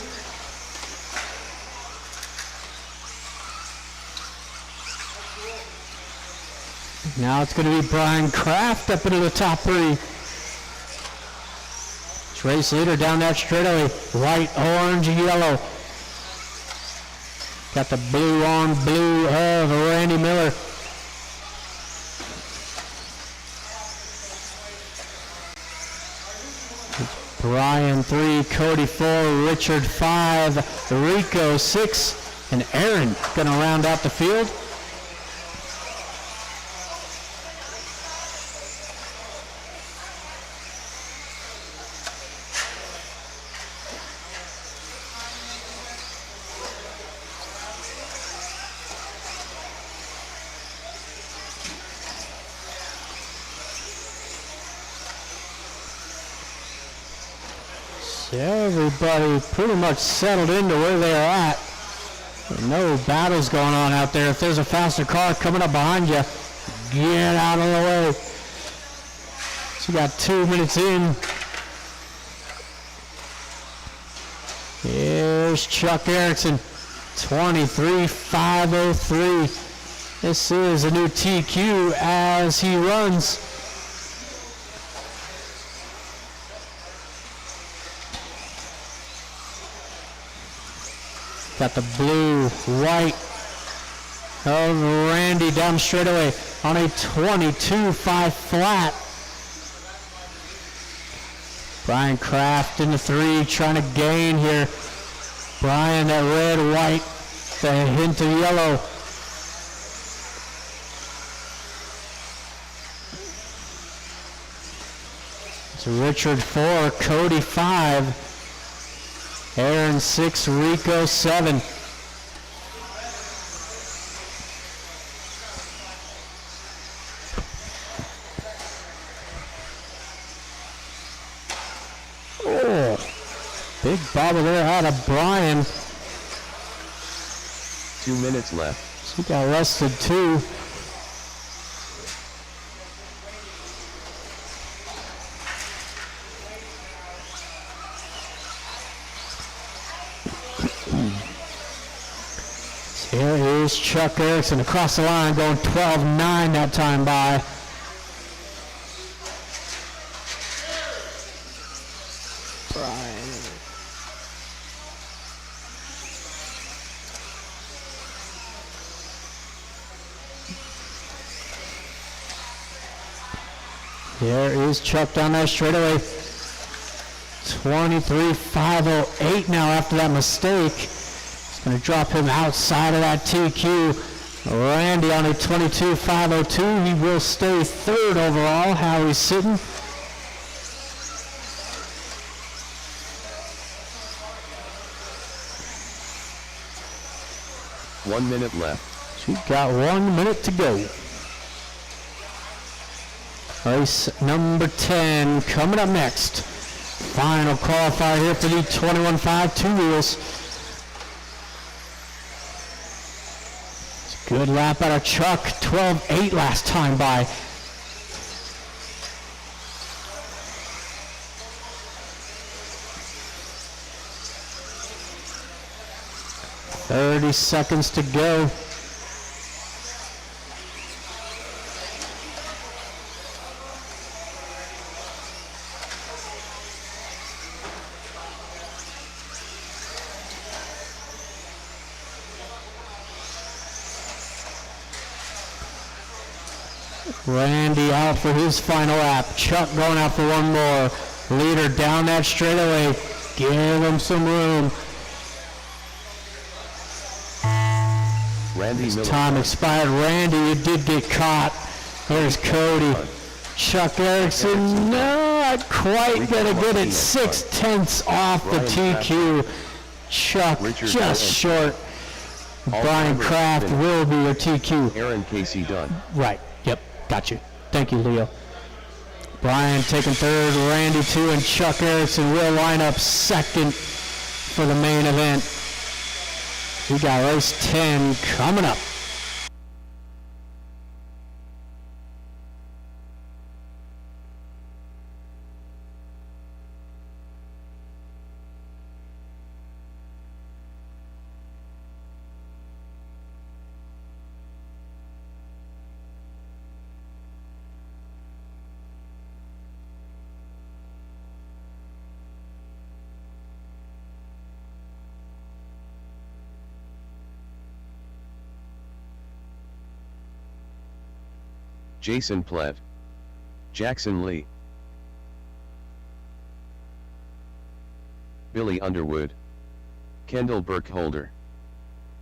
Now it's gonna be Brian Kraft up into the top 3. Race leader down that straightaway, white, orange, yellow. Got the blue on blue of Randy Miller. Brian 3, Cody 4, Richard 5, Rico 6, and Aaron gonna round out the field. Everybody pretty much settled into where they're at. No battles going on out there. If there's a faster car coming up behind you, get out of the way. So you got 2 minutes in. Here's Chuck Erickson, 23.503. This is a new TQ as he runs. Got the blue, white of Randy down straightaway on a 22.5 flat. Brian Kraft in the 3, trying to gain here. Brian, that red, white, the hint of yellow. It's Richard 4, Cody 5. Aaron 6, Rico 7. Oh, big bobble there out of Brian. 2 minutes left. He got arrested too. Here is Chuck Erickson across the line, going 12.9 that time by. Brian. There is Chuck down there straightaway. 23.508 now after that mistake. Going to drop him outside of that TQ. Randy on a 22.502. He will stay 3rd overall. How he's sitting. One minute left. She's got 1 minute to go. Race number 10 coming up next. Final qualifier here for the 21.5 2 wheels. Good lap out of Chuck, 12.8 last time by. "30 seconds to go." Randy out for his final lap. Chuck going out for one more. Leader down that straightaway. Give him some room. Randy Miller. Time expired. Randy, you did get caught. There's Cody. Chuck Erickson, not quite gonna get it. 6/10 off the TQ. Chuck just short. Brian Kraft will be your TQ. Aaron Casey Dunn. Right. Yep. Got you. Thank you, Leo. Brian taking third, Randy 2, and Chuck Erickson will line up second for the main event. We got race 10 coming up. Jason Plev. Jackson Lee. Billy Underwood. Kendall Burkholder.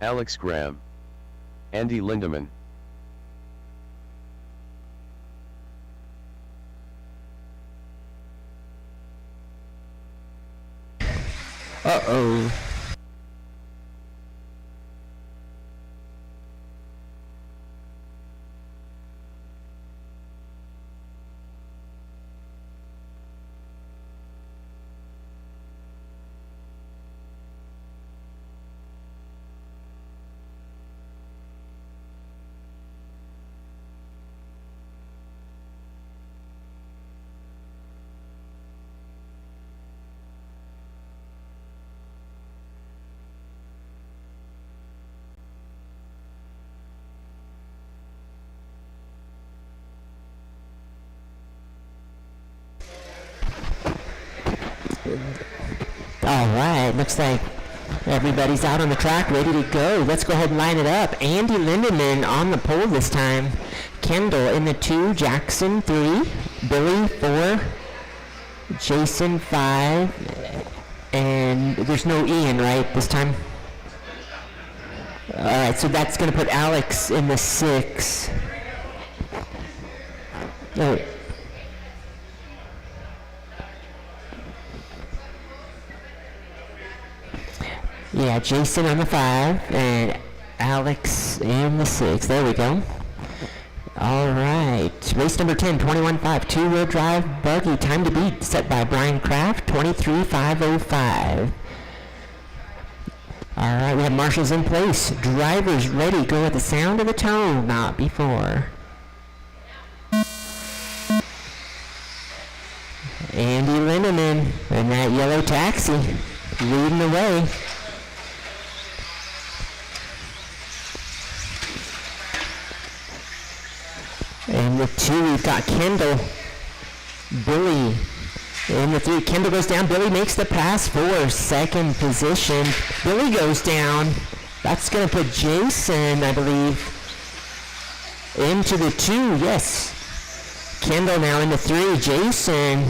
Alex Graham. Andy Lindemann. Uh-oh. All right, looks like everybody's out on the track, ready to go. Let's go ahead and line it up. Andy Lindemann on the pole this time. Kendall in the 2, Jackson 3, Billy 4, Jason 5, and there's no Ian, right, this time? All right, so that's going to put Alex in the 6. Oh. Yeah, Jason on the 5 and Alex in the 6. There we go. All right. Race number 10, 21.5, two-wheel drive buggy. Time to beat set by Brian Kraft, 23.505. All right, we have marshals in place. Drivers ready. Go at the sound of the tone, not before. Andy Lindemann in that yellow taxi leading the way. In the 2, we've got Kendall, Billy. In the 3, Kendall goes down. Billy makes the pass for second position. Billy goes down. That's going to put Jason, I believe, into the 2. Yes. Kendall now in the 3. Jason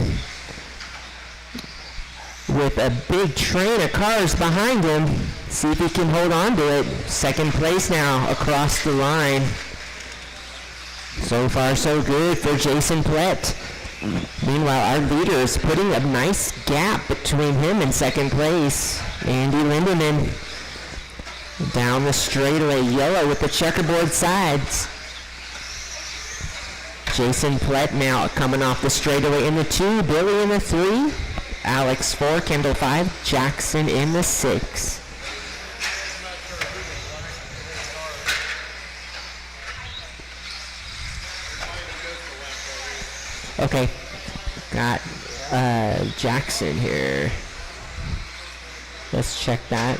with a big train of cars behind him. See if he can hold on to it. Second place now across the line. So far, so good for Jason Plett. Meanwhile, our leader is putting a nice gap between him and second place. Andy Lindemann down the straightaway, yellow with the checkerboard sides. Jason Plett now coming off the straightaway in the 2, Billy in the 3, Alex 4, Kendall 5, Jackson in the 6. Okay, got Jackson here. Let's check that.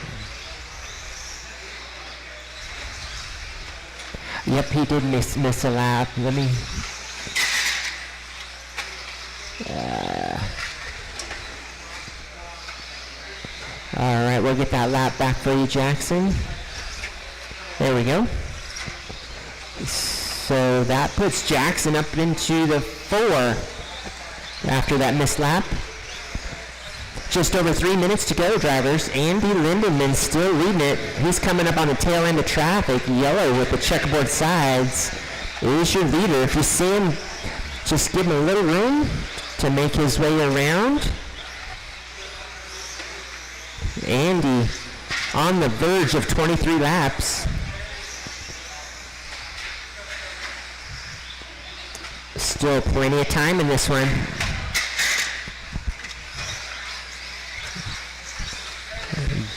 Yep, he did miss a lap. Let me. All right, we'll get that lap back for you, Jackson. There we go. So that puts Jackson up into the 4 after that missed lap. Just over 3 minutes to go, drivers. Andy Lindenman still leading it. He's coming up on the tail end of traffic. Yellow with the checkerboard sides is your leader. If you see him, just give him a little room to make his way around. Andy on the verge of 23 laps. Still plenty of time in this one.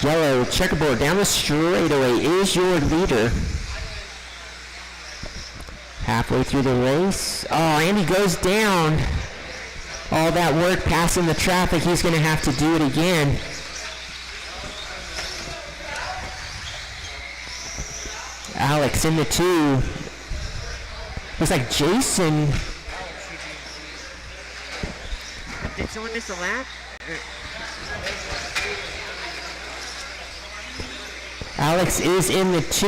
Yellow checkerboard down the straightaway is your leader. Halfway through the race. Oh, Andy goes down. All that work passing the traffic, he's going to have to do it again. Alex in the 2. Looks like Jason. Did someone miss a lap? Alex is in the 2.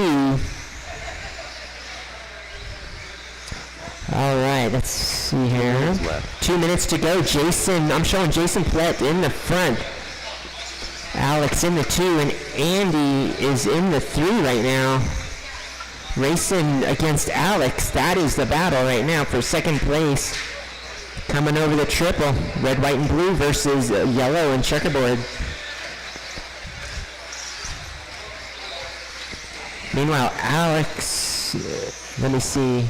All right, let's see here. 2 minutes to go. Jason, I'm showing Jason Plett in the front. Alex in the 2, and Andy is in the 3 right now. Racing against Alex. That is the battle right now for second place. Coming over the triple. Red, white, and blue versus yellow and checkerboard. Meanwhile, Alex, let me see.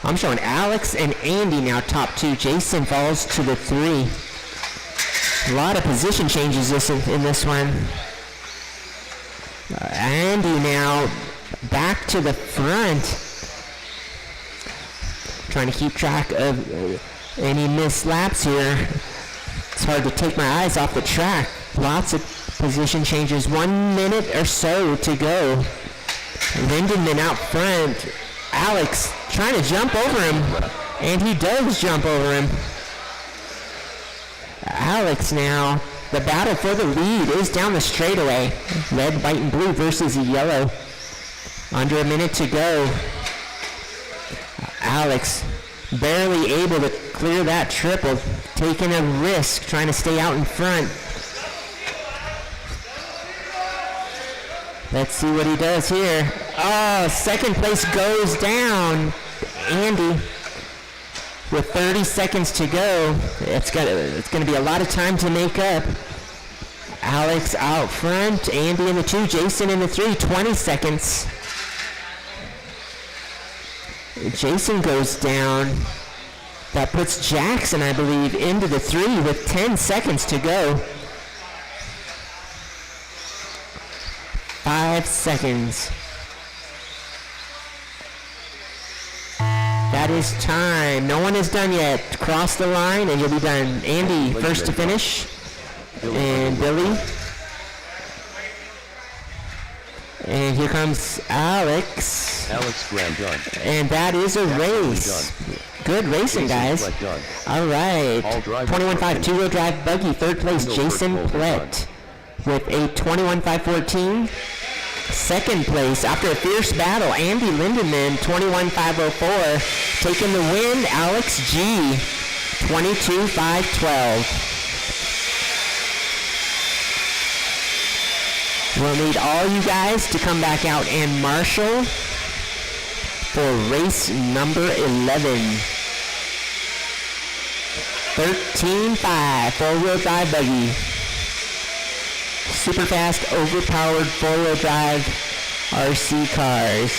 I'm showing Alex and Andy now top 2. Jason falls to the 3. A lot of position changes in this one. Andy now back to the front. Trying to keep track of any missed laps here. It's hard to take my eyes off the track. Lots of position changes. 1 minute or so to go. Lindenman out front. Alex trying to jump over him, and he does jump over him. Alex now, the battle for the lead is down the straightaway. Red, white, and blue versus yellow. Under a minute to go. Alex barely able to clear that triple, taking a risk, trying to stay out in front. Let's see what he does here. Oh, second place goes down. Andy with 30 seconds to go. It's gonna be a lot of time to make up. Alex out front, Andy in the 2, Jason in the 3, 20 seconds. Jason goes down. That puts Jackson, I believe, into the 3 with 10 seconds to go. 5 seconds. That is time. No one is done yet. Cross the line and you'll be done. Andy first to finish. And Billy. And here comes Alex. Alex Graham done. And that is a race. Good racing, guys. All right. 21.5 two-wheel drive buggy. Third place, Jason Plett with a 21.514. Second place, after a fierce battle, Andy Lindenman, 21.504. Taking the win, Alex G, 22.512. We'll need all you guys to come back out and marshal for race number 11. 13.5, four-wheel drive buggy. Super fast, overpowered, four-wheel drive RC cars.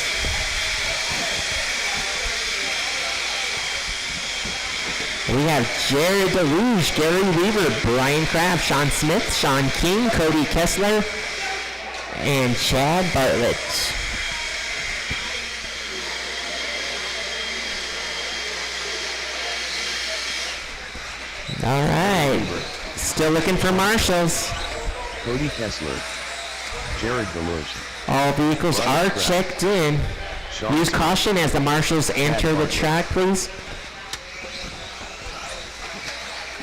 We have Jared DeLuge, Gary Weaver, Brian Craft, Sean Smith, Sean King, Cody Kessler, and Chad Bartlett. All right, still looking for marshals. Cody Kessler, Jared DeLuge. All vehicles are checked in. Use caution as the marshals enter the track, please.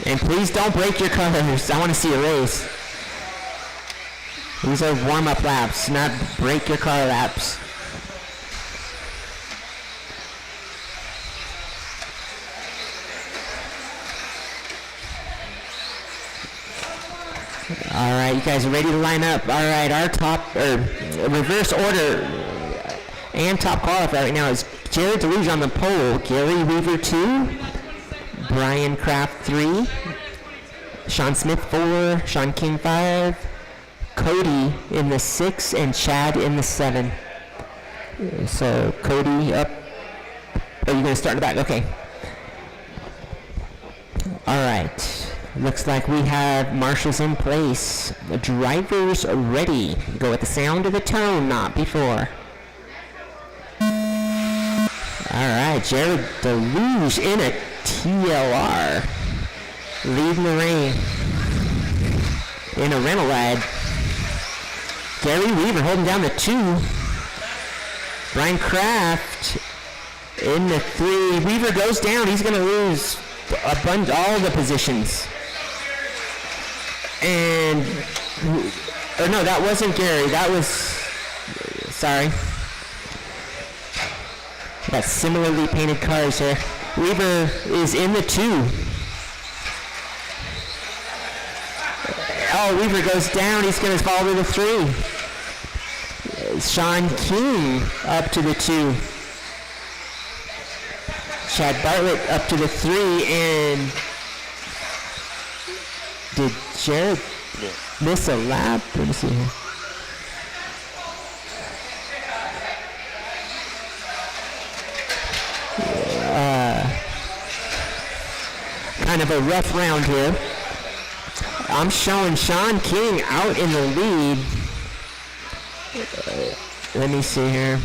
And please don't break your cars. I want to see a race. These are warm-up laps, not break your car laps. All right, you guys are ready to line up. All right, our reverse order and top qualifier right now is Jared Deluge on the pole, Gary Weaver 2, Brian Kraft 3, Sean Smith 4, Sean King 5, Cody in the 6, and Chad in the 7. So Cody up. Are you going to start in the back? Okay. All right. Looks like we have marshals in place. The drivers ready. Go with the sound of the tone, not before. All right, Jared Deluge in a TLR. Leading the rain. In a rental ride. Gary Weaver holding down the 2. Brian Kraft in the 3. Weaver goes down. He's going to lose all the positions. And, or no, that wasn't Gary. That was, sorry. Got similarly painted cars here. Weaver is in the 2. Oh, Weaver goes down. He's going to fall to the 3. Sean King up to the 2. Chad Bartlett up to the 3. And did Jared miss a lap? Let me see here. Kind of a rough round here. I'm showing Sean King out in the lead. Let me see here.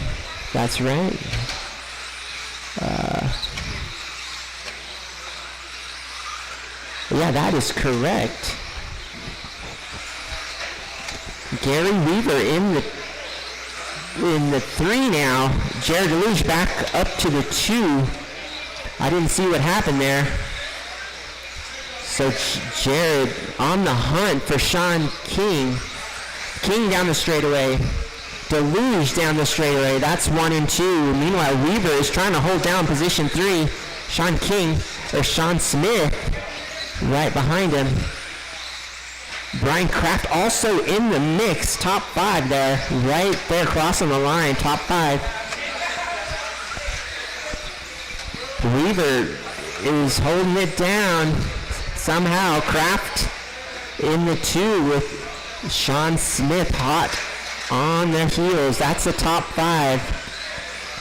That's right. Yeah, that is correct. Gary Weaver in the 3 now. Jared Deluge back up to the 2. I didn't see what happened there. So Jared on the hunt for Sean King. King down the straightaway. Deluge down the straightaway. That's 1 and 2. Meanwhile, Weaver is trying to hold down position 3. Sean Smith right behind him. Brian Kraft also in the mix. Top 5 there. Right there crossing the line. Top 5. Weaver is holding it down. Somehow Kraft in the 2 with Sean Smith hot on the heels. That's the top 5.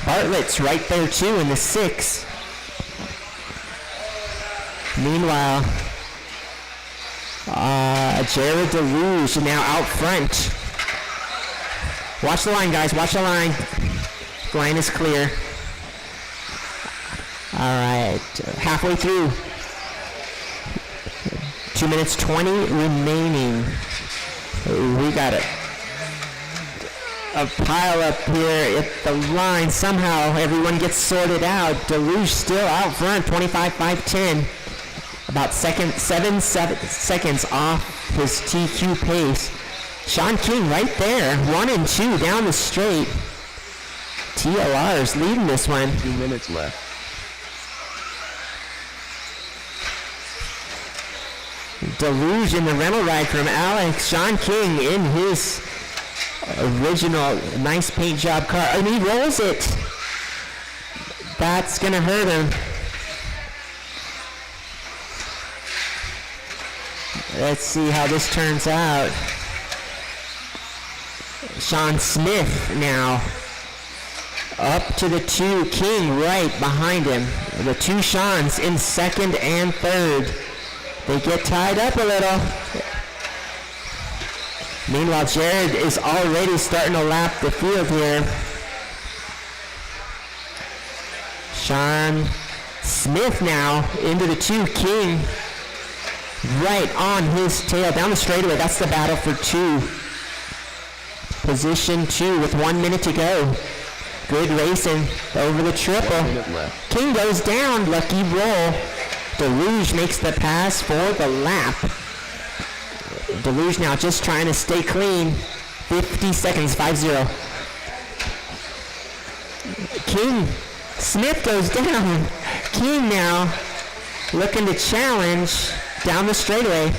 Bartlett's right there too in the 6. Meanwhile, Jared Deluge now out front. Watch the line, guys. Watch the line. The line is clear. All right. Halfway through. 2 minutes 20 remaining. We got a pile up here at the line. Somehow everyone gets sorted out. Deluge still out front, 25.510. About 7 seconds off his TQ pace. Sean King right there, 1 and 2 down the straight. TLR's leading this one. 2 minutes left. Deluge in the rental ride from Alex. Sean King in his original nice paint job car. And he rolls it. That's going to hurt him. Let's see how this turns out. Sean Smith now up to the 2. King right behind him. The 2 Seans in 2nd and 3rd. They get tied up a little. Meanwhile, Jared is already starting to lap the field here. Sean Smith now into the 2. King right on his tail down the straightaway. That's the battle for 2. Position 2 with 1 minute to go. Good racing over the triple. 1 minute left. King goes down. Lucky roll. Deluge makes the pass for the lap. Deluge now just trying to stay clean. 50 seconds, 5-0. King. Smith goes down. King now looking to challenge down the straightaway.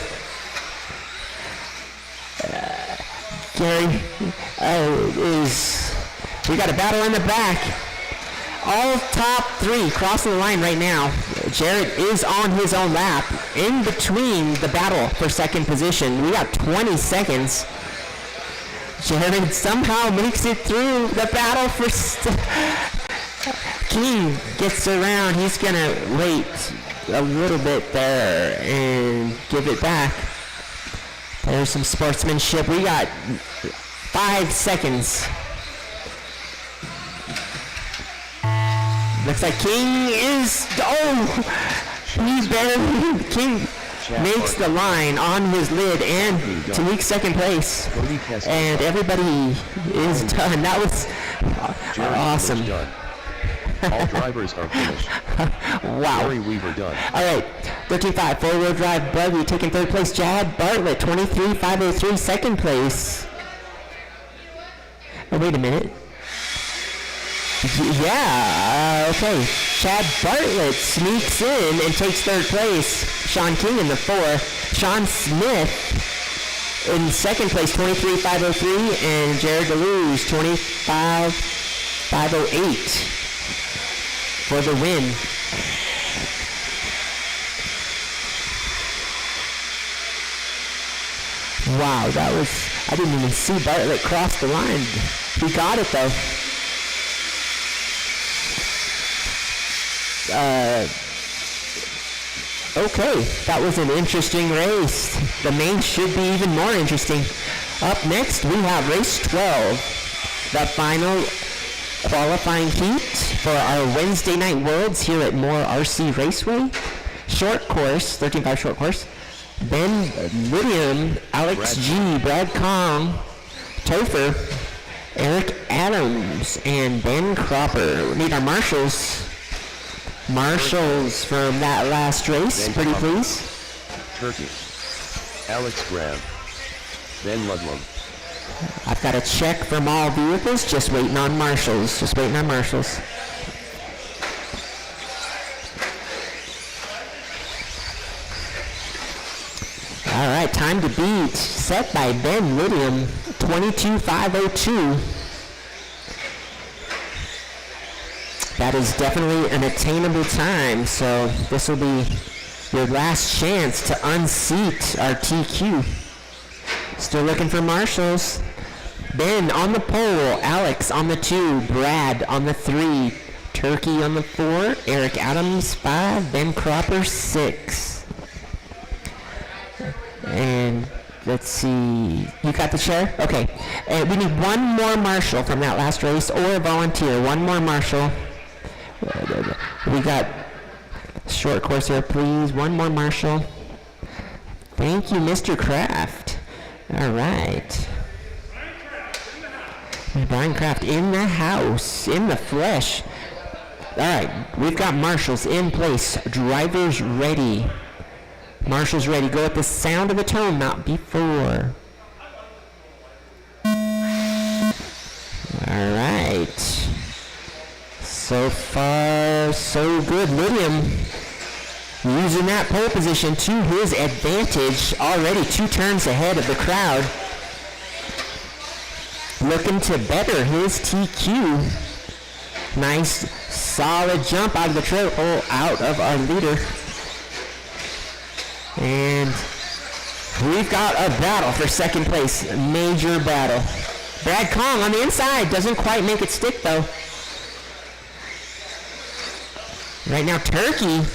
Gary we got a battle in the back. All top three crossing the line right now. Jared is on his own lap. In between the battle for second position, we got 20 seconds. Jared somehow makes it through the battle for King gets around. He's gonna wait a little bit there and give it back. There's some sportsmanship. We got 5 seconds. Looks like King is, he barely, King makes the line on his lid and Tariq second place. And everybody is done. That was awesome. All drivers are finished. Wow. Gary Weaver done. All right, 13.5, four-wheel drive buggy taking third place. Chad Bartlett, 23.503, second place. Oh, wait a minute. Yeah, okay. Chad Bartlett sneaks in and takes third place. Sean King in the 4. Sean Smith in second place, 23.503, and Jared DeLuz, 25.508 for the win. Wow, that was, I didn't even see Bartlett cross the line. He got it though. Okay, that was an interesting race. The main should be even more interesting. Up next, we have race 12, the final qualifying heat for our Wednesday night worlds here at MHOR RC Raceway. Short course, 13.5 short course. Ben William, Alex G, Brad Kong, Topher, Eric Adams, and Ben Cropper. We need our marshals. Marshals from that last race, Ben pretty Cropper. please. Turkey. Alex Graham. Ben Ludlam. I've got a check from all vehicles, just waiting on marshals. Just waiting on marshals. All right, time to beat. Set by Ben Lydium, 22.502. That is definitely an attainable time, so this will be your last chance to unseat our TQ. Still looking for marshals. Ben on the pole, Alex on the 2, Brad on the 3, Turkey on the 4, Eric Adams 5, Ben Cropper 6. And let's see, you got the chair? Okay. We need one more marshal from that last race or a volunteer. One more marshal. We got short course here, please. One more marshal. Thank you, Mr. Kraft. All right. Brian Kraft in the house, in the flesh. All right, we've got marshals in place. Drivers ready. Marshals ready. Go at the sound of the tone, not before. All right. So far, so good. Lydium using that pole position to his advantage. Already 2 turns ahead of the crowd. Looking to better his TQ. Nice, solid jump out of the trail, out of our leader. And we've got a battle for second place. Major battle. Brad Kong on the inside. Doesn't quite make it stick though. Right now, Turkey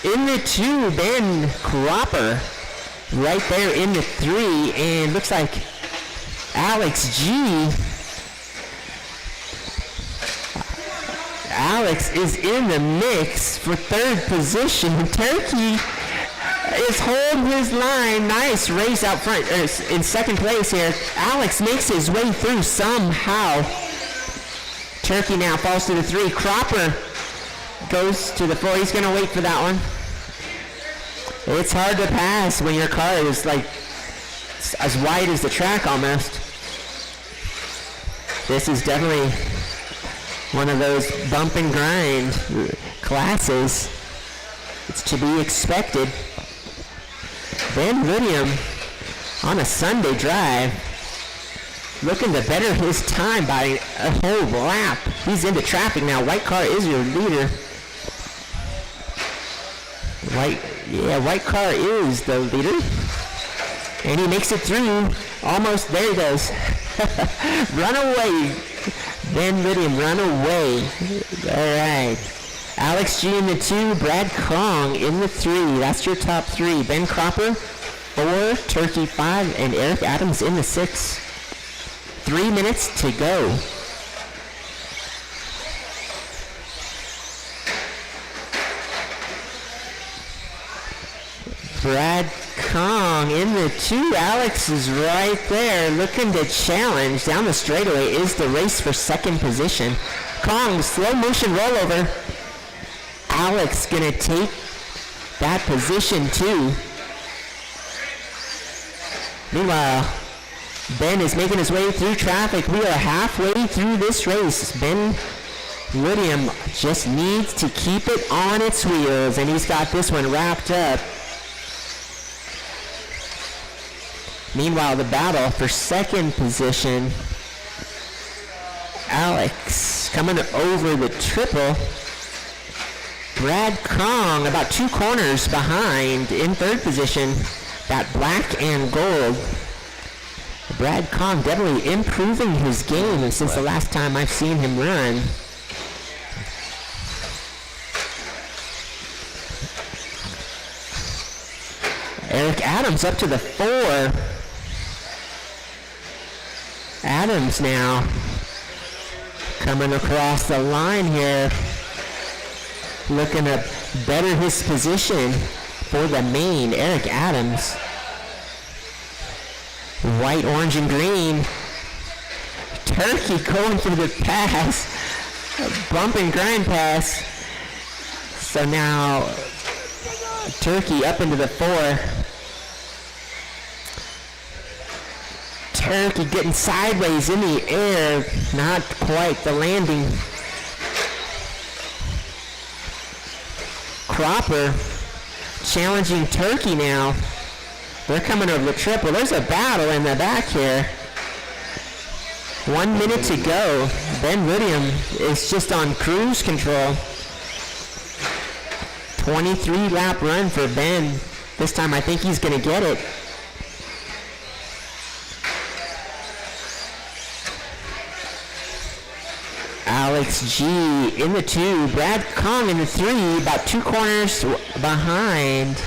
in the 2, Ben Cropper right there in the 3, and looks like Alex G. Alex is in the mix for third position. Turkey is holding his line. Nice race out front in second place here. Alex makes his way through somehow. Turkey now falls to the 3. Cropper goes to the 4. He's going to wait for that one. It's hard to pass when your car is like as wide as the track almost. This is definitely one of those bump and grind classes. It's to be expected. Ben Lydium on a Sunday drive. looking to better his time by a whole lap. He's into traffic now. White car is your leader. White car is the leader. And he makes it through. Almost, there he goes. Run away. Ben Lydium, run away. All right. Alex G in the 2, Brad Kong in the 3. That's your top 3. Ben Cropper, 4, Turkey 5, and Eric Adams in the 6. 3 minutes to go. Brad Kong in the 2. Alex is right there looking to challenge. Down the straightaway is the race for second position. Kong, slow motion rollover. Alex gonna take that position too. Meanwhile, Ben is making his way through traffic. We are halfway through this race. Ben Lydium just needs to keep it on its wheels, and he's got this one wrapped up. Meanwhile, the battle for second position. Alex coming over the triple. Brad Kong about 2 corners behind in third position. That black and gold. Brad Kong definitely improving his game since the last time I've seen him run. Eric Adams up to the 4. Adams now coming across the line here, looking to better his position for the main. Eric Adams. White, orange, and green. Turkey going for the pass. Bump and grind pass. So now Turkey up into the 4. Turkey getting sideways in the air. Not quite the landing. Cropper challenging Turkey now. They're coming over the triple. There's a battle in the back here. 1 minute to go. Ben Lydium is just on cruise control. 23 lap run for Ben. This time I think he's going to get it. Alex G in the 2. Brad Kong in the 3. About 2 corners behind.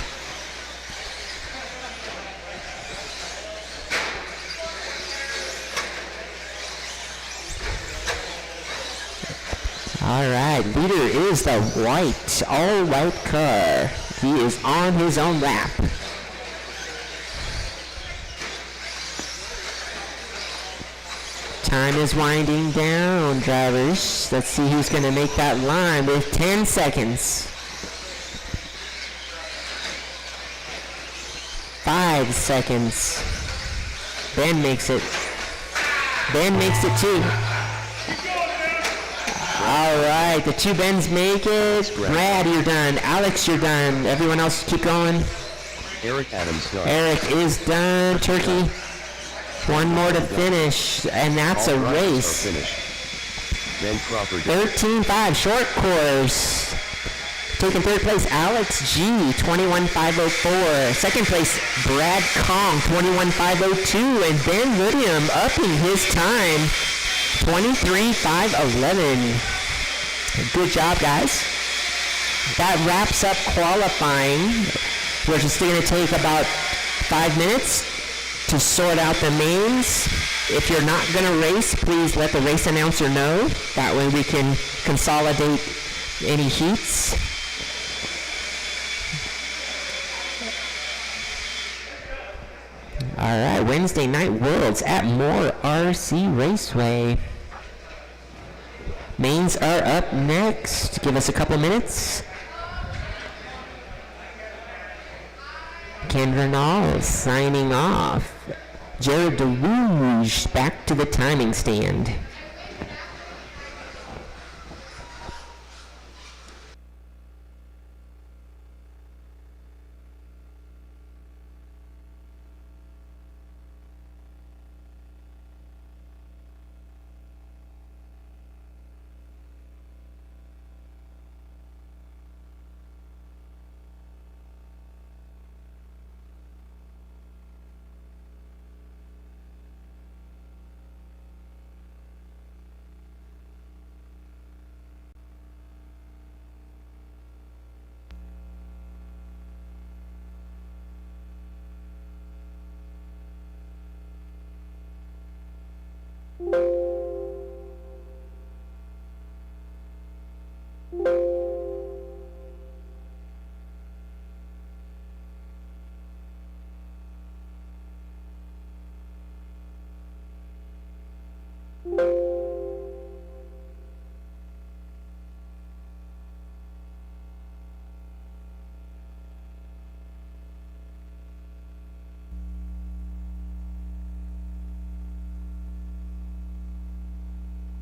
All right, leader is the white, all-white car. He is on his own lap. Time is winding down, drivers. Let's see who's going to make that line with 10 seconds. 5 seconds. Ben makes it. Ben makes it too. All right, the 2 Bens make it. Brad, you're done. Alex, you're done. Everyone else keep going. Eric Adams done. Eric is done. Turkey, 1 more to finish, and that's a race. Ben Crawford. 13.5 short course. Taking 3rd place, Alex G, 21.504. 2nd place, Brad Kong, 21.502. And Ben Lydium upping his time, 23.511. Good job, guys. That wraps up qualifying. We're just going to take about 5 minutes to sort out the mains. If you're not going to race, please let the race announcer know. That way we can consolidate any heats. All right, Wednesday Night Worlds at MHOR RC Raceway. Mains are up next. Give us a couple minutes. Ken Vernal signing off. Jared DeLuge back to the timing stand.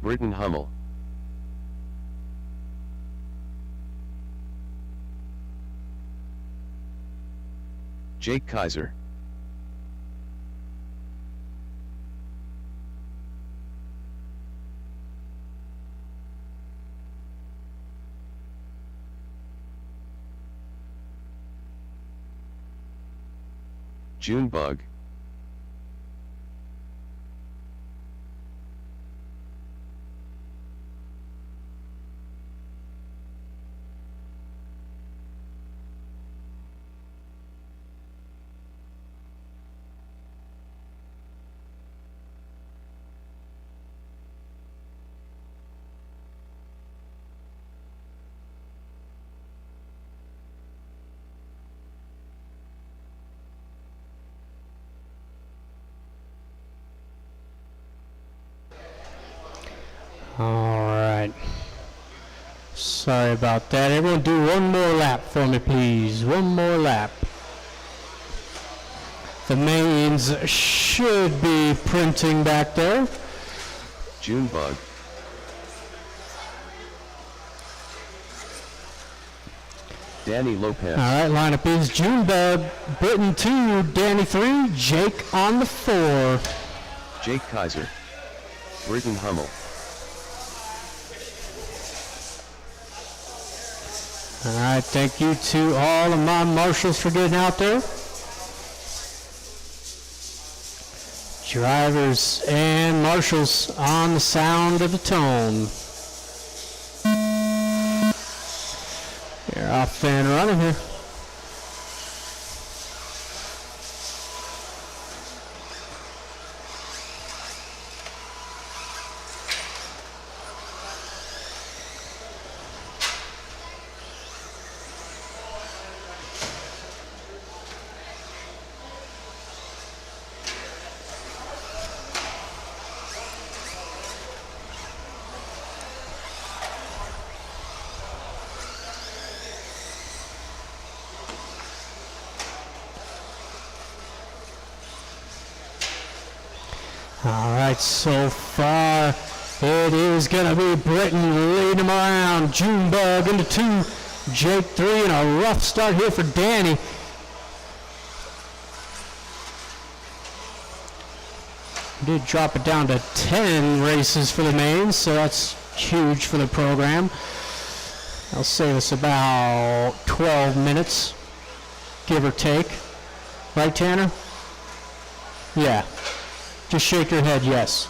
Britain Hummel. Jake Kaiser. Junebug. All right. Sorry about that. Everyone do one more lap for me, please. One more lap. The mains should be printing back there. Junebug. Danny Lopez. All right, lineup is Junebug, Britain 2, Danny 3, Jake on the 4. Jake Kaiser. Britain Hummel. All right, thank you to all of my marshals for getting out there. Drivers and marshals on the sound of the tone. You're off and running here. All right, so far it is going to be Britain leading him around. Junebug into 2, Jake 3, and a rough start here for Danny. Did drop it down to 10 races for the mains, so that's huge for the program. That'll save us about 12 minutes, give or take. Right, Tanner? Yeah. Just shake your head, yes.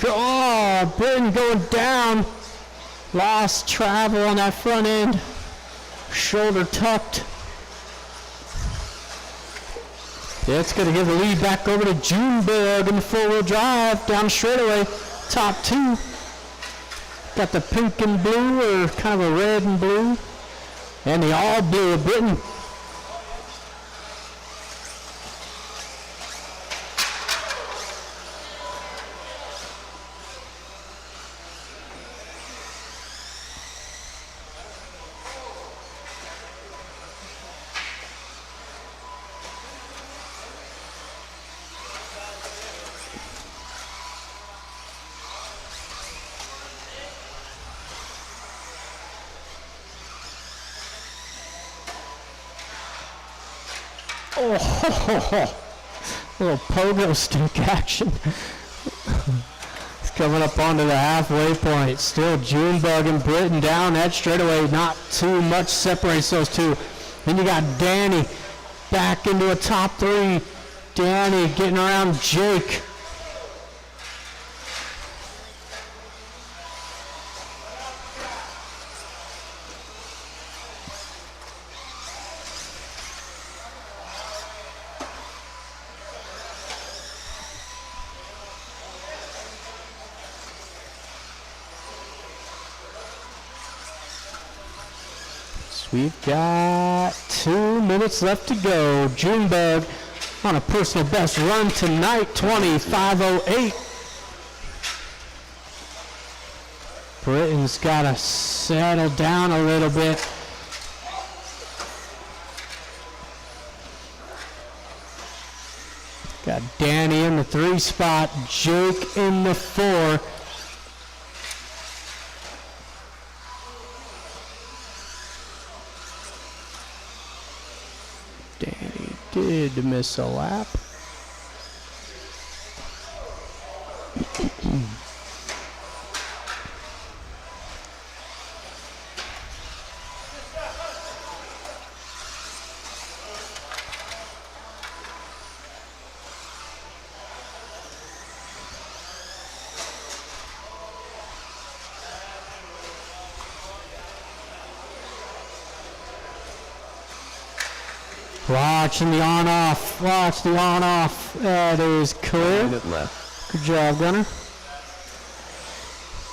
Oh, Britain going down. Lost travel on that front end. Shoulder tucked. It's going to give the lead back over to Junebug in the four-wheel drive down the straightaway. Top 2. Got the pink and blue, or kind of a red and blue. And the all blue of Britain. Oh, little pogo stick action. It's coming up onto the halfway point. Still Junebug and Britain down that straightaway. Not too much separates those two. Then you got Danny back into a top 3. Danny getting around Jake. We've got 2 minutes left to go. Junebug on a personal best run tonight, 25:08. Britain's got to settle down a little bit. Got Danny in the 3 spot, Jake in the 4. Danny did miss a lap. Watching the on-off. Watch the on-off. That is clear. Minute left. Good job, Gunner.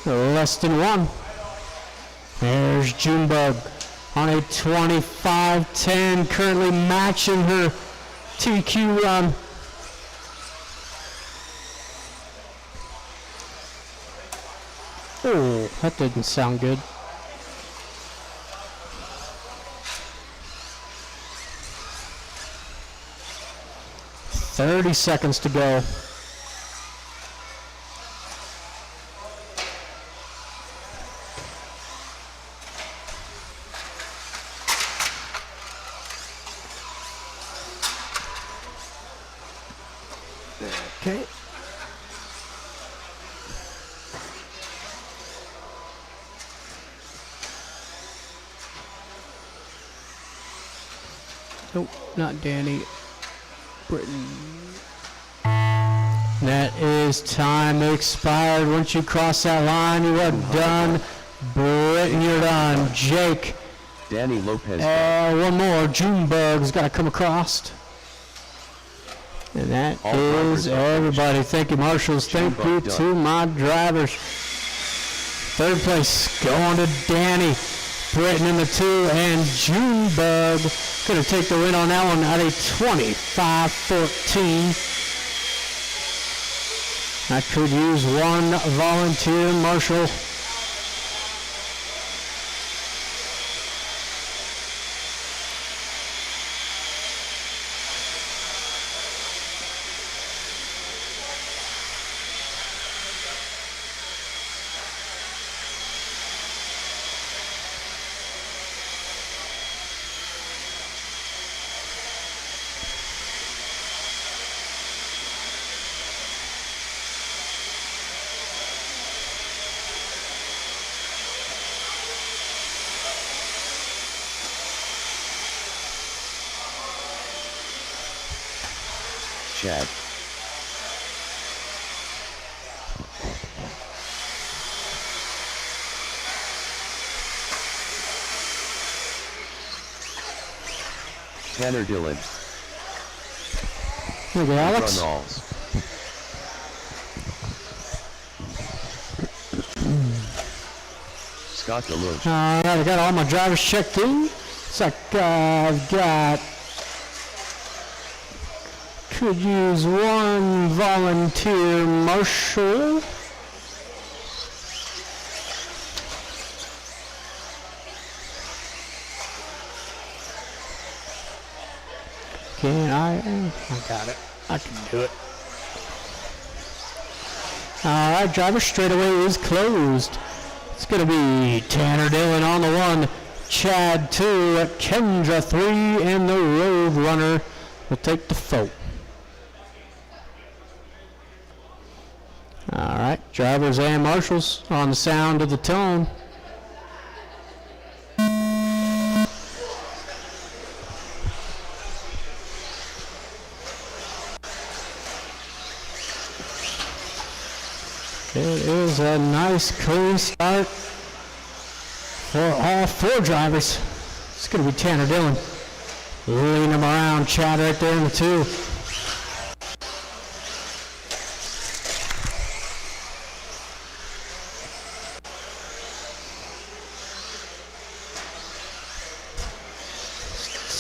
Less than 1. There's Junebug on a 25-10, currently matching her TQ run. Oh, that didn't sound good. "30 seconds to go." Okay. Nope, not Danny. Britain. That is time expired. Once you cross that line, you are done. Britain, you're done. Jake. Danny Lopez. One more. Junebug's got to come across. And that All is drivers are everybody. Thank you, marshals. Thank you Junebug to my drivers. 3rd place going to Danny. Britain in the 2, and Junebug going to take the win on that one at a 25-14. I could use one volunteer marshal. Chad. Tanner Dillon. Look at Alex. Runalls. Scott DeLuge. All right, I got all my drivers checked in. Looks like I've got. Could use one volunteer marshal. Can I got it. I can do it. All right, driver straightaway is closed. It's going to be Tanner Dillon on the 1, Chad 2, Kendra 3, and the Road Runner will take the 4. All right, drivers and marshals on the sound of the tone. It is a nice, clean start for all 4 drivers. It's going to be Tanner Dillon. Leading them around, Chad right there in the 2.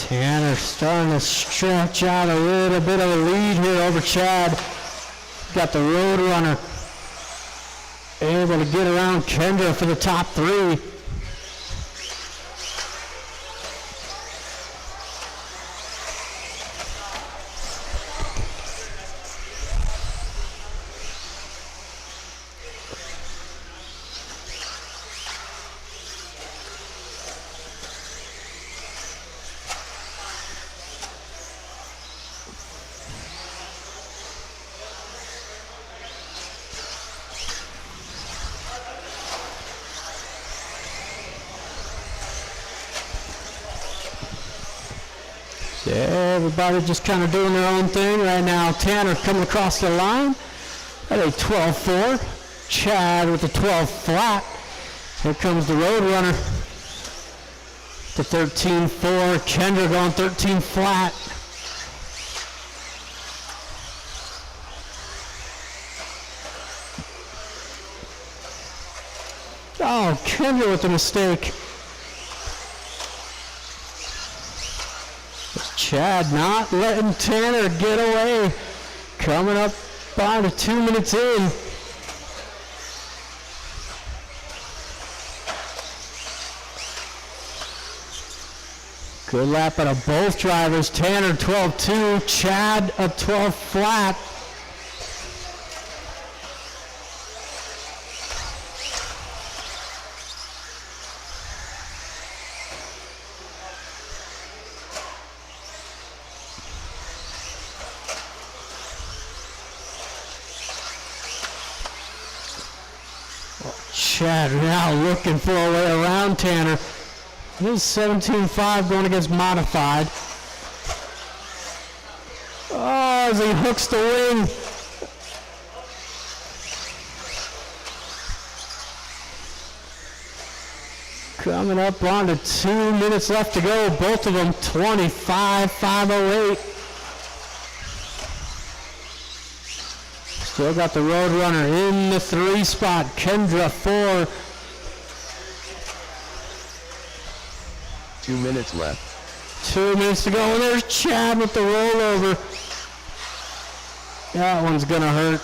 Tanner starting to stretch out a little bit of a lead here over Chad. Got the Road Runner able to get around Kendra for the top 3. Everybody just kind of doing their own thing right now. Tanner coming across the line at a 12.4. Chad with a 12 flat. Here comes the Roadrunner to 13.4. Kendra going 13 flat. Oh, Kendra with a mistake. Chad not letting Tanner get away. Coming up about 2 minutes in. Good lap out of both drivers. Tanner 12.2, Chad a 12 flat. Chad now looking for a way around Tanner. He's 17.5 going against modified. Oh, as he hooks the wing. Coming up on to 2 minutes left to go. Both of them 25.508. Still got the Roadrunner in the 3 spot. Kendra 4. 2 minutes left. 2 minutes to go, and there's Chad with the rollover. That one's gonna hurt.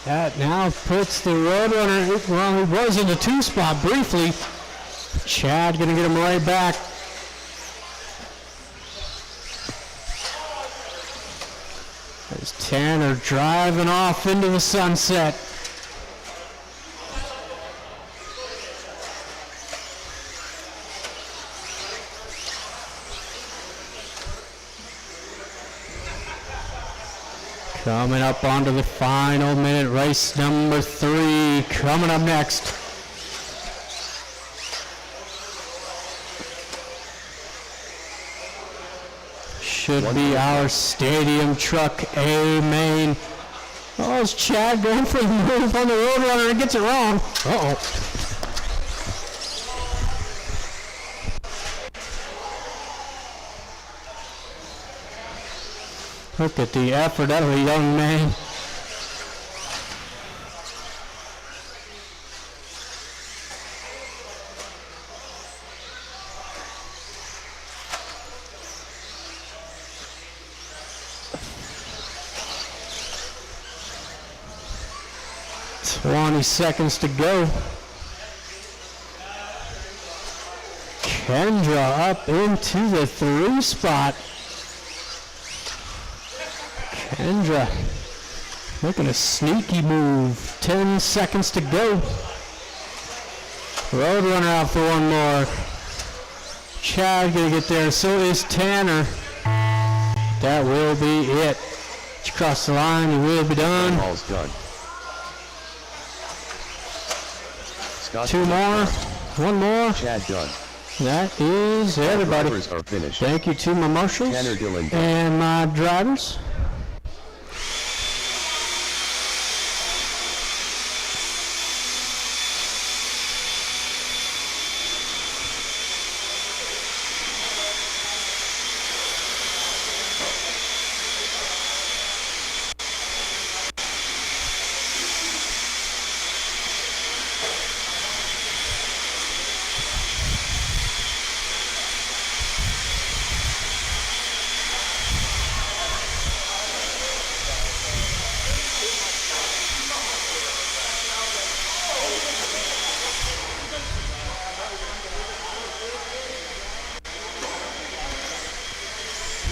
That now puts the Roadrunner, well, he was in the 2 spot briefly. Chad gonna get him right back. There's Tanner driving off into the sunset. Coming up onto the final minute, race number 3 coming up next. Should be our stadium truck A main. Oh, it's Chad going for the move on the Roadrunner and gets it wrong. Uh-oh. Look at the effort of a young man. .20 seconds to go. Kendra up into the 3 spot. Kendra making a sneaky move. 10 seconds to go. Roadrunner out for one more. Chad gonna get there. So is Tanner. That will be it. Across the line, he will be done. All's done. Scott 2 more. 1 more. Chad done. That is everybody. Drivers are finished. Thank you to my marshals Tanner Dillon and my drivers.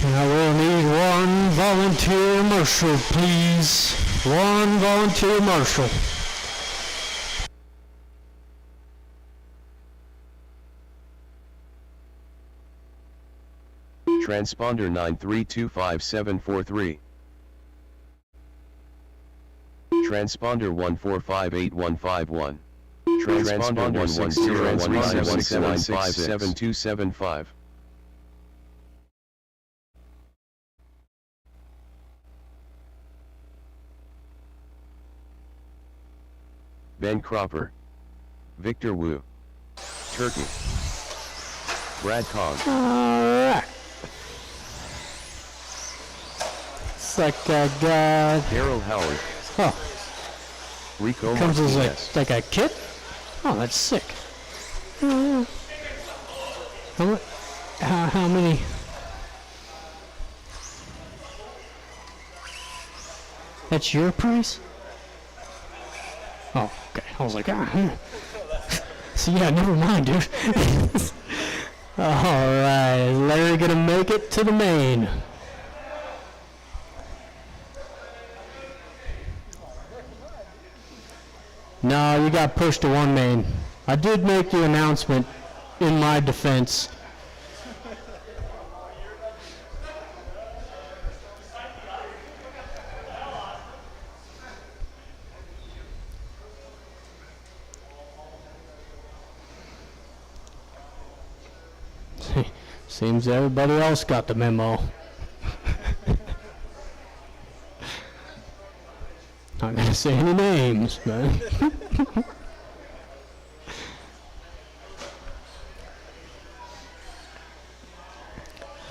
I will need 1 volunteer marshal, please. 1 volunteer marshal. Transponder 9325743. Transponder 1458151. Transponder 16016975775. Ben Cropper. Victor Wu. Turkey. Brad Kong. Alright. It's like I got... Daryl Howard. Oh, Rico comes as Martinez. like a kit? Oh, that's sick. How many? That's your price? Oh, okay. I was like, So yeah, never mind, dude. Alright, is Larry gonna make it to the main? No, you got pushed to one main. I did make the announcement in my defense. Seems everybody else got the memo. Not gonna say any names, but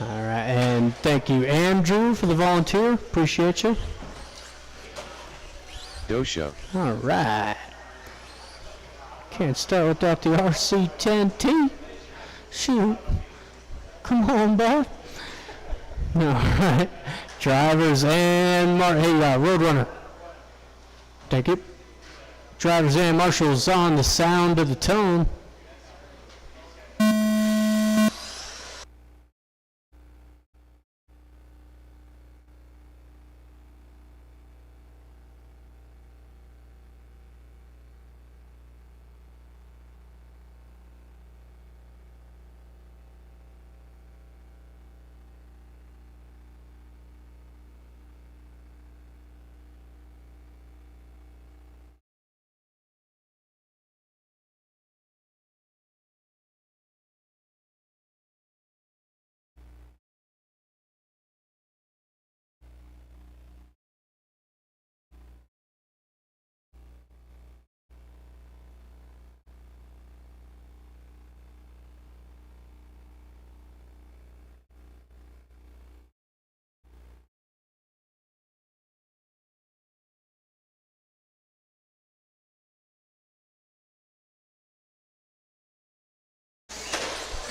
alright, and thank you, Andrew, for the volunteer. Appreciate you. Dosho. Alright. Can't start without the RC10T. Shoot. Come on, bud. Alright. Drivers and Roadrunner. Thank you. Drivers and marshals on the sound of the tone.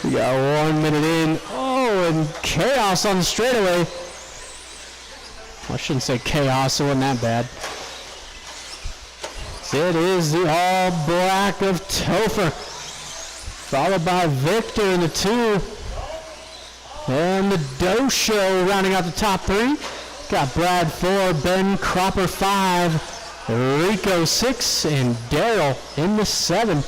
We got 1 minute in. Oh, and chaos on the straightaway. I shouldn't say chaos, it wasn't that bad. It is the all black of Topher, followed by Victor in the 2. And the Doe Show rounding out the top 3. Got Brad 4, Ben Cropper 5, Rico 6, and Daryl in the 7.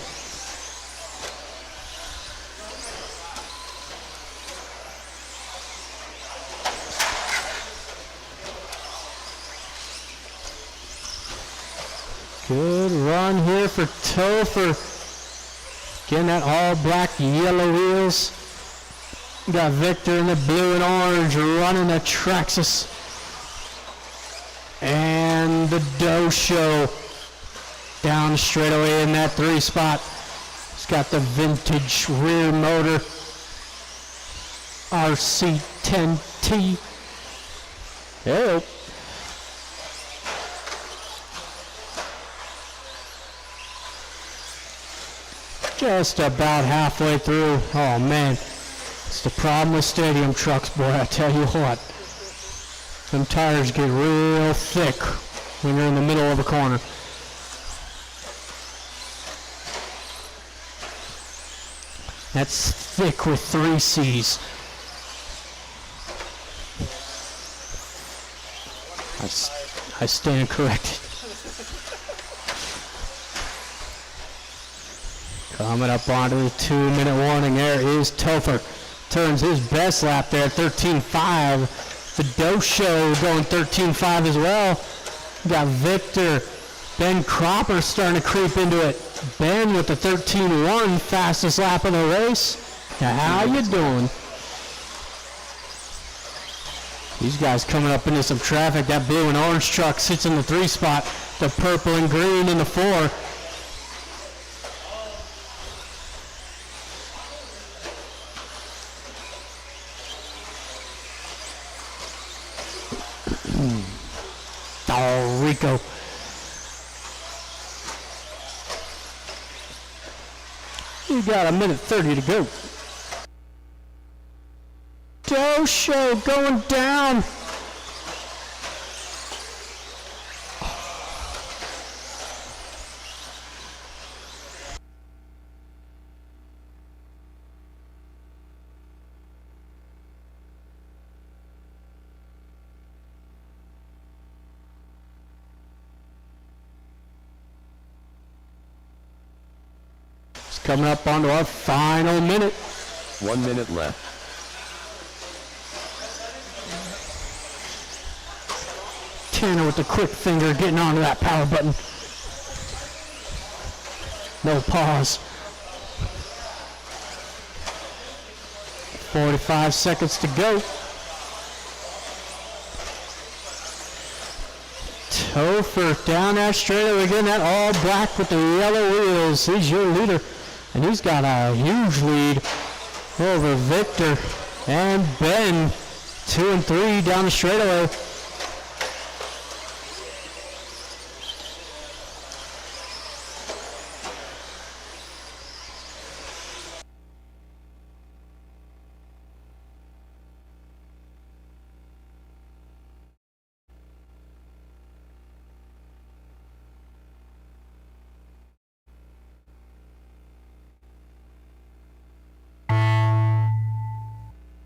Good run here for Topher. Getting that all black yellow wheels. Got Victor in the blue and orange running the Traxxas. And the Doe Show down straightaway in that 3 spot. It's got the vintage rear motor. RC10T. There. Just about halfway through. Oh man, it's the problem with stadium trucks, boy, I tell you what. Them tires get real thick when you're in the middle of a corner. That's thick with 3 C's. I stand corrected. Coming up onto the 2-minute warning, there is Topher. Turns his best lap there, 13.5. The Doe Show going 13.5 as well. Got Victor Ben Cropper starting to creep into it. Ben with the 13-1, fastest lap of the race. Now, how you doing? These guys coming up into some traffic. That blue and orange truck sits in the 3 spot. The purple and green in the 4. Oh, Rico. You got 1:30 to go. Doe show going down. It's coming up onto our final minute. 1 minute left. Tanner with the quick finger getting onto that power button. No pause. 45 seconds to go. Topher down that straightaway again, that all black with the yellow wheels. He's your leader, and he's got a huge lead over Victor and Ben. 2 and 3 down the straightaway.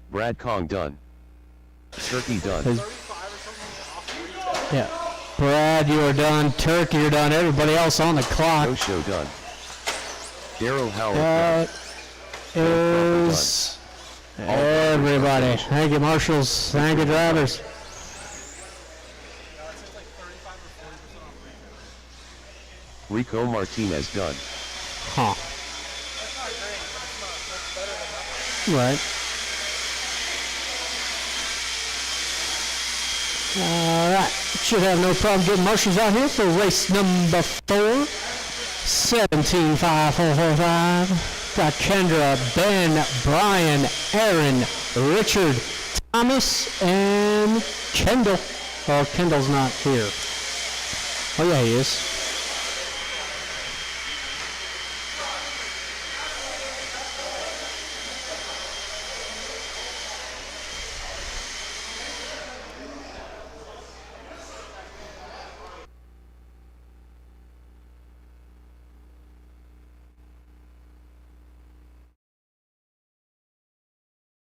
Brad Kong done. Turkey done. Yeah. Brad, you are done. Turkey, you're done. Everybody else on the clock. No show done. Daryl Howard That done. is everybody. Thank you, marshals. Thank you, drivers. Rico Martinez done. Huh. Right. All right. Should have no problem getting marshals out here for race number 4. 17,545. Got Kendra, Ben, Brian, Aaron, Richard, Thomas, and Kendall. Oh, Kendall's not here. Oh, yeah, he is.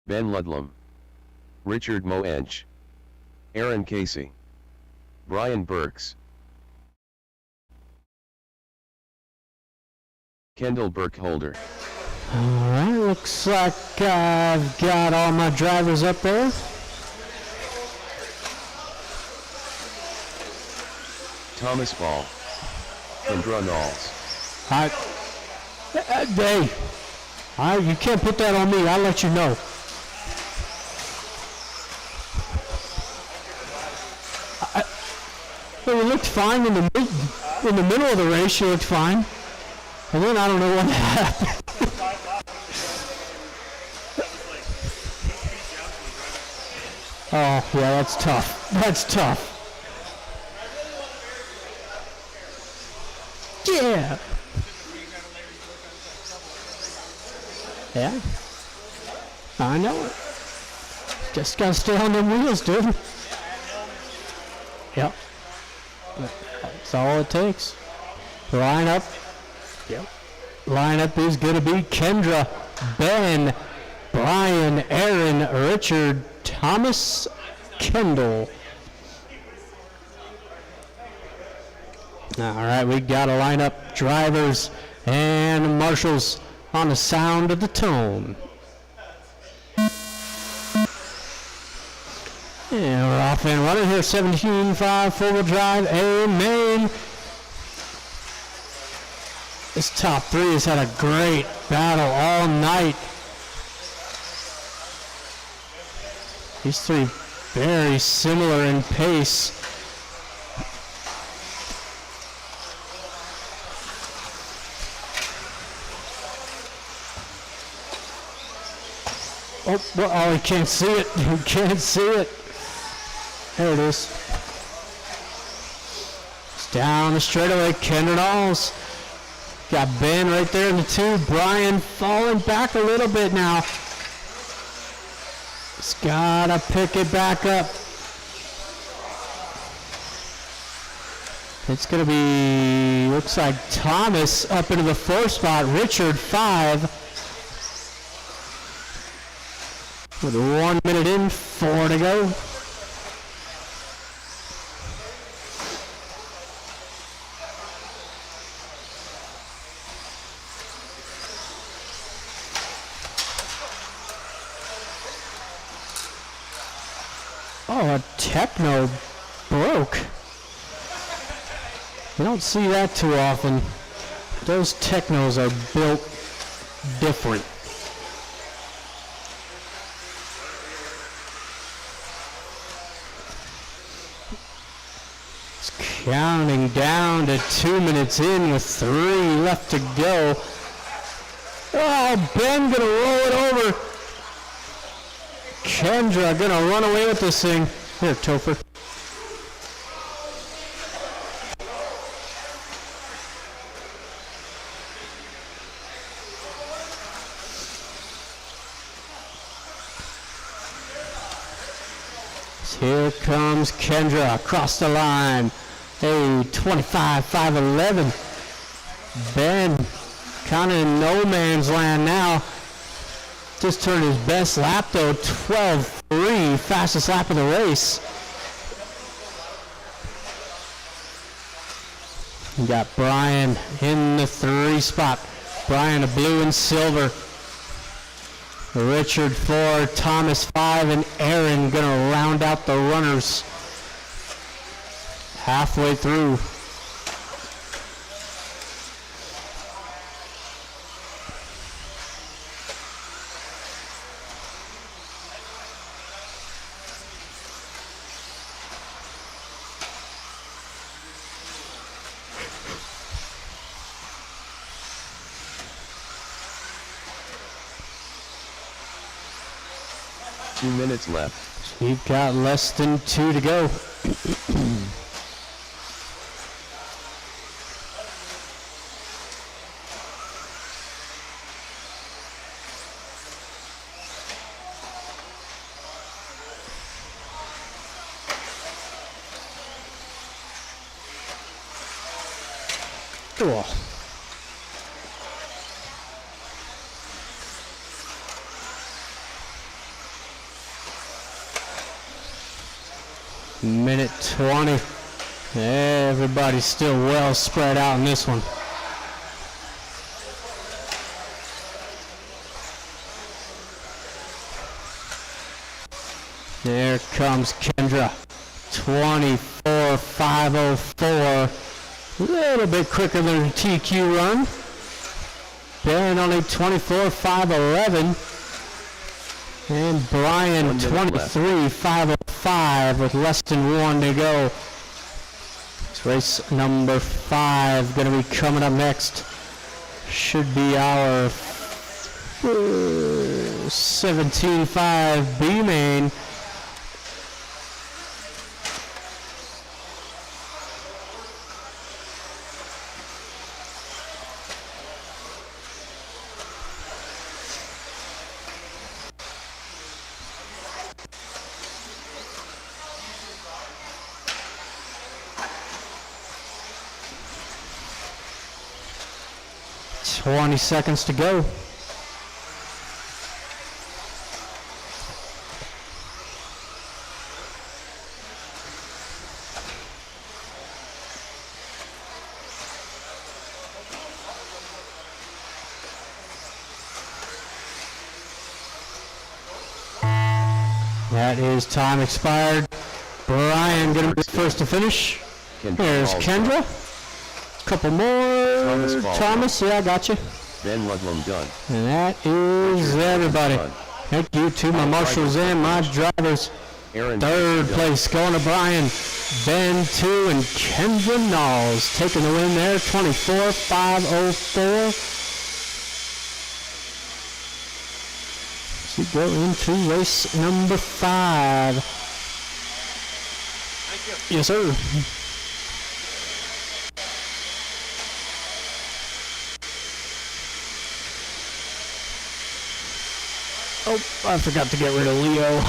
Ben Ludlam. Richard Moench. Aaron Casey. Brian Burks. Kendall Burkholder. All right, looks like I've got all my drivers up there. Thomas Ball. Kendra Knowles. Hey, you can't put that on me. I'll let you know. Well, you looked fine in the middle of the race. You looked fine, and then I don't know what happened. Oh, yeah, that's tough. That's tough. Yeah. Yeah. I know it. Just gotta stay on them wheels, dude. Yep. That's all it takes. Lineup. Yep. Lineup is gonna be Kendra, Ben, Brian, Aaron, Richard, Thomas, Kendall. All right, we got to line up drivers and marshals on the sound of the tone. And we're off and running here, 17.5 four-wheel drive, A main. This top three has had a great battle all night. These three very similar in pace. Oh, he can't see it. He can't see it. There it is. It's down the straightaway. Kendra Knowles. Got Ben right there in the two. Brian falling back a little bit now. He's got to pick it back up. It's going to be, looks like Thomas up into the 4th spot. Richard 5. With 1 minute in, 4 to go. Oh, a techno broke. You don't see that too often. Those technos are built different. Counting down to 2 minutes in with 3 left to go. Oh, Ben gonna roll it over. Kendra gonna run away with this thing. Here, Topher. Here comes Kendra across the line. Hey, 25-5-11. Ben kind of in no man's land now. Just turned his best lap though, 12-3, fastest lap of the race. You got Brian in the 3 spot. Brian, a blue and silver. Richard 4, Thomas 5, and Aaron gonna round out the runners. Halfway through. Two minutes left. We've got less than 2 to go. Cool. Minute 20. Everybody's still well spread out in this one. There comes Kendra. 24-5-04. A little bit quicker than her TQ run. Ben only 24-5-11. And Brian 23-5-05 with less than 1 to go. It's race number 5 going to be coming up next. Should be our 17-5 B main. Twenty seconds to go. That is time expired. Brian gonna be first to finish. There's Kendra. Couple more. Thomas Baldwin. Thomas, yeah, I got you. Ben Ludlam done. And that is everybody. Done. Thank you to my marshals and my drivers. Aaron Third done. place going to Brian, Ben 2, and Kendra Knowles taking the win there, 24,504. So we go into race number 5. Thank you. Yes, sir. Oh, I forgot to get rid of Leo.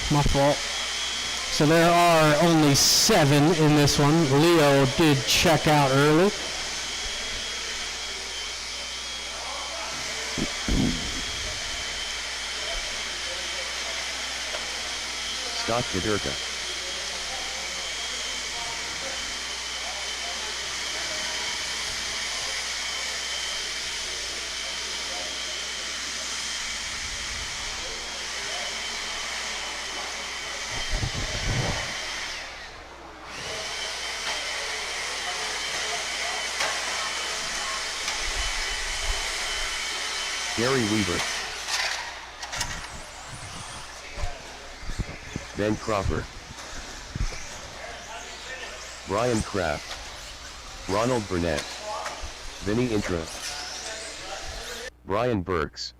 My fault. So there are only 7 in this one. Leo did check out early. Scott Kadirka. Gary Weaver. Ben Cropper. Brian Kraft. Ronald Burnett. Vinny Intra. Brian Burks.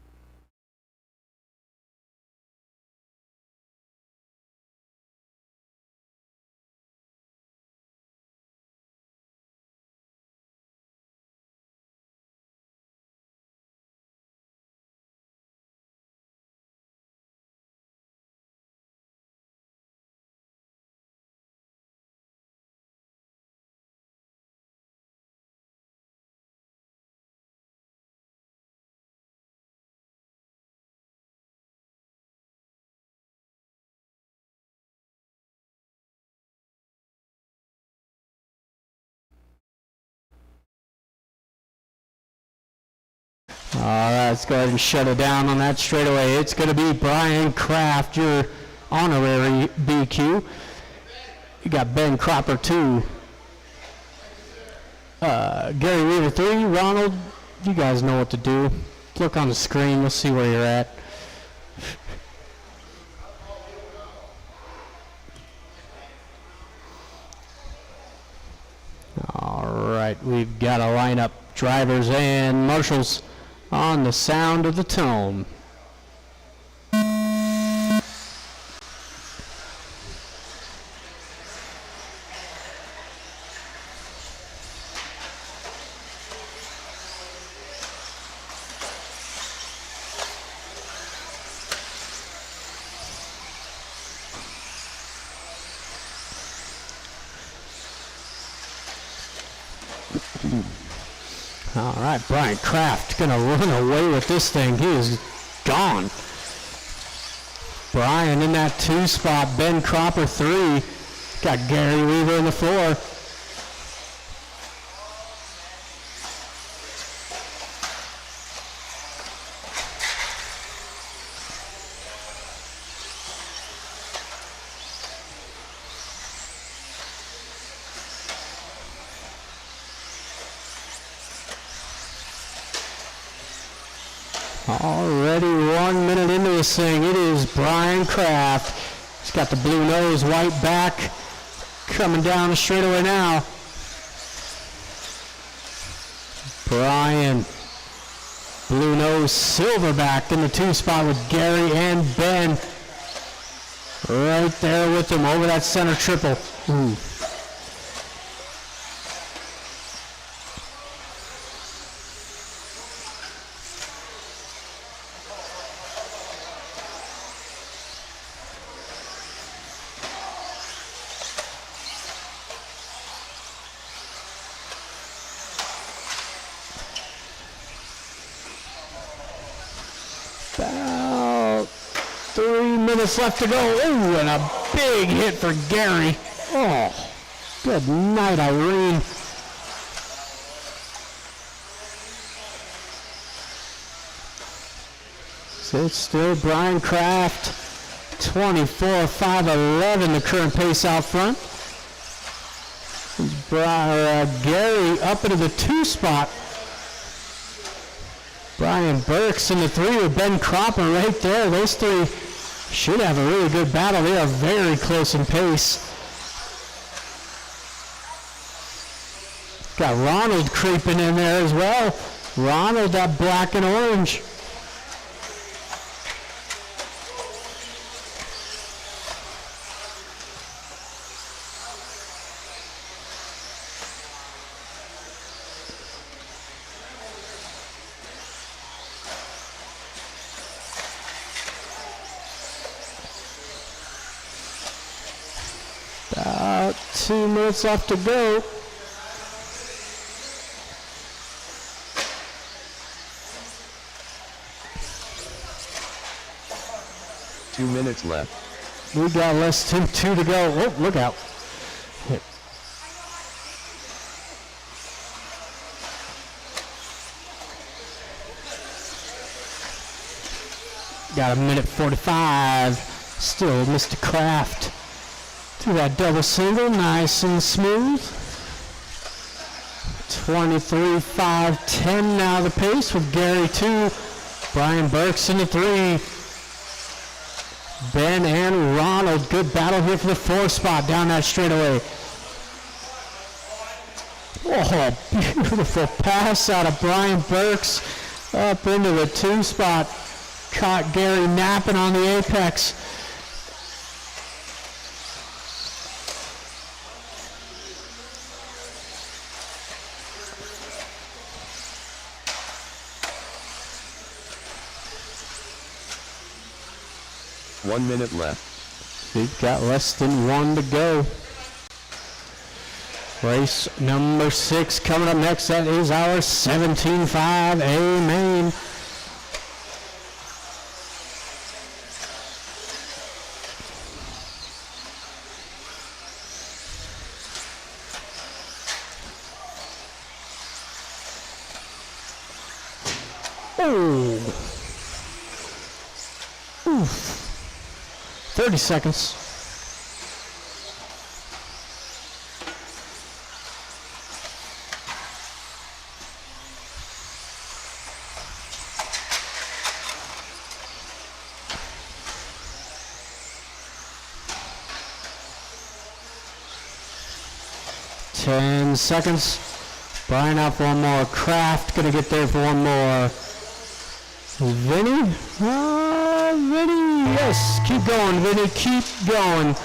All right, let's go ahead and shut it down on that straightaway. It's going to be Brian Kraft, your honorary BQ. You got Ben Cropper 2. Gary Weaver 3. Ronald, you guys know what to do. Look on the screen, you'll see where you're at. All right, we've got to line up drivers and marshals on the sound of the tone. All right, Brian Kraft gonna run away with this thing. He is gone. Brian in that 2 spot. Ben Cropper 3. Got Gary Weaver in the 4. Already 1 minute into this thing, it is Brian Kraft. He's got the blue nose, white back, coming down the straightaway now. Brian, blue nose, silverback in the 2 spot with Gary and Ben. Right there with him over that center triple. Ooh. About 3 minutes left to go. Ooh, and a big hit for Gary. Oh, good night, Irene. So it's still Brian Kraft, 24,511, the current pace out front. Gary up into the 2 spot. Brian Burks in the 3 with Ben Cropper right there. Those 3 should have a really good battle. They are very close in pace. Got Ronald creeping in there as well. Ronald, that black and orange. About 2 minutes left to go. Two minutes left. We got less than 2 to go. Oh, look out. Got a minute 45. Still Mr. Kraft. Through that double single, nice and smooth. 23-5-10 now the pace with Gary 2. Brian Burks in the 3. Ben and Ronald, good battle here for the 4 spot down that straightaway. Oh, beautiful pass out of Brian Burks up into the 2 spot. Caught Gary napping on the apex. One minute left. We've got less than 1 to go. Race number 6 coming up next. That is our 17.5 A main. Oh. Oof. 30 seconds. Ten seconds. Brian out for one more. Kraft gonna get there for one more. Vinny? Vinny, yes, keep going, Vinny, keep going.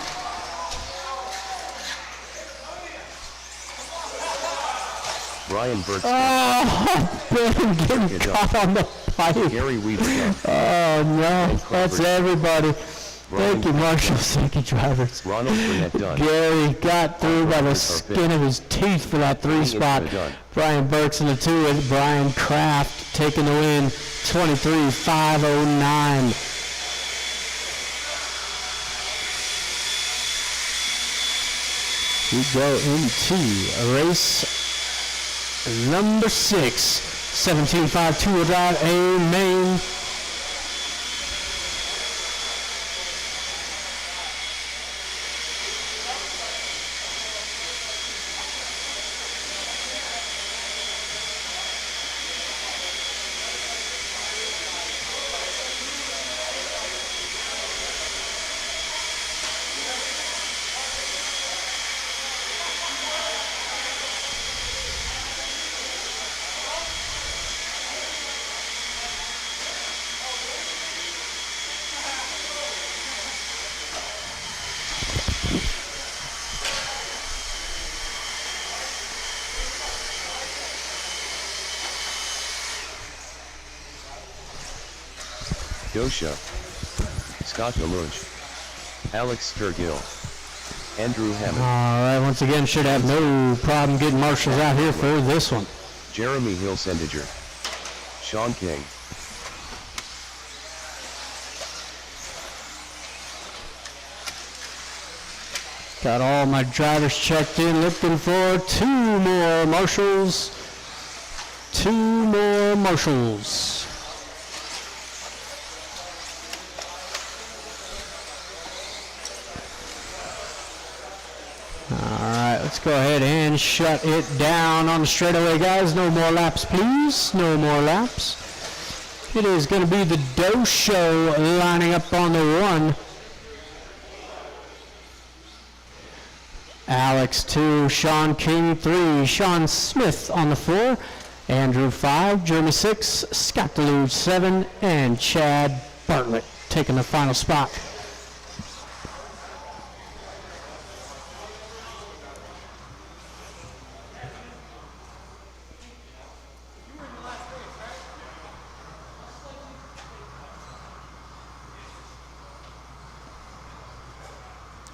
Brian Burks. Oh, Ben getting caught on the pipe. Gary Weeds. Oh, no, that's everybody. Thank you, marshals. Thank you, drivers. Ronald Burnett done. Gary got through by the skin of his teeth for that 3 spot. Brian Burks in the 2 with Brian Kraft taking the win. 23-5-09. We go into race number 6. 17.5 2-wheel drive A main. Dosha, Scott DeLunge, Alex Sturgill, Andrew Hammond. All right, once again, should have no problem getting marshals out here for this one. Jeremy Hilsendiger, Sean King. Got all my drivers checked in, looking for 2 more marshals. 2 more marshals. All right, Let's go ahead and shut it down on the straightaway, guys. No more laps, please. No more laps. It is going to be the Doe Show lining up on the 1. Alex 2, Sean King 3, Sean Smith on the 4, Andrew 5, Jeremy 6, Scott DeLuge 7, and Chad Bartlett taking the final spot.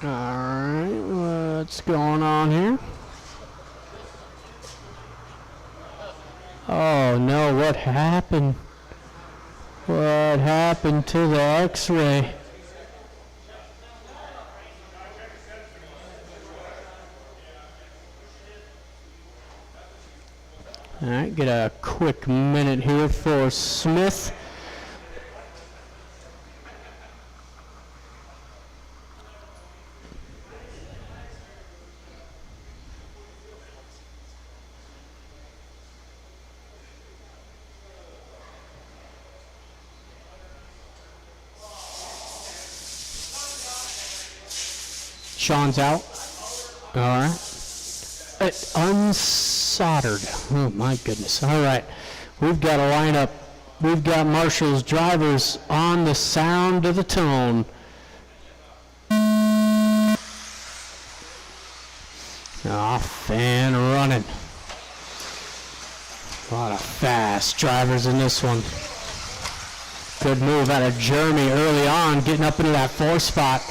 All right, what's going on here? Oh no, what happened? What happened to the X-ray? All right, get a quick minute here for Smith. Sean's out. All right. Unsoldered. Oh, my goodness. All right. We've got a lineup. We've got Marshall's drivers on the sound of the tone. Off and running. A lot of fast drivers in this one. Good move out of Jeremy early on, getting up into that 4 spot.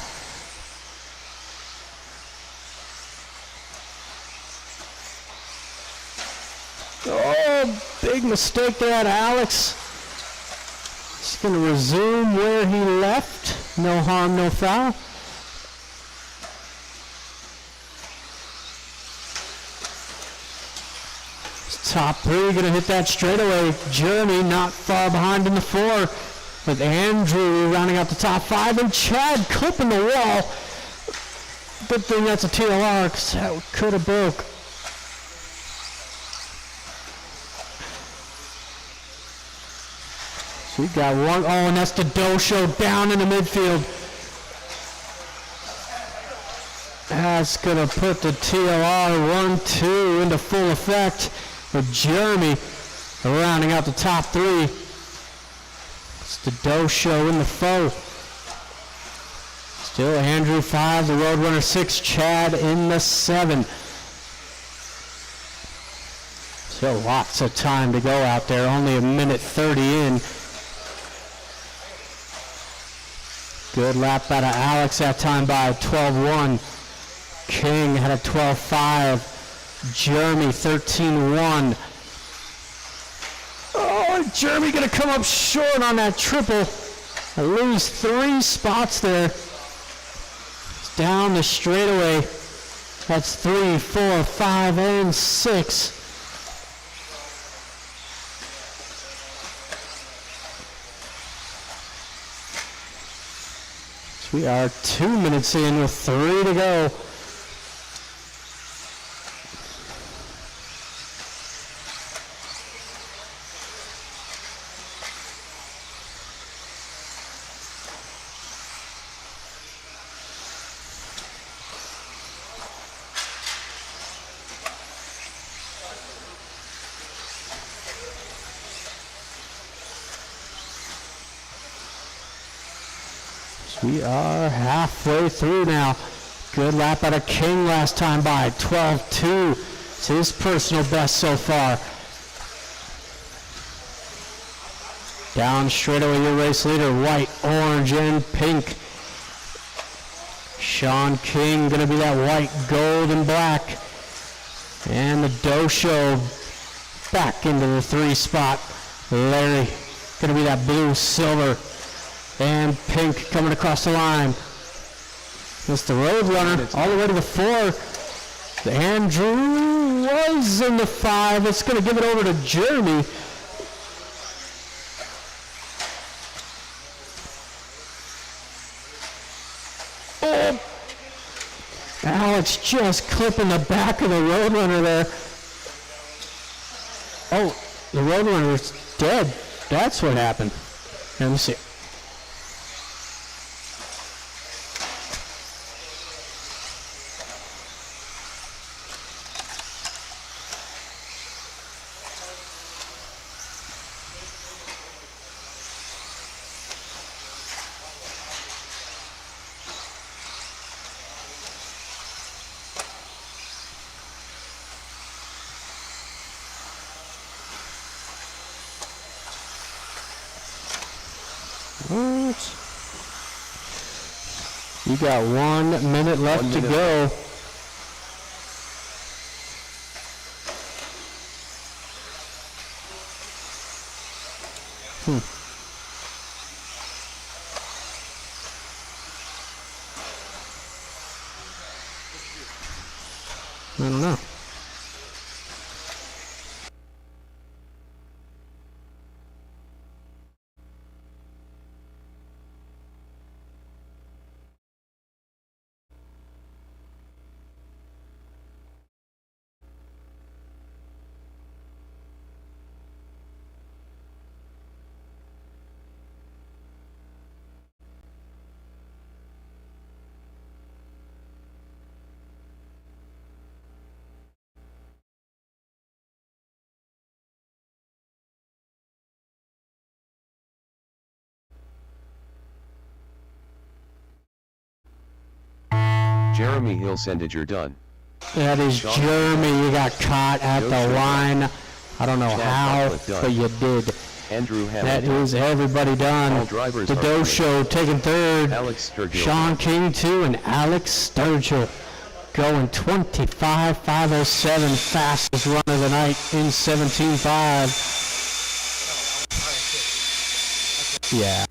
Oh, big mistake there out of Alex. He's going to resume where he left. No harm, no foul. Top 3 going to hit that straightaway. Jeremy not far behind in the 4, with Andrew rounding out the top 5, and Chad clipping the wall. Good thing that's a TLR, because that could have broke. So we got one. Oh, and that's the Doe Show down in the midfield. That's going to put the TLR 1-2 into full effect, with Jeremy rounding out the top 3. It's the Doe Show in the foe. Still Andrew 5, the Roadrunner 6, Chad in the 7. So lots of time to go out there, only a minute 30 in. Good lap out of Alex that time by 12-1. King had a 12-5. Jeremy 13-1. Oh, Jeremy gonna come up short on that triple. I lose 3 spots there. It's down the straightaway. That's 3, 4, 5, and 6. So we are 2 minutes in with 3 to go. We are halfway through now. Good lap out of King last time by 12-2. It's his personal best so far. Down straightaway, your race leader, white, orange, and pink. Sean King gonna be that white, gold, and black. And the Doe Show back into the 3 spot. Larry gonna be that blue, silver, and pink coming across the line. It's the Roadrunner all the way to the 4. The Andrew was in the 5. It's going to give it over to Jeremy. Oh! Alex just clipping the back of the Roadrunner there. Oh, the Roadrunner's dead. That's what happened. Let me see. What? You got 1 minute left 1 to minute go. I don't know. Jeremy Hilsendage, you're done. That is Jeremy. You got caught at the line. I don't know how, but you did. Andrew That Hamilton. is everybody done. All drivers The are Doe clear. Show taking third. Alex Sturgill. Sean King 2 and Alex Sturgill going 25.507, fastest run of the night in 17.5. Yeah.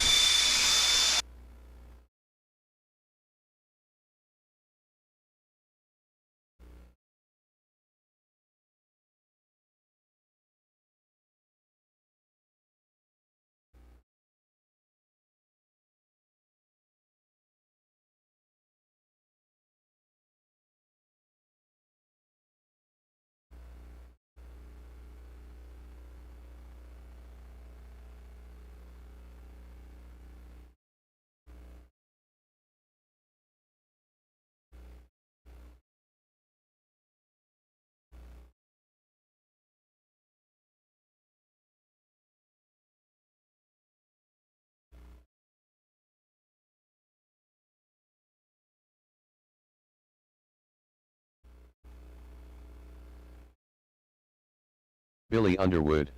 Billy Underwood.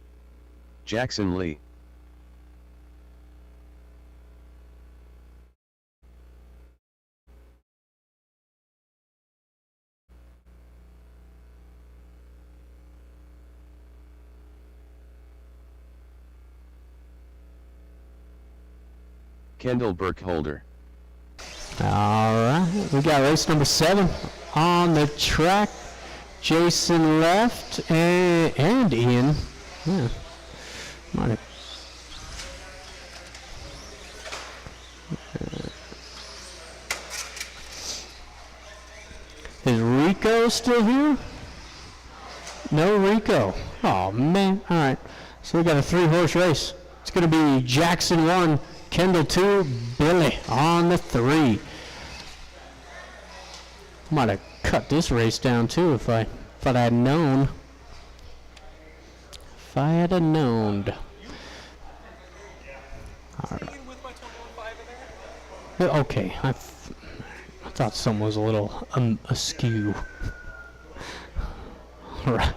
Jackson Lee. Kendall Burkholder. All right. We got race number 7 on the track. Jason left and Ian. Yeah. Might have. Is Rico still here? No Rico. Oh man. All right. So we got a 3-horse race. It's going to be Jackson 1, Kendall 2, Billy on the 3. Might have cut this race down too if I had known. If I had known. All right. Okay, I thought someone was a little askew. All right,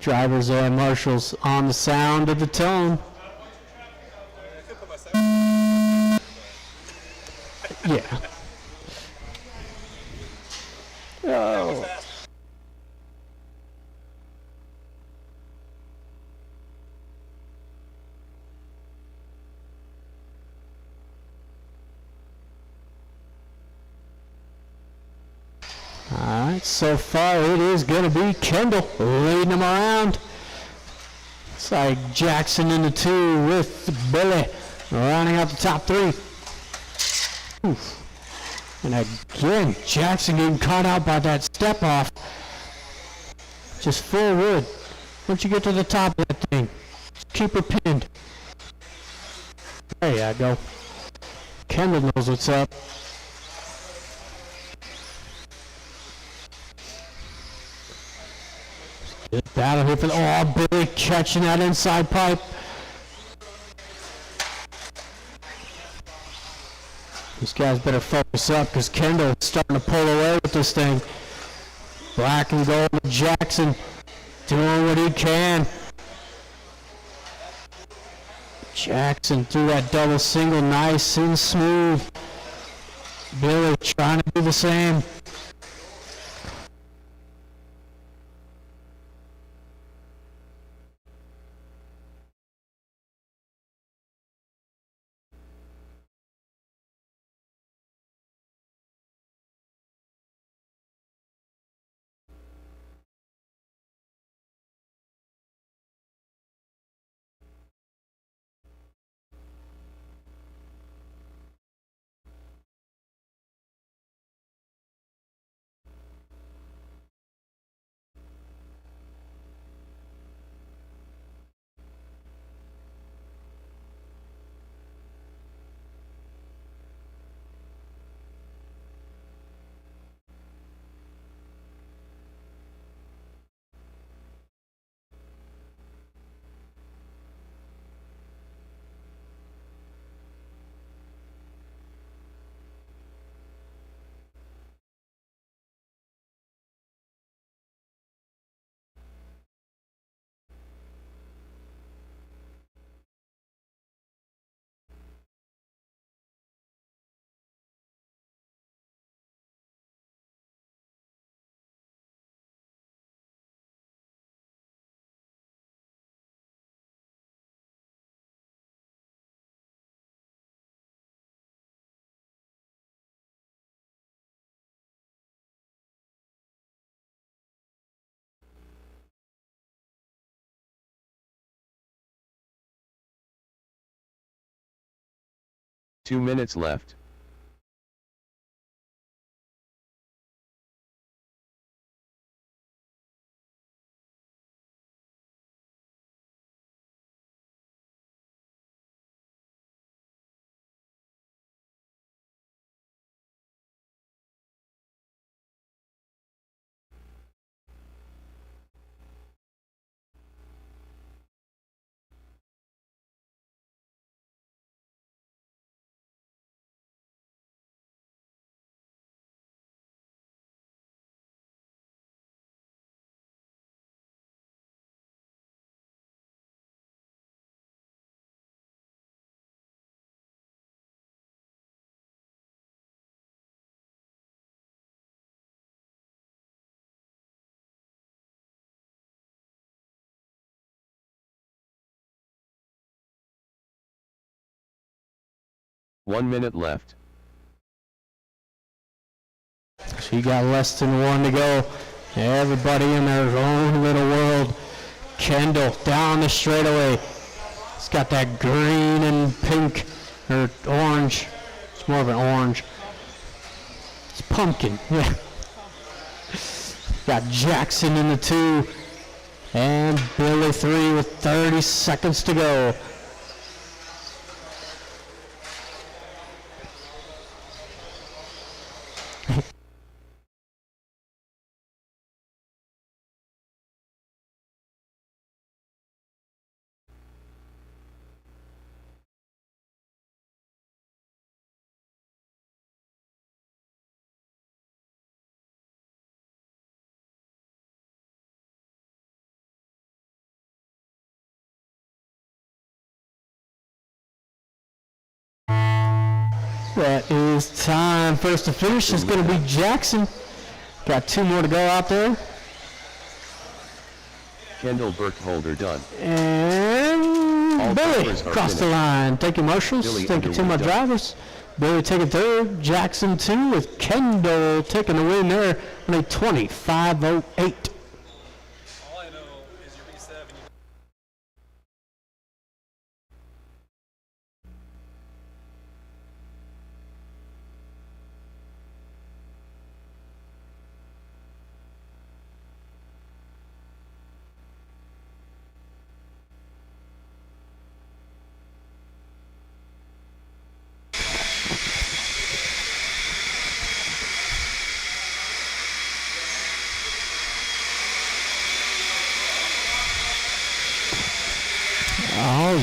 drivers and marshals on the sound of the tone. Yeah. Oh. All right, so far it is going to be Kendall leading them around. It's like Jackson in the 2 with Billy rounding out the top 3. Oof. And again, Jackson getting caught out by that step off. Just full wood. Once you get to the top of that thing, just keep her pinned. There you go. Kendall knows what's up. Good battle here for the, oh, Billy catching that inside pipe. These guys better focus up because Kendall's starting to pull away with this thing. Black and gold, Jackson doing what he can. Jackson threw that double single nice and smooth. Billy trying to do the same. Two minutes left. One minute left. She got less than one to go. Everybody in their own little world. Kendall down the straightaway. It's got that green and pink, or orange. It's more of an orange. It's pumpkin, yeah. Got Jackson in the 2. And Billy 3 with 30 seconds to go. That is time. First to finish is going to be Jackson. Got 2 more to go out there. Kendall Burkholder done. And All Billy drivers are across the finished. line. Thank you, marshals. Billy Thank you to my Underwood done. drivers. Billy taking 3rd. Jackson 2 with Kendall taking the win there on a 25:08. All I know is your B7.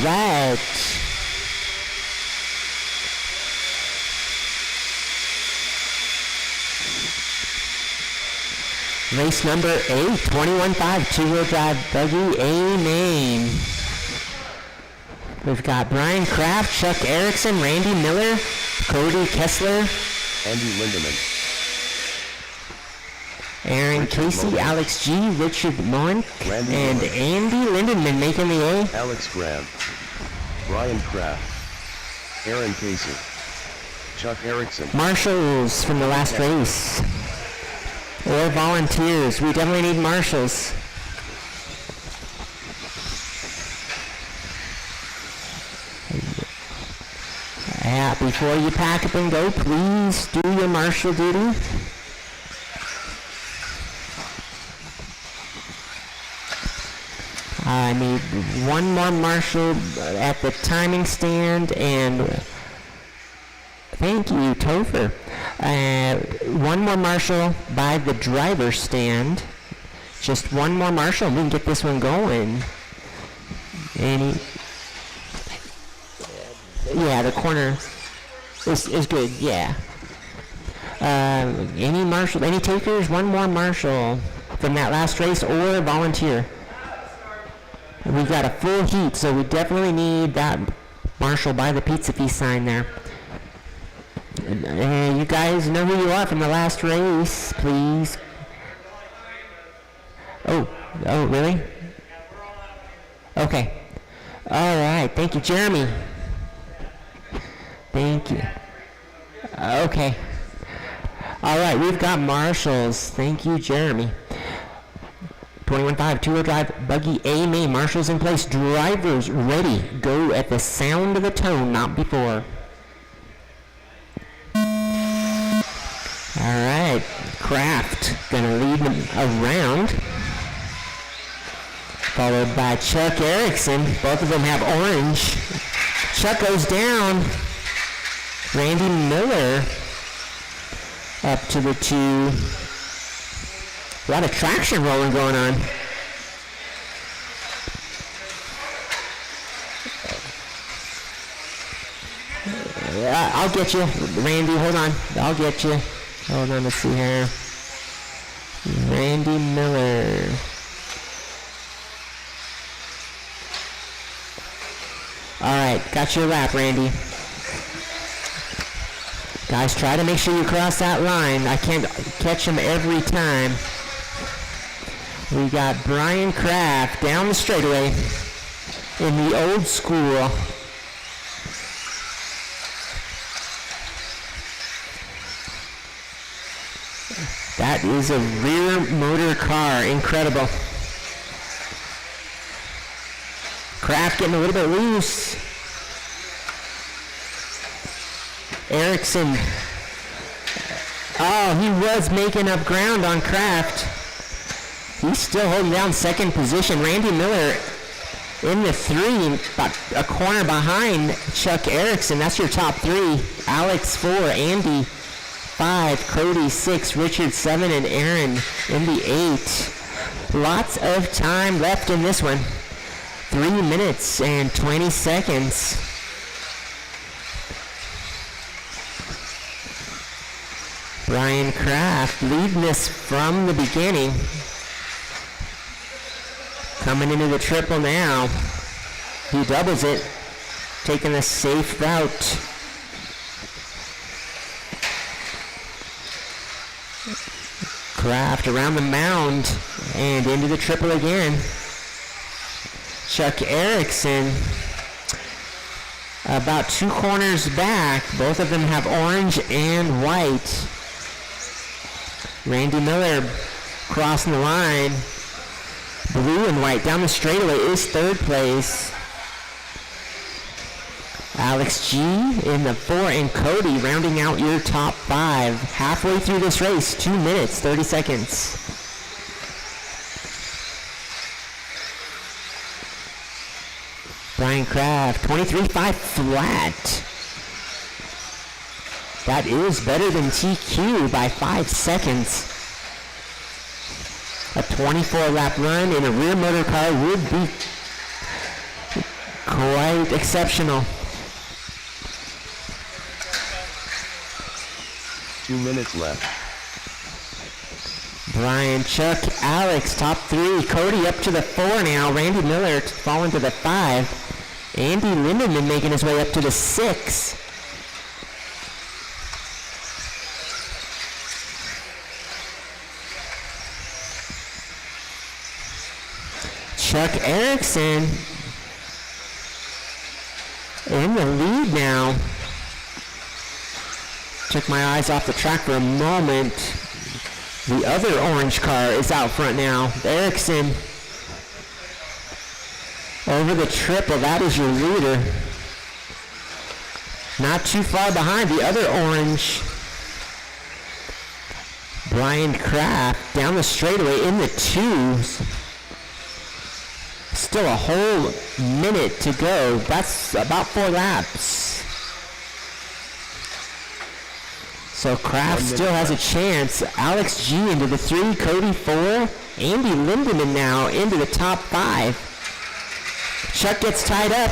right. Race number 8, 21.5, two-wheel drive buggy A-main. We've got Brian Kraft, Chuck Erickson, Randy Miller, Cody Kessler, Andy Lindemann, Aaron Casey, Moen. Alex G, Richard Moen, Randy and Miller. Andy Lindemann making the A. Alex Graham, Brian Kraft, Aaron Casey, Chuck Erickson, Marshals from the last race. Or volunteers. We definitely need marshals. Yeah, before you pack up and go, please do your marshal duty. I need one more marshal at the timing stand, and thank you, Topher. One more marshal by the driver's stand. Just one more marshal. We can get this one going. Yeah, the corner is good. Yeah. Any marshal? Any takers? One more marshal from that last race or volunteer. We've got a full heat, so we definitely need that marshal by the Pizza Feast sign there. You guys know who you are from the last race, please. Oh, really? Okay. All right, thank you, Jeremy. Thank you. Okay. All right, we've got marshals. Thank you, Jeremy. 21.5, two-wheel drive, buggy A-main, marshals in place, drivers ready. Go at the sound of the tone, not before. All right, Kraft gonna lead them around, followed by Chuck Erickson. Both of them have orange. Chuck goes down. Randy Miller up to the 2. A lot of traction rolling going on. I'll get you, Randy. Hold on. I'll get you. Hold on, let's see here. Randy Miller. All right, got your lap, Randy. Guys, try to make sure you cross that line. I can't catch them every time. We got Brian Kraft down the straightaway in the old school. That is a rear motor car. Incredible. Kraft getting a little bit loose. Erickson. Oh, he was making up ground on Kraft. He's still holding down second position. Randy Miller in the 3, about a corner behind Chuck Erickson. That's your top 3. Alex 4, Andy 5, Cody 6, Richard 7, and Aaron in the 8. Lots of time left in this one. 3 minutes and 20 seconds. Brian Kraft leading this from the beginning. Coming into the triple now. He doubles it, taking a safe route. Kraft around the mound and into the triple again. Chuck Erickson about 2 corners back. Both of them have orange and white. Randy Miller crossing the line. Blue and white down the straightaway is 3rd place. Alex G in the 4 and Cody rounding out your top 5. Halfway through this race, 2 minutes, 30 seconds. Brian Kraft, 23.5 flat. That is better than TQ by 5 seconds. A 24-lap run in a rear motor car would be quite exceptional. 2 minutes left. Brian, Chuck, Alex, top 3. Cody up to the 4 now. Randy Miller falling to the 5. Andy Lindemann making his way up to the 6. Chuck Erickson in the lead now. Took my eyes off the track for a moment. The other orange car is out front now. Erickson over the triple. That is your leader. Not too far behind the other orange. Brian Kraft down the straightaway in the 2s. Still a whole minute to go. That's about 4 laps. So Kraft still has a chance. Alex G into the 3, Cody 4. Andy Lindemann now into the top 5. Chuck gets tied up.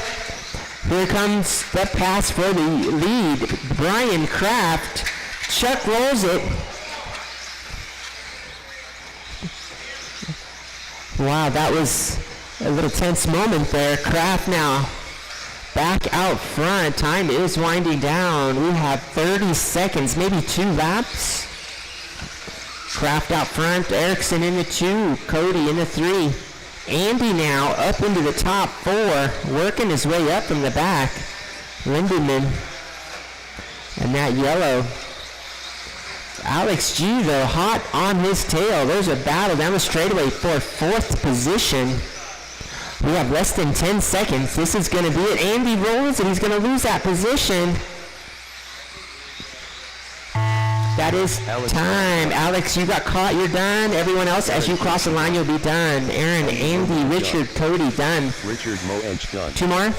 Here comes the pass for the lead. Brian Kraft. Chuck rolls it. Wow, that was a little tense moment there. Kraft now back out front. Time is winding down. We have 30 seconds, maybe 2 laps. Kraft out front. Erickson in the 2. Cody in the 3. Andy now up into the top 4, working his way up from the back. Lindemann and that yellow. Alex G, though, hot on his tail. There's a battle down the straightaway for 4th position. We have less than 10 seconds. This is going to be it. Andy rolls and he's going to lose that position. That is time. Alex, you got caught. You're done. Everyone else, as you cross the line, you'll be done. Aaron, Andy, Richard, Cody, done. Richard Moench done. 2 more.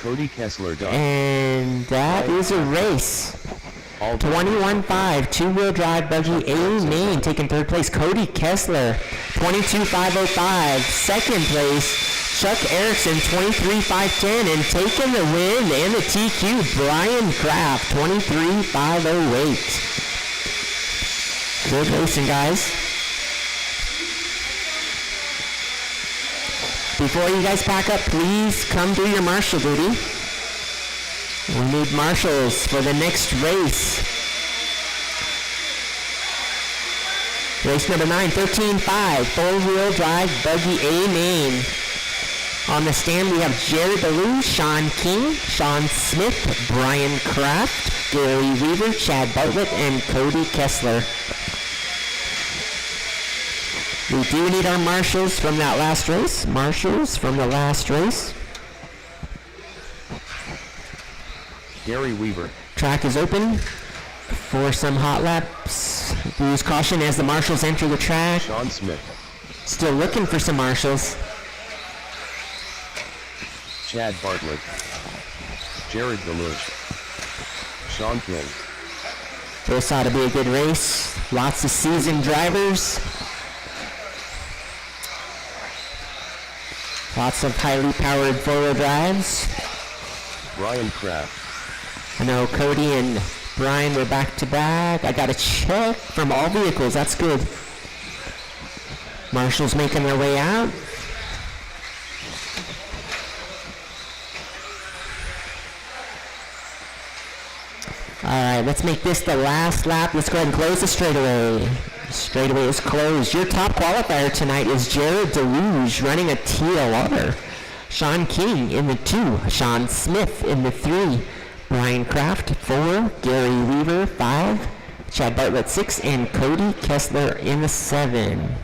Cody Kessler done. And that is a race. 21.5, two-wheel drive buggy A main taking 3rd place. Cody Kessler, 22.505. 2nd place, Chuck Erickson, 23.510. And taking the win and the TQ, Brian Kraft, 23.508. Good racing, guys. Before you guys pack up, please come do your marshal duty. We need marshals for the next race. Race number 9, 13.5, 4-wheel drive buggy A main. On the stand, we have Jared Ballou, Sean King, Sean Smith, Brian Kraft, Gary Weaver, Chad Bartlett, and Cody Kessler. We do need our marshals from that last race. Marshals from the last race. Gary Weaver. Track is open for some hot laps. Use caution as the marshals enter the track. Sean Smith. Still looking for some marshals. Chad Bartlett. Jared Deluge. Sean King. This ought to be a good race. Lots of seasoned drivers. Lots of highly powered 4-wheel drives. Brian Kraft. I know Cody and Brian were back to back. I got a check from all vehicles. That's good. Marshals making their way out. All right, let's make this the last lap. Let's go ahead and close the straightaway. Straightaway is closed. Your top qualifier tonight is Jared Deluge running a TLR. Sean King in the 2. Sean Smith in the 3. Brian Kraft 4. Gary Weaver 5. Chad Bartlett 6. And Cody Kessler in the 7.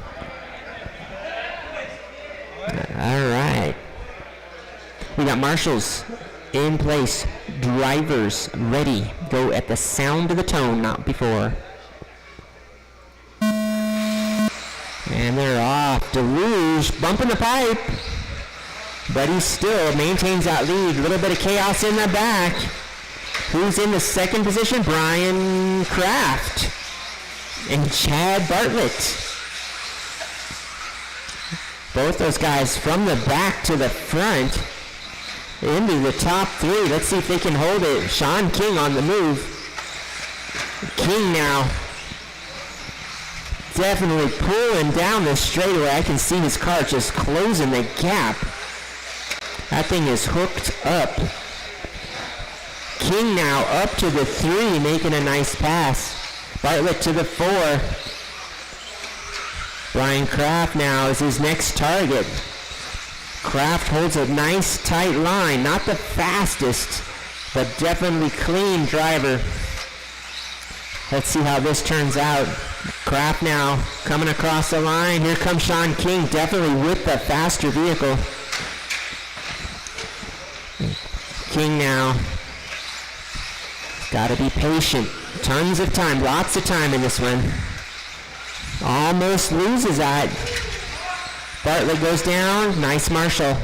All right. We got marshals in place. Drivers ready. Go at the sound of the tone, not before. And they're off. Deluge bumping the pipe. But he still maintains that lead. A little bit of chaos in the back. Who's in the 2nd position? Brian Kraft and Chad Bartlett. Both those guys from the back to the front. into the top 3. Let's see if they can hold it. Sean King on the move. King now definitely pulling down the straightaway. I can see his car just closing the gap. That thing is hooked up. King now up to the 3, making a nice pass. Bartlett to the 4. Brian Kraft now is his next target. Kraft holds a nice tight line. Not the fastest, but definitely clean driver. Let's see how this turns out. Kraft now coming across the line. Here comes Sean King, definitely with the faster vehicle. King now. Gotta be patient. Tons of time, lots of time in this one. Almost loses that. Bartlett goes down. Nice Marshall.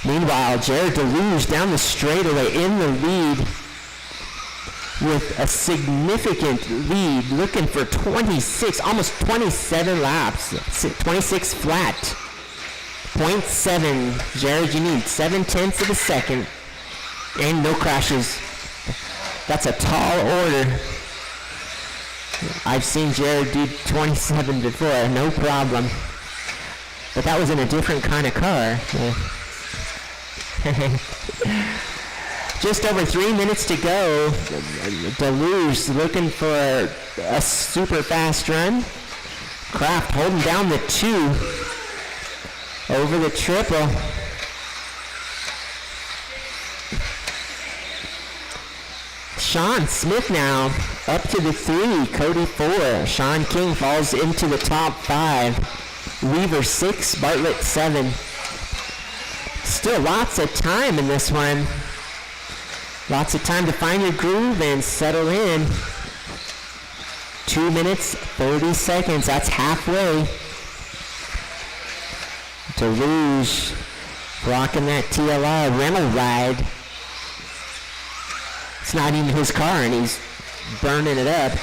Meanwhile, Jared DeLuge down the straightaway in the lead with a significant lead, looking for 26, almost 27 laps. 26 flat. 0.7. Jared, you need 7/10 of a second. And no crashes. That's a tall order. I've seen Jared do 27 before, no problem. But that was in a different kind of car. Just over 3 minutes to go. DeLuge looking for a super fast run. Kraft holding down the 2 over the triple. Sean Smith now up to the 3, Cody 4. Sean King falls into the top 5. Weaver 6, Bartlett 7. Still lots of time in this one. Lots of time to find your groove and settle in. 2 minutes, 30 seconds. That's halfway. DeLuge blocking that TLR rental ride. It's not even his car, and he's burning it up.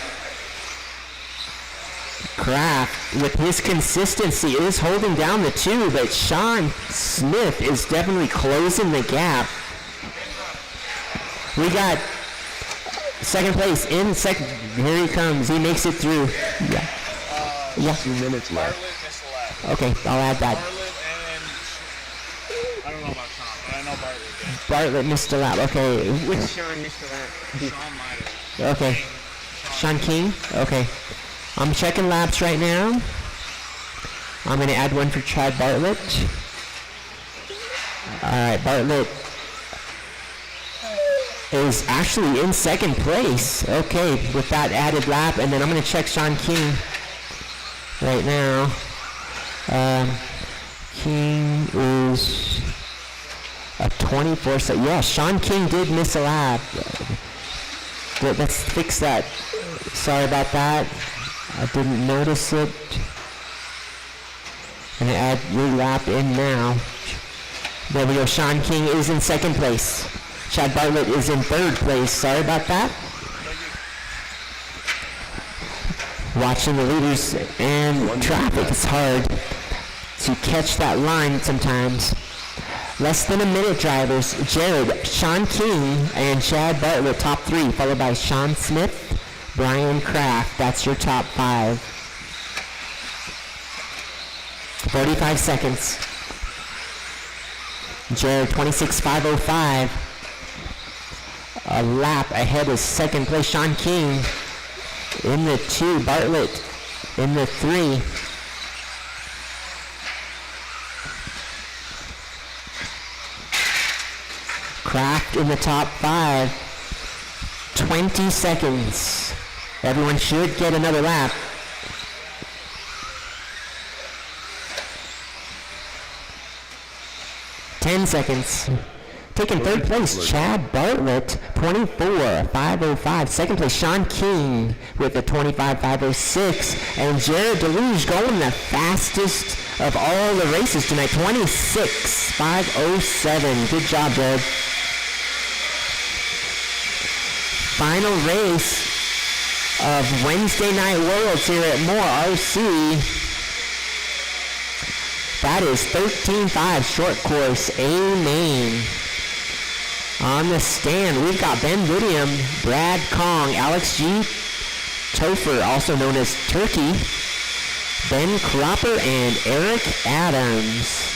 Kraft, with his consistency, is holding down the 2, but Sean Smith is definitely closing the gap. We got second place in second. Here he comes. He makes it through. Yeah. 2 minutes left. Bartlett missed a lap. Okay, I'll add that. Bartlett and I don't know about Sean, but I know Bartlett did. Bartlett missed a lap. Okay. Which Sean missed a lap? Sean might have. Okay. Sean King? Okay. I'm checking laps right now. I'm going to add one for Chad Bartlett. All right, Bartlett is actually in second place. Okay, with that added lap. And then I'm going to check Sean King right now. King is a 24. So yeah, Sean King did miss a lap. Let's fix that. Sorry about that. I didn't notice it. I'm going to add your lap in now. There we go. Sean King is in second place. Chad Bartlett is in third place. Sorry about that. Watching the leaders and traffic, it's hard to catch that line sometimes. Less than a minute, drivers. Jared, Sean King, and Chad Bartlett, top 3, followed by Sean Smith, Brian Kraft. That's your top 5. 45 seconds. Jared, 26.505. A lap ahead of second place. Sean King in the 2. Bartlett in the 3. Kraft in the top 5. 20 seconds. Everyone should get another lap. Ten seconds. Taking third place, Chad Bartlett, 24.505. Second place, Sean King with a 25.506. And Jared DeLuge going the fastest of all the races tonight, 26.507. Good job, Jared. Final race of Wednesday Night Worlds here at MHOR RC. That is 13.5 short course A main. On the stand, we've got Ben Lydium, Brad Kong, Alex G. Topher, also known as Turkey, Ben Cropper, and Eric Adams.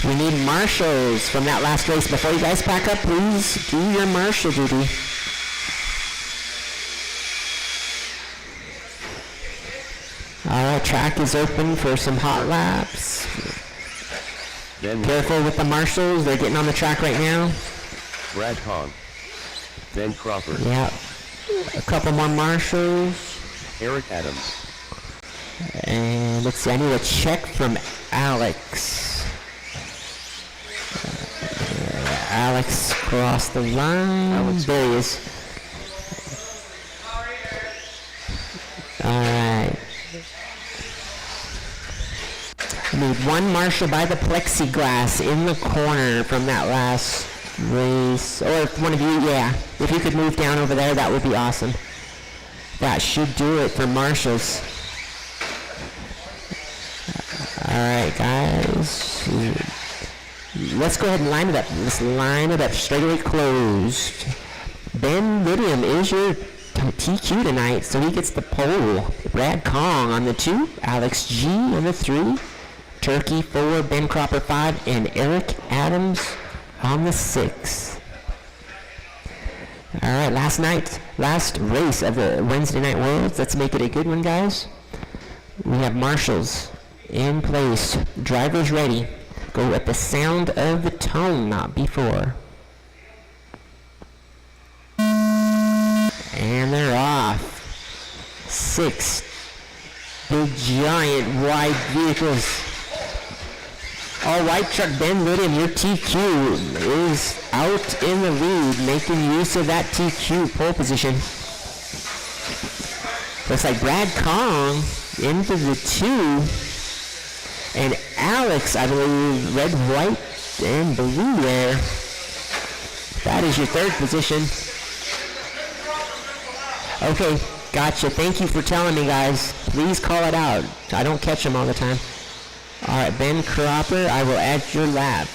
We need marshals from that last race. Before you guys pack up, please do your marshal duty. All right, track is open for some hot laps. Ben Careful with the marshals. They're getting on the track right now. Brad Kong. Ben Cropper. Yeah. A couple more marshals. Eric Adams. And let's see, I need a check from Alex. Alex crossed the line. Alex. There he is. All right. I need one marshal by the plexiglass in the corner from that last race. Or if one of you, yeah, if you could move down over there, that would be awesome. That should do it for marshals. All right, guys. Let's go ahead and line it up. Let's line it up straight away closed. Ben Lydium is your TQ tonight, so he gets the pole. Brad Kong on the 2, Alex G on the 3, Turkey 4, Ben Cropper 5, and Eric Adams on the 6. All right, last race of the Wednesday Night Worlds. Let's make it a good one, guys. We have marshals in place, drivers ready. Go at the sound of the tone, not before. And they're off. 6 big giant wide vehicles. All white truck Ben Lydium, your TQ is out in the lead, making use of that TQ pole position. Looks like Brad Kong into the 2. And Alex, I believe, red, white, and blue there. That is your 3rd position. Okay, gotcha. Thank you for telling me, guys. Please call it out. I don't catch them all the time. All right, Ben Cropper, I will add your lap.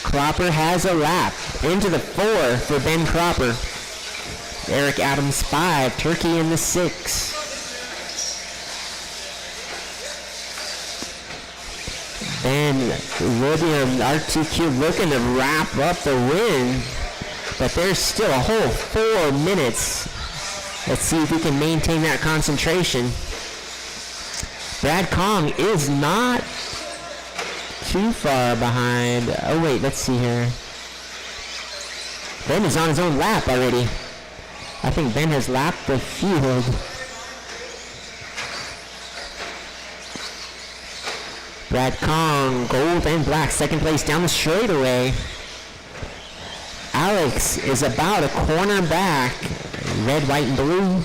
Cropper has a lap. Into the 4 for Ben Cropper. Eric Adams 5, Turkey in the 6. Ben Lydium, RTQ looking to wrap up the win, but there's still a whole 4 minutes. Let's see if we can maintain that concentration. Brad Kong is not too far behind. Oh wait, let's see here. Ben is on his own lap already. I think Ben has lapped the field. Brad Kong, gold and black, 2nd place down the straightaway. Alex is about a corner back. Red, white, and blue,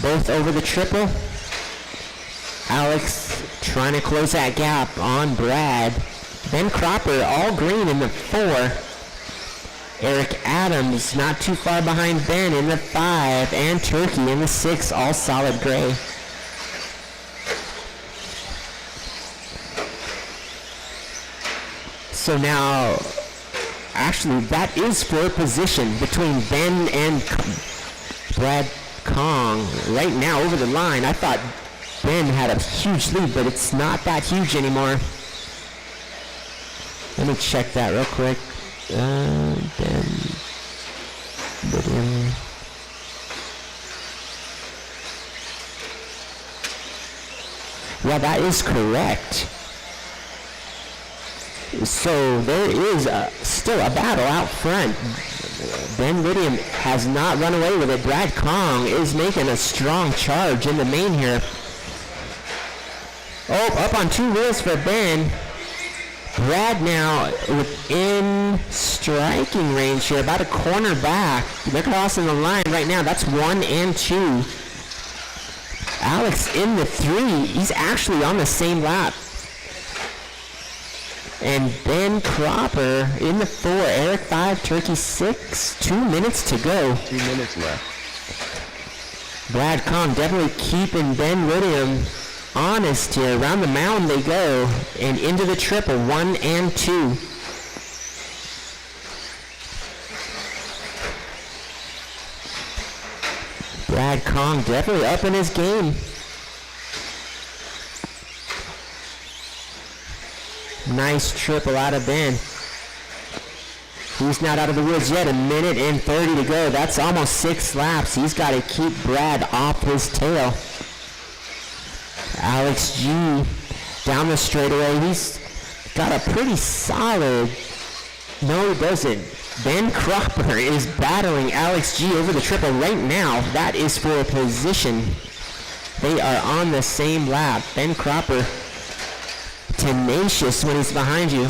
both over the triple. Alex trying to close that gap on Brad. Ben Cropper, all green in the 4. Eric Adams, not too far behind Ben in the 5. And Turkey in the 6, all solid gray. So now, actually, that is for position between Ben and Brad Kong. Right now, over the line, I thought Ben had a huge lead, but it's not that huge anymore. Let me check that real quick. Ben Lydium. Yeah, that is correct. So there is still a battle out front. Ben Lydium has not run away with it. Brad Kong is making a strong charge in the main here. Oh, up on 2 wheels for Ben. Brad now within striking range here, about a corner back. They're crossing the line right now. That's 1 and 2. Alex in the 3. He's actually on the same lap. And Ben Cropper in the 4. Eric 5, Turkey 6. 2 minutes to go. 2 minutes left. Brad Kong definitely keeping Ben Lydium honest here. Around the mound they go. And into the triple. 1 and 2. Brad Kong definitely up in his game. Nice triple out of Ben. He's not out of the woods yet. 1:30 to go. That's almost 6 laps. He's got to keep Brad off his tail. Alex G down the straightaway. He's got a pretty solid... No, he doesn't. Ben Cropper is battling Alex G over the triple right now. That is for a position. They are on the same lap. Ben Cropper, tenacious when he's behind you.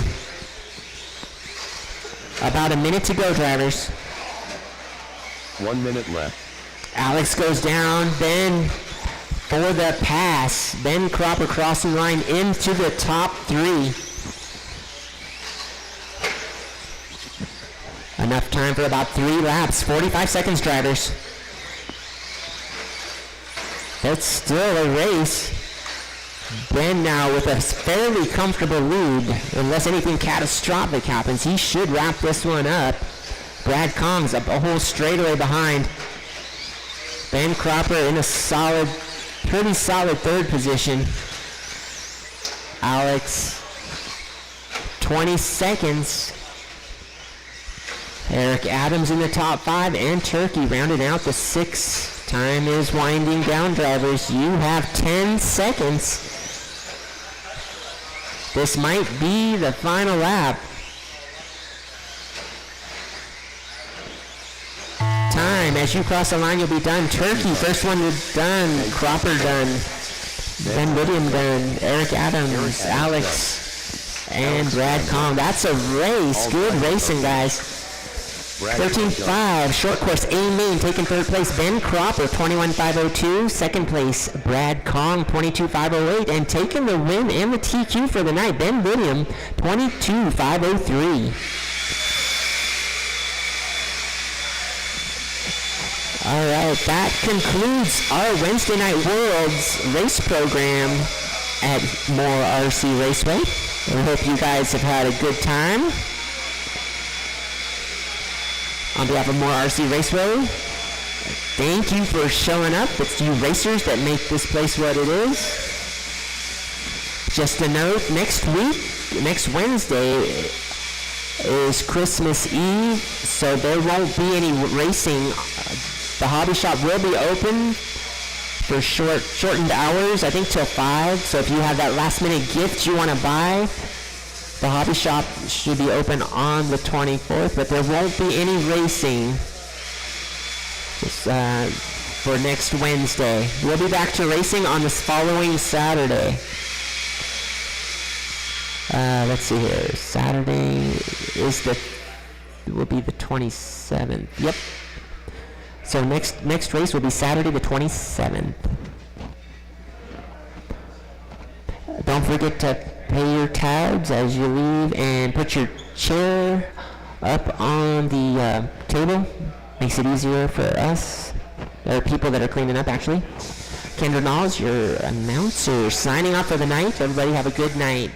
About a minute to go, drivers. 1 minute left. Alex goes down. Ben for the pass. Ben Cropper crossing line into the top 3. Enough time for about 3 laps. 45 seconds, drivers. It's still a race. Ben now with a fairly comfortable lead. Unless anything catastrophic happens, he should wrap this one up. Brad Kong's up a whole straightaway behind. Ben Cropper in a solid, pretty solid 3rd position. Alex, 20 seconds. Eric Adams in the top 5, and Turkey rounding out the 6. Time is winding down, drivers. You have 10 seconds. This might be the final lap. Time. As you cross the line, you'll be done. Turkey, first one is done. Cropper done. Ben William done. Eric Adams, Alex, and Brad Kong. That's a race. Good racing, guys. 13.5, short course A main taking 3rd place. Ben Cropper, 21.502. 2nd place, Brad Kong, 22.508. And taking the win and the TQ for the night, Ben William, 22.503. All right, that concludes our Wednesday Night Worlds race program at MHOR RC Raceway. I hope you guys have had a good time. On behalf of MHOR RC Raceway, thank you for showing up. It's you racers that make this place what it is. Just a note, next Wednesday is Christmas Eve, so there won't be any racing. The hobby shop will be open for shortened hours, I think till 5. So if you have that last minute gift you want to buy, the hobby shop should be open on the 24th, but there won't be any racing for next Wednesday. We'll be back to racing on this following Saturday. Let's see here. Saturday will be the 27th. Yep. So next race will be Saturday the 27th. Don't forget to pay your tabs as you leave and put your chair up on the table. Makes it easier for us, or people that are cleaning up actually. Kendra Knowles, your announcer, signing off for the night. Everybody have a good night.